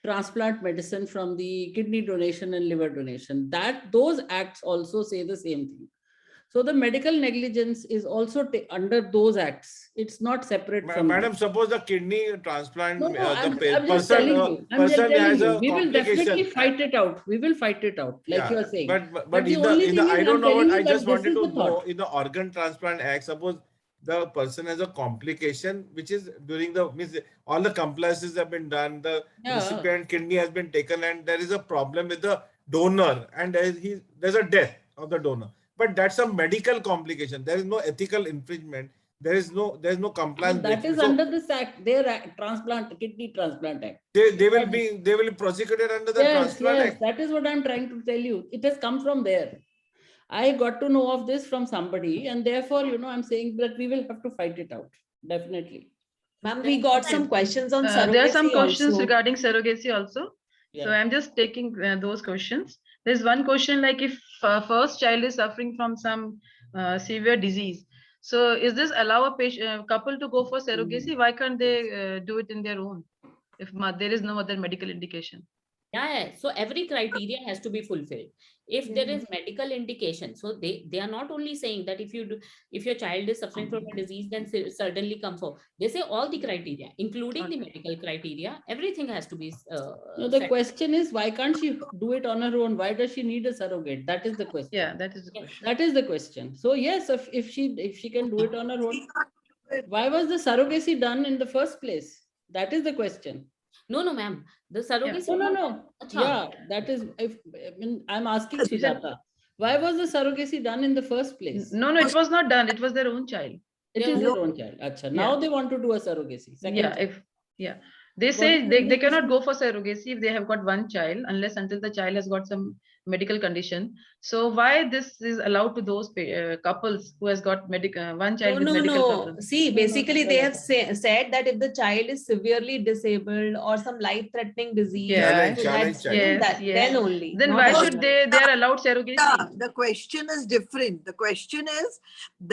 transplant medicine, from the kidney donation and liver donation. Those acts also say the same thing. So the medical negligence is also under those acts. It's not separate from. Madam, suppose the kidney transplant, No, I'm just person, telling you. I'm just person telling has you. a We will definitely complication. fight it out. We will fight it out, like you are saying. But the in only the thing is, I don't I'm know what, telling I you just that this wanted is to the know, thought. in the organ transplant act, suppose the person has a complication which is during means all the compliances have been done, the recipient kidney has been taken, and there is a problem with the donor, and there's a death of the donor. But that's a medical complication. There is no ethical infringement. There's no compliance. That is under this act. Their kidney transplant act. They will be prosecuted under the transplant act. That is what I'm trying to tell you. It has come from there. I got to know of this from somebody, and therefore, I'm saying that we will have to fight it out. Definitely. Ma'am, we got some questions on surrogacy. There are some questions also. regarding surrogacy also. Yeah. So I'm just taking those questions. There's one question like, if first child is suffering from some severe disease, so is this allow a couple to go for surrogacy? Why can't they do it in their own if there is no other medical indication? Yeah, so every criteria has to be fulfilled. If there is medical indication, so they are not only saying that if your child is suffering from a disease, then certainly come for. They say all the criteria, including the medical criteria, everything has to be. No, the question is, why can't she do it on her own? Why does she need a surrogate? That is the question. Yeah, that is the question. That is the question. So yes, if she can do it on her own, why was the surrogacy done in the first place? That is the question. No, ma'am. The surrogacy. No. Yeah, that is. I'm asking Sujata, why was the surrogacy done in the first place? No, it was not done. It was their own child. It is their own child. Acha. Now they want to do a surrogacy. They say is they the cannot indication? go for surrogacy if they have got one child unless until the child has got some medical condition. So why this is allowed to those couples who has got one child with medical problem? See, No, basically, not they at have all. said that if the child is severely disabled or some life-threatening disease, Yes, Challenge child. then yes, yes. then only. Then Not why No, should otherwise. they are allowed yeah, surrogacy? the question is different. The question is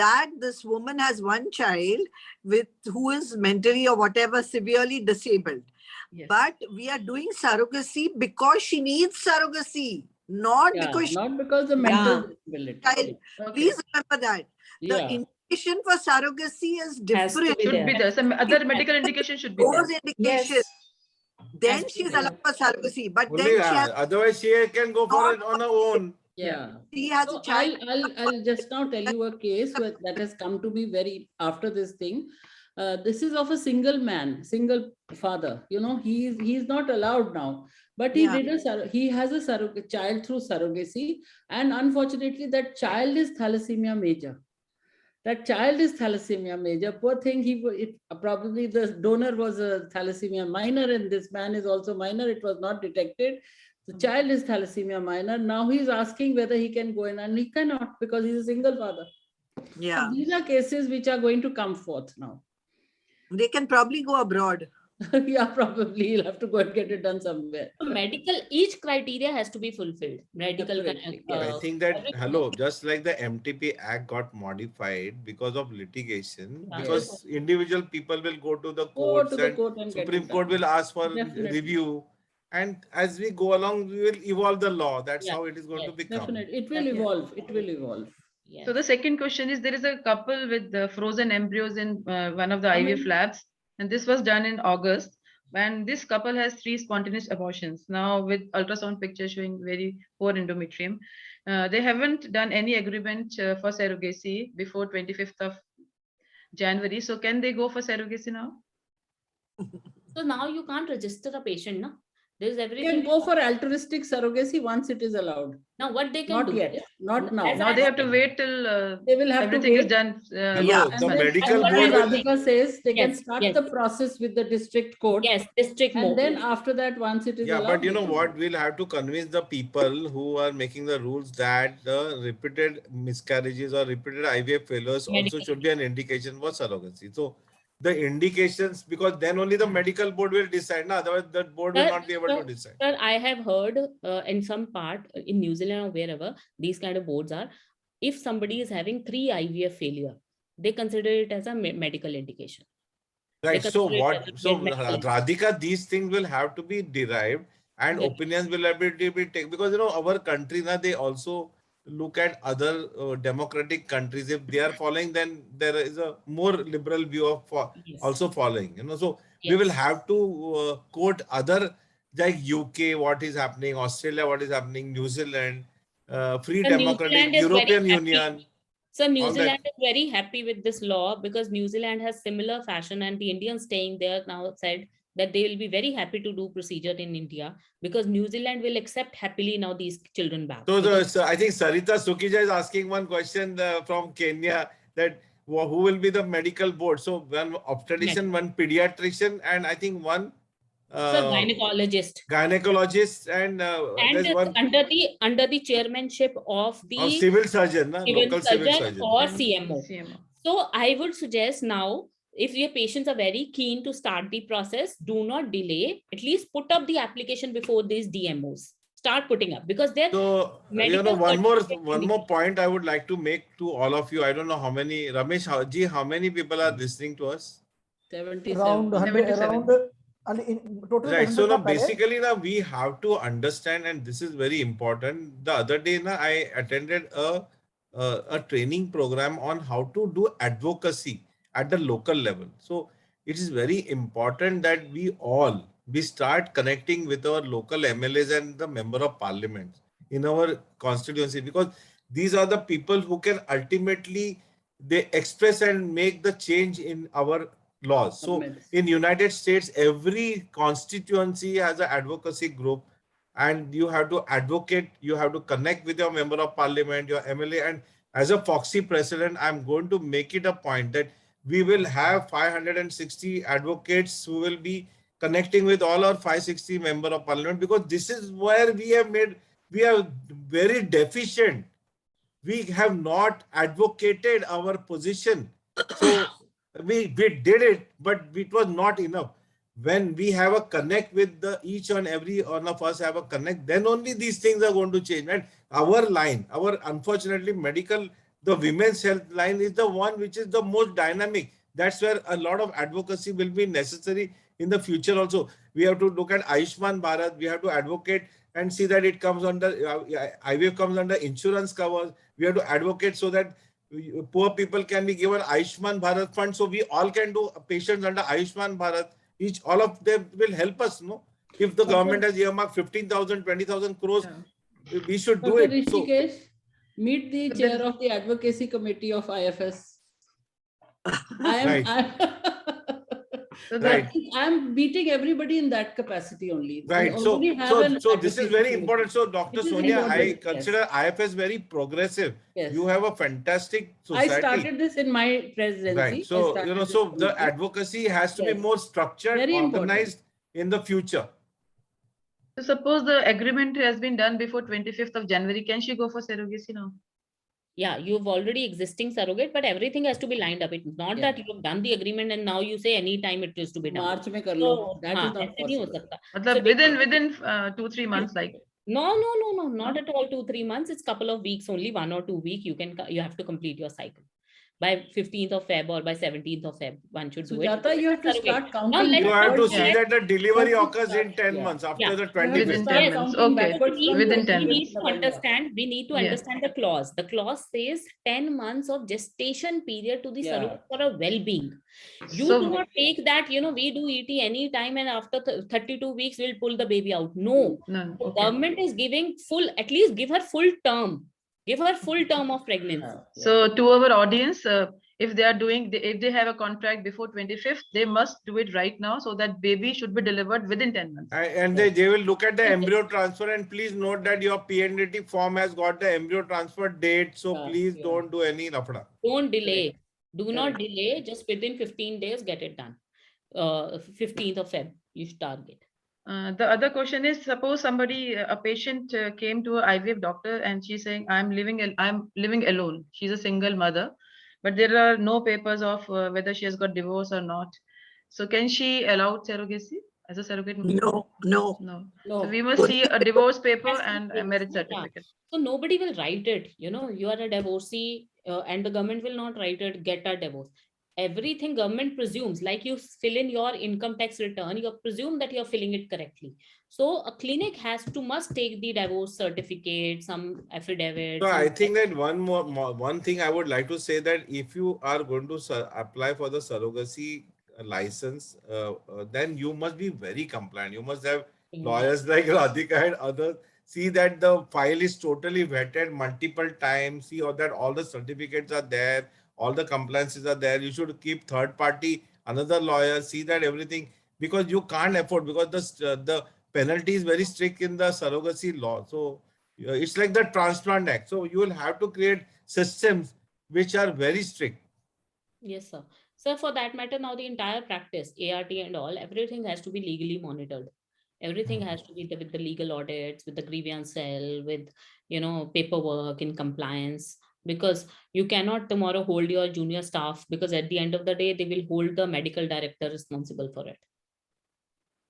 that this woman has one child with who is mentally or whatever severely disabled. Yes. But we are doing surrogacy because she needs surrogacy, not Yeah, because she not because the Yeah. mental disability. child. Okay. Please remember that. The Yeah. indication for surrogacy is Has to different. be Should be there. there. Some other medical indication should be there. Those indications. Yes. Then Has to she's be. allowed for surrogacy. But Only then she has otherwise she can go for not it on her own. Yeah. she has a So child. I'll just now tell you a case that has come to be very after this thing. This is of a single man, single father. You know, he's not allowed now, but he Yeah. did he has a child through surrogacy, and unfortunately, that child is thalassemia major. That child is thalassemia major. Poor thing. Probably the donor was a thalassemia minor, and this man is also minor. It was not detected. The child is thalassemia minor. Now he's asking whether he can go in, and he cannot because he's a single father. Yeah. So these are cases which are going to come forth now. They can probably go abroad. Yeah, probably he'll have to go and get it done somewhere. So medical, each criteria has to be fulfilled. Medical, Definitely, yes. I think that, everything. hello, just like the MTP Act got modified because of litigation, Yes. because individual people will go to the Go courts to the and court and get Supreme it Court done. will ask for Definitely. review. And as we go along, we will evolve the law. That's Yeah, how it is going to yes, become. Definitely, it will Definitely. evolve. It will evolve. Yes. So the second question is, there is a couple with the frozen embryos in one of the IVF labs, and this was done in August. And this couple has 3 spontaneous abortions. Now with ultrasound picture showing very poor endometrium, they haven't done any agreement for surrogacy before 25th of January. So can they go for surrogacy now? So now you can't register a patient, no? There's You everything. can go for altruistic surrogacy once it is allowed. Now what they can Not do? yet. Not now. As Now I they have to said, wait till They will have to everything is wait. done. Hello, Yeah. the And then, medical as what board I'm will, Radhika says, they can Yes, start yes. the process with the district court. Yes, district And more. then after that, once it is yeah, allowed. but you they know can what? do. We'll have to convince the people who are making the rules that the repeated miscarriages or repeated IVF failures also Medical. should be an indication for surrogacy. So the indications, because then only the medical board will decide. No, otherwise the board will not be able to decide. Sir, I have heard in some part in New Zealand or wherever these kind of boards are, if somebody is having 3 IVF failure, they consider it as a medical indication. Right. So consider it what? as a So medical indication. Radhika, these things will have to be derived, and Yes. opinions will have to be taken, because you know our country now, they also look at other democratic countries. If they are following, then there is a more liberal view of Yes. also following. You know, so we will Yes. have to quote other, like UK, what is happening, Australia, what is happening, New Zealand, free So New democratic Zealand is very European happy. Union. So New all that. Zealand is very happy with this law because New Zealand has similar fashion, and the Indians staying there now said that they will be very happy to do procedure in India because New Zealand will accept happily now these children back. So I think Sarita Sukija is asking one question from Kenya, that who will be the medical board? So one obstetrician, one pediatrician, and I think one So gynecologist. gynecologist, and there's one under the chairmanship of the civil surgeon, local civil surgeon. or And CMO. So I would suggest now, if your patients are very keen to start the process, do not delay. At least put up the application before these DMOs. Start putting up because they're So medical one certificate more point I would like to make to all of you. I don't know how many, Ramesh, how many people are listening to us? 77. Around 100, 77. around and in total Right. So 100 now का पहले. basically now we have to understand, and this is very important. The other day now I attended a training program on how to do advocacy at the local level. So it is very important that we start connecting with our local MLAs and the member of parliament in our constituency, because these are the people who can ultimately they express and make the change in our laws. So in United States, every constituency has an advocacy group, and you have to advocate, you have to connect with your member of parliament, your MLA. And as a Foxy president, I'm going to make it a point that we will have 560 advocates who will be connecting with all our 560 member of parliament, because this is where we are very deficient. We have not advocated our position. So we did it, but it was not enough. When we have a connect with each and every one of us have a connect, then only these things are going to change. And our line, unfortunately the women's health line is the one which is the most dynamic. That's where a lot of advocacy will be necessary in the future also. We have to look at Ayushman Bharat. We have to advocate and see that it comes under, IVF comes under insurance covers. We have to advocate so that poor people can be given Ayushman Bharat fund. So we all can do patients under Ayushman Bharat. All of them will help us, no? If the government has earmarked 15,000, 20,000 crores, we should do it. Hrishikesh, meet the chair of the advocacy committee of IFS. I'm beating everybody in that capacity only. Right. So this is very important. So Dr. Sonia, I consider IFS very progressive. Yes. You have a fantastic society. I started this in my presidency. Right. So, so the advocacy has to be more structured, very organized in the future. So suppose the agreement has been done before 25th of January, can she go for surrogacy now? Yeah, you've already existing surrogate, but everything has to be lined up. It's not that you've done the agreement and now you say any time it is to be done. March mein kar lo. That is not possible. So within 2-3 months, like. No, not at all 2-3 months. It's couple of weeks only, 1 or 2 weeks. You have to complete your cycle. By 15th of Feb or by 17th of Feb, one should do it. Sujata, you have to start counting. You have to see that the delivery occurs in 10 months after the 20th. Within 10 months. Okay. Within 10 months. We need to understand the clause. The clause says 10 months of gestation period to the surrogate for a well-being. You do not take that, we do ET any time and after 32 weeks, we'll pull the baby out. No. The government is giving at least give her full term. Give her full term of pregnancy. So to our audience, if they have a contract before 25th, they must do it right now so that baby should be delivered within 10 months. And they will look at the embryo transfer, and please note that your PNDT form has got the embryo transfer date. So please don't do any lafda. Don't delay. Do not delay. Just within 15 days, get it done. 15th of Feb, you should target. The other question is, suppose a patient came to an IVF doctor and she's saying, I'm living alone. She's a single mother, but there are no papers of whether she has got divorced or not. So can she allow surrogacy as a surrogate? No. So we must see a divorce paper and a marriage certificate. So nobody will write it. You are a divorcee and the government will not write it, get a divorce. Everything government presumes, like you fill in your income tax return, you presume that you're filling it correctly. So a clinic must take the divorce certificate, some affidavit. So I think that one thing I would like to say, that if you are going to apply for the surrogacy license, then you must be very compliant. You must have lawyers like Radhika and others. See that the file is totally vetted multiple times. See that all the certificates are there. All the compliances are there. You should keep third party, another lawyer, see that everything, because you can't afford, because the penalty is very strict in the surrogacy law. So it's like the Transplant Act. So you will have to create systems which are very strict. Yes, sir. So for that matter, now the entire practice, ART and all, everything has to be legally monitored. Everything has to be with the legal audits, with the grievance cell, with, paperwork in compliance. Because you cannot tomorrow hold your junior staff, because at the end of the day, they will hold the medical director responsible for it.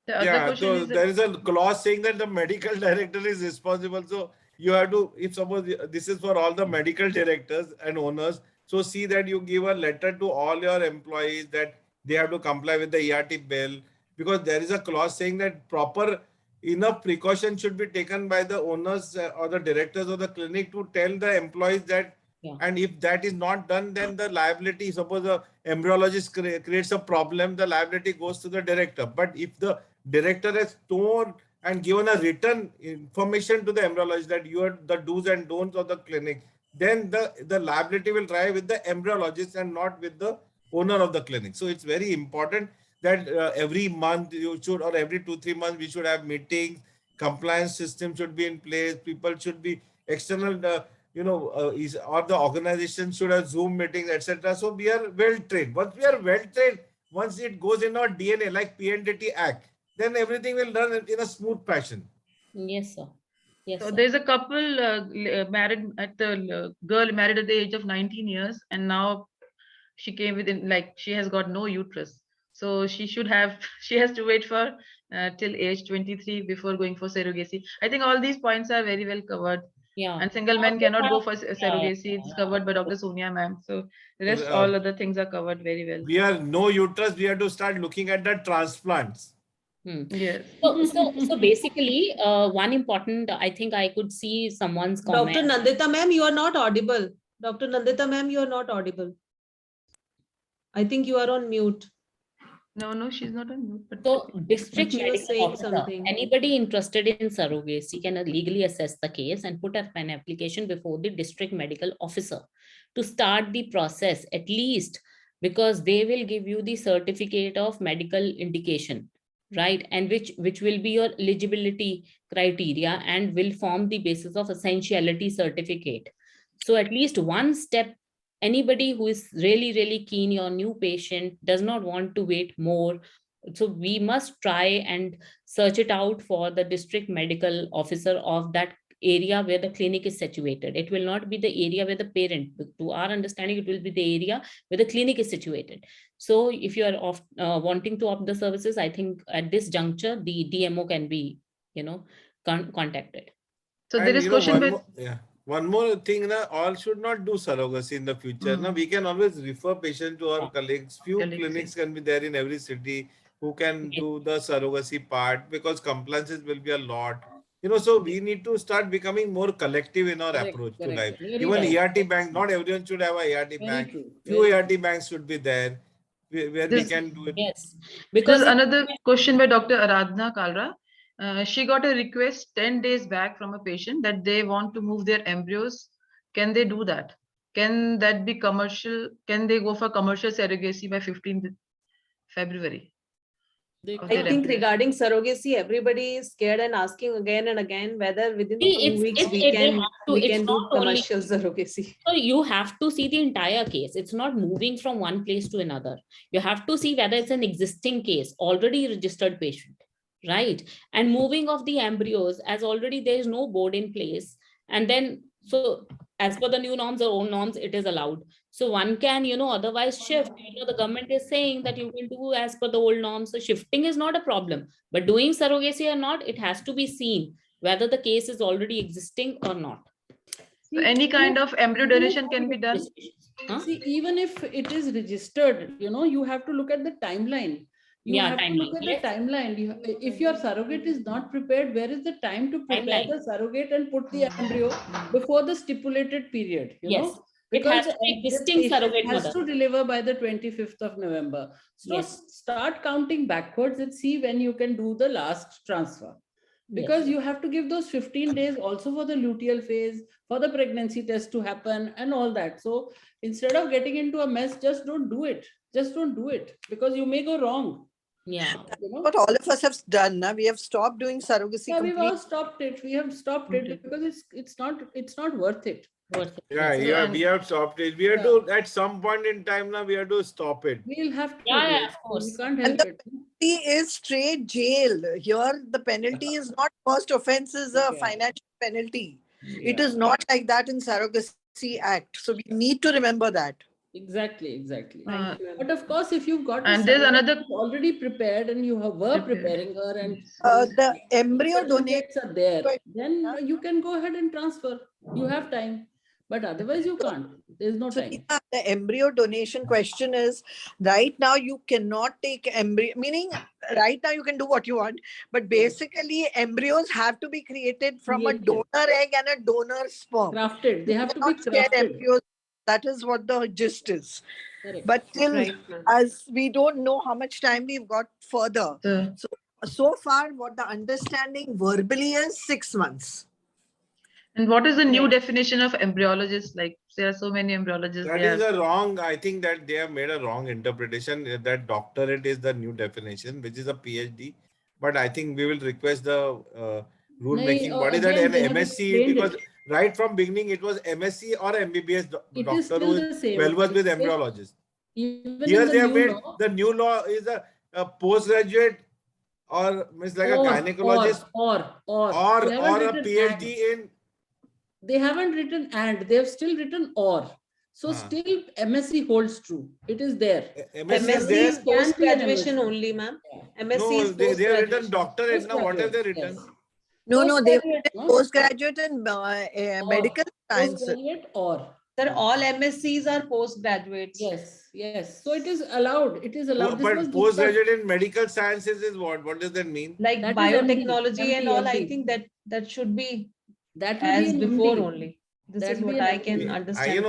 So there is a clause saying that the medical director is responsible. So you have to, if suppose this is for all the medical directors and owners, so see that you give a letter to all your employees that they have to comply with the ERT bill, because there is a clause saying that enough precaution should be taken by the owners or the directors of the clinic to tell the employees that. And if that is not done, then the liability, suppose the embryologist creates a problem, the liability goes to the director. But if the director has told and given a written information to the embryologist that you are the do's and don'ts of the clinic, then the liability will lie with the embryologist and not with the owner of the clinic. So it's very important that every month you should, or every 2-3 months, we should have meetings, compliance system should be in place, people should be external, or the organization should have Zoom meetings, etc. So we are well trained. Once we are well trained, once it goes in our DNA, like PNDT Act, then everything will run in a smooth fashion. Yes, sir. Yes, So sir. there's a couple married at the girl married at the age of 19 years, and now she came within, like, she has got no uterus. So she should have, she has to wait for till age 23 before going for surrogacy. I think all these points are very well covered. Yeah. And single men cannot go for surrogacy. It's covered by Dr. Sonia ma'am. So the rest, all other things are covered very well. We are no uterus. We have to start looking at the transplants. Yes. So basically, one important, I think I could see someone's comment. Dr. Nandita ma'am, you are not audible. Dr. Nandita ma'am, you are not audible. I think you are on mute. No, she's not on mute. But So district she was medical saying officer, something. anybody interested in surrogacy can legally assess the case and put up an application before the district medical officer to start the process, at least, because they will give you the certificate of medical indication, right? And which will be your eligibility criteria and will form the basis of essentiality certificate. So at least one step, anybody who is really, really keen, your new patient does not want to wait more. So we must try and search it out for the district medical officer of that area where the clinic is situated. It will not be the area where the parent, to our understanding, it will be the area where the clinic is situated. So if you are wanting to opt the services, I think at this juncture, the DMO can be, contacted. So there is question one more thing, all should not do surrogacy in the future. We can always refer patient to our colleagues. Few clinics can be there in every city who can do the surrogacy part, because compliances will be a lot. So we need to start becoming more collective in our approach to life. Even ART bank, not everyone should have a ART bank. Few ART banks should be there where we can do it. Yes, because another question by Dr. Aradhana Kalra. She got a request 10 days back from a patient that they want to move their embryos. Can they do that? Can that be commercial? Can they go for commercial surrogacy by 15th February? I think regarding surrogacy, everybody is scared and asking again and again whether within 2 weeks we can do commercial surrogacy. So you have to see the entire case. It's not moving from one place to another. You have to see whether it's an existing case, already registered patient, right? And moving of the embryos, as already there is no board in place. And then, so as per the new norms or old norms, it is allowed. So one can, otherwise shift. The government is saying that you can do as per the old norms. So shifting is not a problem. But doing surrogacy or not, it has to be seen whether the case is already existing or not. So any kind of embryo donation can be done. See, even if it is registered, you have to look at the timeline. You have to look at the timeline. If your surrogate is not prepared, where is the time to prepare the surrogate and put the embryo before the stipulated period? Yes. Because it has to be existing surrogate has mother. to deliver by the 25th of November. So start counting backwards and see when you can do the last transfer. Because you have to give those 15 days also for the luteal phase, for the pregnancy test to happen and all that. So instead of getting into a mess, just don't do it. Just don't do it, because you may go wrong. Yeah. What all of us have done now, we have stopped doing surrogacy. Yeah, we've all stopped it. We have stopped it because it's not worth it. Yeah, we have stopped it. We have to, at some point in time now, we have to stop it. We'll have to. Yeah, of course. We can't help it. Penalty is straight jail. Here, the penalty is not first offense, is a financial penalty. It is not like that in Surrogacy Act. So we need to remember that. Exactly. But of course, if you've got and there's another already prepared and you were preparing her and the embryo donations are there, then you can go ahead and transfer. You have time. But otherwise you can't. There's no time. The embryo donation question is, right now you cannot take embryo, meaning right now you can do what you want, but basically embryos have to be created from a donor egg and a donor sperm. Crafted. They have to be crafted. That is what the gist is. Correct. But till as we don't know how much time we've got further. So far, what the understanding verbally is 6 months. And what is the new definition of embryologist? Like, there are so many embryologists. That is a wrong, I think that they have made a wrong interpretation that doctorate is the new definition, which is a PhD. But I think we will request the rule-making body that an MSc, because right from beginning it was MSc or MBBS doctor who is well versed with embryologists. Here they have made the new law is a postgraduate or Miss like a gynecologist or They haven't a written PhD and. in. They haven't written and, they have still written or. So still MSc holds true. It is there. MSc is MSc there. is post-graduation only, ma'am. MSc No, is they have written post-graduation. doctorate. Now, what have they written? Yes. No, they Postgraduate, postgraduate in Or. medical science. Postgraduate or. Sir, all MScs are postgraduates. Yes. So it is allowed. It is allowed. But postgraduate in medical sciences is what? What does that mean? Like That is biotechnology MD, and all, I MD. think that should be That will as be an before MD. only. This That is will be what an I can MD. understand.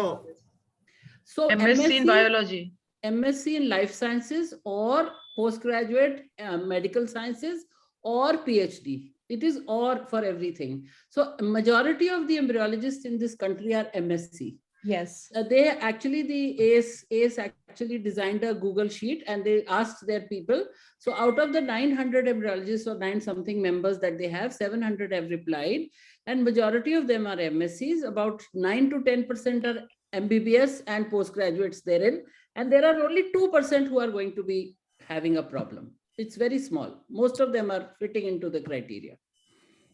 So MSc in biology. MSc in life sciences or postgraduate medical sciences or PhD. It is or for everything. So majority of the embryologists in this country are MSc. Yes. They actually, the ACE actually designed a Google sheet and they asked their people. So out of the 900 embryologists or 9 something members that they have, 700 have replied, and majority of them are MScs. About 9 to 10% are MBBS and postgraduates therein. And there are only 2% who are going to be having a problem. It's very small. Most of them are fitting into the criteria.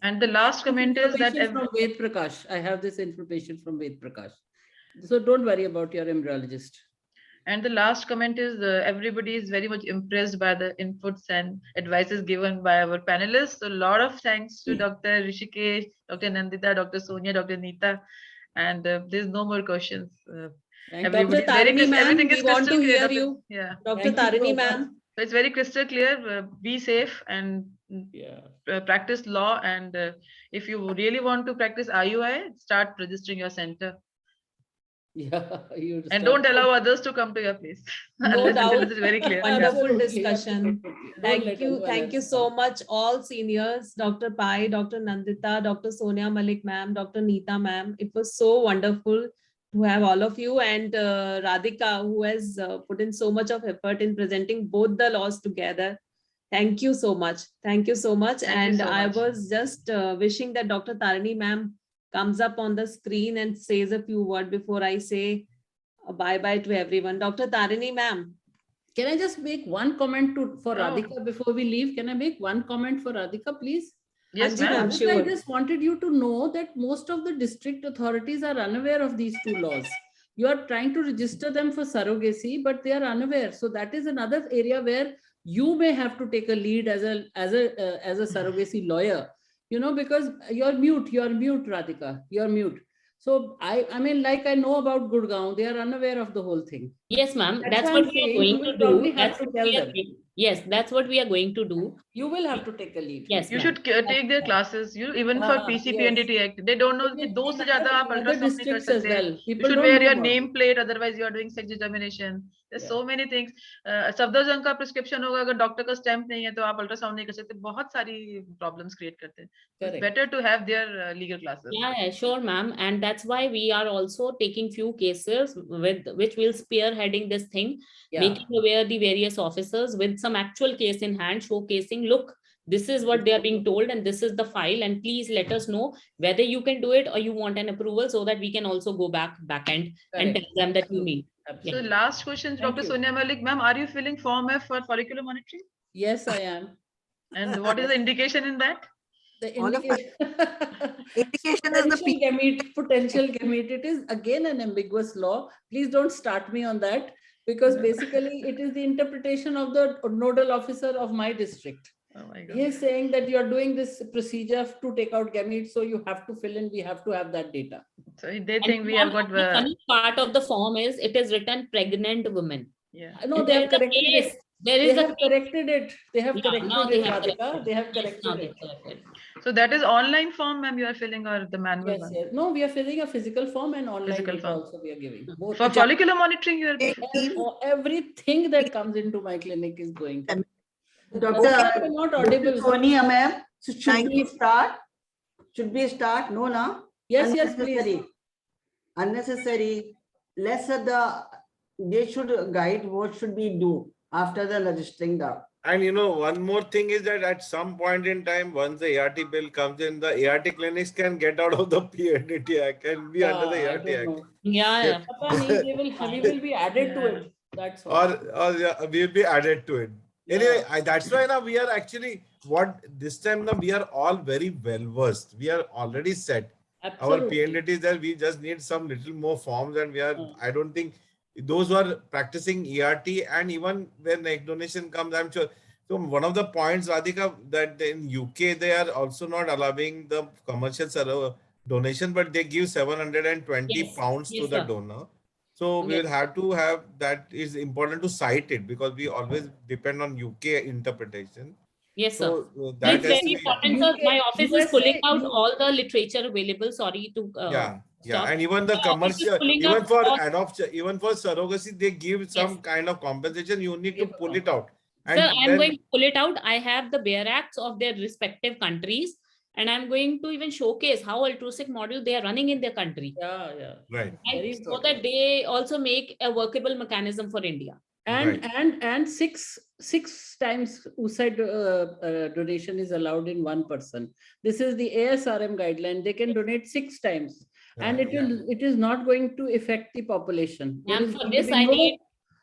And the last comment is that from Ved Prakash. I have this information from Ved Prakash. So don't worry about your embryologist. And the last comment is everybody is very much impressed by the inputs and advices given by our panelists. So a lot of thanks to Dr. Hrishikesh, Dr. Nandita, Dr. Sonia, Dr. Neeta. And there's no more questions. Dr. Tarini ma'am, we want to hear you. Yeah. Dr. Tarini ma'am. So it's very crystal clear. Be safe and practice law. And if you really want to practice IUI, start registering your center. And don't allow others to come to your place. No doubt. This is very clear. Wonderful discussion. Thank you so much, all seniors, Dr. Pai, Dr. Nandita, Dr. Sonia Malik ma'am, Dr. Neeta ma'am. It was so wonderful to have all of you, and Radhika, who has put in so much of effort in presenting both the laws together. Thank you so much. Thank you so much. And I was just wishing that Dr. Tarini ma'am comes up on the screen and says a few words before I say bye-bye to everyone. Dr. Tarini ma'am. Can I just make one comment for Radhika before we leave? Can I make one comment for Radhika, please? Yes, ma'am. Sure. I just wanted you to know that most of the district authorities are unaware of these 2 laws. You are trying to register them for surrogacy, but they are unaware. So that is another area where you may have to take a lead as a surrogacy lawyer. You know, because you're mute, Radhika, you're mute. So I mean, like I know about Gurgaon, they are unaware of the whole thing. Yes, ma'am. That's what we are going to do. Yes, that's what we are going to do. You will have to take a lead. Yes, you should take their classes. Even for PCP and DT Act, they don't know that those ultrasound as well. You should wear your nameplate, otherwise you are doing sex determination. There's so many things. Safdarjung का prescription होगा, अगर doctor का stamp नहीं है तो आप ultrasound नहीं कर सकते. बहुत सारी problems create करते हैं. It's better to have their legal classes. Yeah, sure, ma'am. And that's why we are also taking few cases with which will spearheading this thing, making aware the various officers with some actual case in hand, showcasing, look, this is what they are being told and this is the file, and please let us know whether you can do it or you want an approval so that we can also go back end and tell them that you need. So last question, Dr. Sonia Malik, ma'am, are you filling Form F for follicular monitoring? Yes, I am. And what is the indication in that? The indication is the potential gamete. It is again an ambiguous law. Please don't start me on that, because basically it is the interpretation of the nodal officer of my district. Oh my God. He is saying that you are doing this procedure to take out gametes, so you have to fill in, we have to have that data. So they think we have got the funny part of the form is it is written pregnant women. Yeah. No, they have corrected it. They have corrected it. They have corrected it, Radhika. They have corrected it. So that is online form, ma'am, you are filling, or the manual one? Yes. No, we are filling a physical form and online form also we are giving. Both. For follicular monitoring, you are everything that comes into my clinic is going. Doctor, not audible. Sonia ma'am, so should we start? Should we start? No, no. Yes, please. Unnecessary. They should guide what should we do after the registering the. And you know, one more thing is that at some point in time, once the ART bill comes in, the ART clinics can get out of the PNDT Act, can be under the ART Act. Yeah. We will be added to it. That's all. Or we will be added to it. Anyway, that's why now we are actually this time now we are all very well versed. We are already set. Our PNDT is there. We just need some little more forms, and we are. I don't think those who are practicing ERT and even when egg donation comes, I'm sure. So one of the points, Radhika, that in UK they are also not allowing the commercial donation, but they give 720 pounds to the donor. So we will have to have that. Is important to cite it because we always depend on UK interpretation. Yes, sir. So that it's very important, sir. My office is pulling out all the literature available. Sorry to stop. And even the commercial, even for adoption, even for surrogacy, they give some kind of compensation. You need to pull it out. And sir, I'm going to pull it out. I have the bare acts of their respective countries, and I'm going to even showcase how altruistic model they are running in their country. Right. So that they also make a workable mechanism for India. And six times oocyte donation is allowed in one person. This is the ASRM guideline. They can donate 6 times, and it is not going to affect the population. And for this, I need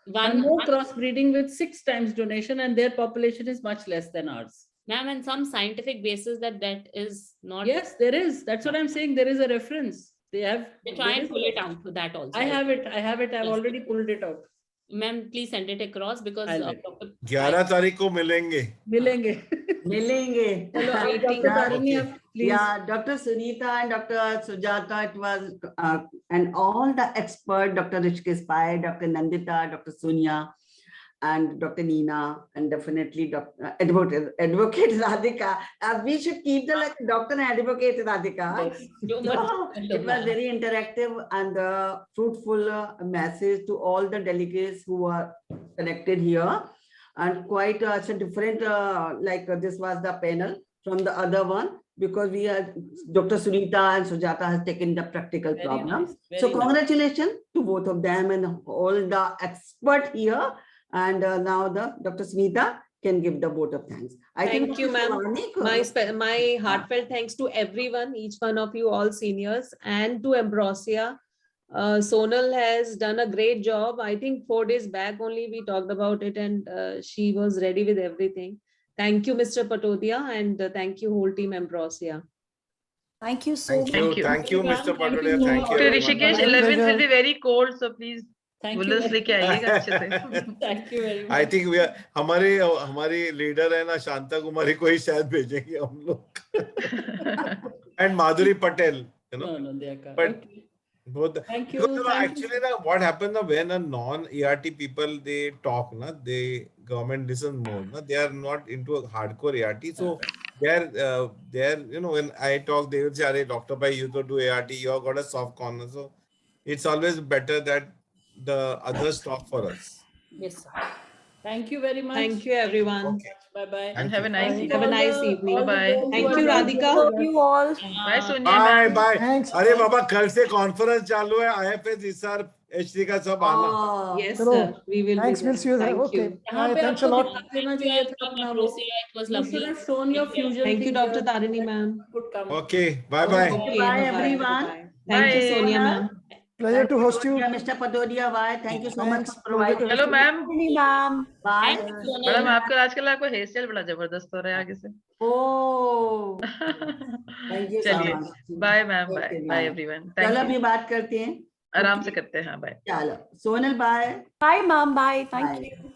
no crossbreeding with 6 times donation, and their population is much less than ours. Ma'am, and some scientific basis that is not. Yes, there is. That's what I'm saying. There is a reference. They try and pull it out for that also. I have it. I've already pulled it out. Ma'am, please send it across because 11 तारीख को मिलेंगे. Yeah, Dr. Sunita and Dr. Sujata, it was, and all the experts, Dr. Hrishikesh Pai, Dr. Nandita, Dr. Sonia, and Dr. Neena, and definitely Dr. Advocate Radhika. We should keep the like Dr. and Advocate Radhika. So, it was very interactive and fruitful message to all the delegates who are connected here, and quite different. This was the panel from the other one, because we are Dr. Sunita and Sujata has taken the practical problem. So congratulations to both of them and all the experts here. And now the Dr. Sunita can give the vote of thanks. Thank you, ma'am. My heartfelt thanks to everyone, each one of you, all seniors, and to Ambrosia. Sonal has done a great job. I think 4 days back only we talked about it, and she was ready with everything. Thank you, Mr. Patodia, and thank you, whole team Ambrosia. Thank you so much. Thank you, Mr. Patodia. Thank you. Hrishikesh, 11th will be very cold, so please. Thank you very much. I think we are हमारी leader है ना शांता कुमारी को ही शायद भेजेंगे हम लोग. And Madhuri Patel, you know. No, they are but both. Thank you. Because, actually, what happens when a non-ERT people they talk, the government listens more. They are not into a hardcore ERT, so they're when I talk, they will say, "Arey, Doctor Bhai, you to do ART, you have got a soft corner." So it's always better that the others talk for us. Yes, sir. Thank you very much. Thank you, everyone. Okay. Bye-bye. And have a nice evening. Have a nice evening. Bye-bye. Thank you, Radhika. Love you all. Bye, Sonia. Bye. Thanks. अरे बाबा कल से conference चालू है. IFS ISAR HD का सब आना. Yes, sir. We will. Thanks, we'll see you there. Okay. Bye. Thanks a lot. It was lovely. You should have shown your fusion. Thank you, Dr. Tarini, ma'am. Okay. Bye-bye. Okay, Bye, everyone. Thank you, Sonia, ma'am. Pleasure to host you. Mr. Patodia, bye. Thank you so much Thanks. for providing. Hello, ma'am. Ma'am. Bye. Madam आजकल आपका hair style बड़ा जबरदस्त हो रहा है आगे से. Oh. Thank you so चलिए. much. Bye ma'am. Okay, bye everyone. चलो अभी बात करते हैं. आराम से करते हैं. बाय. चलो Sonal bye. Bye, ma'am. Bye. Thank Bye. you.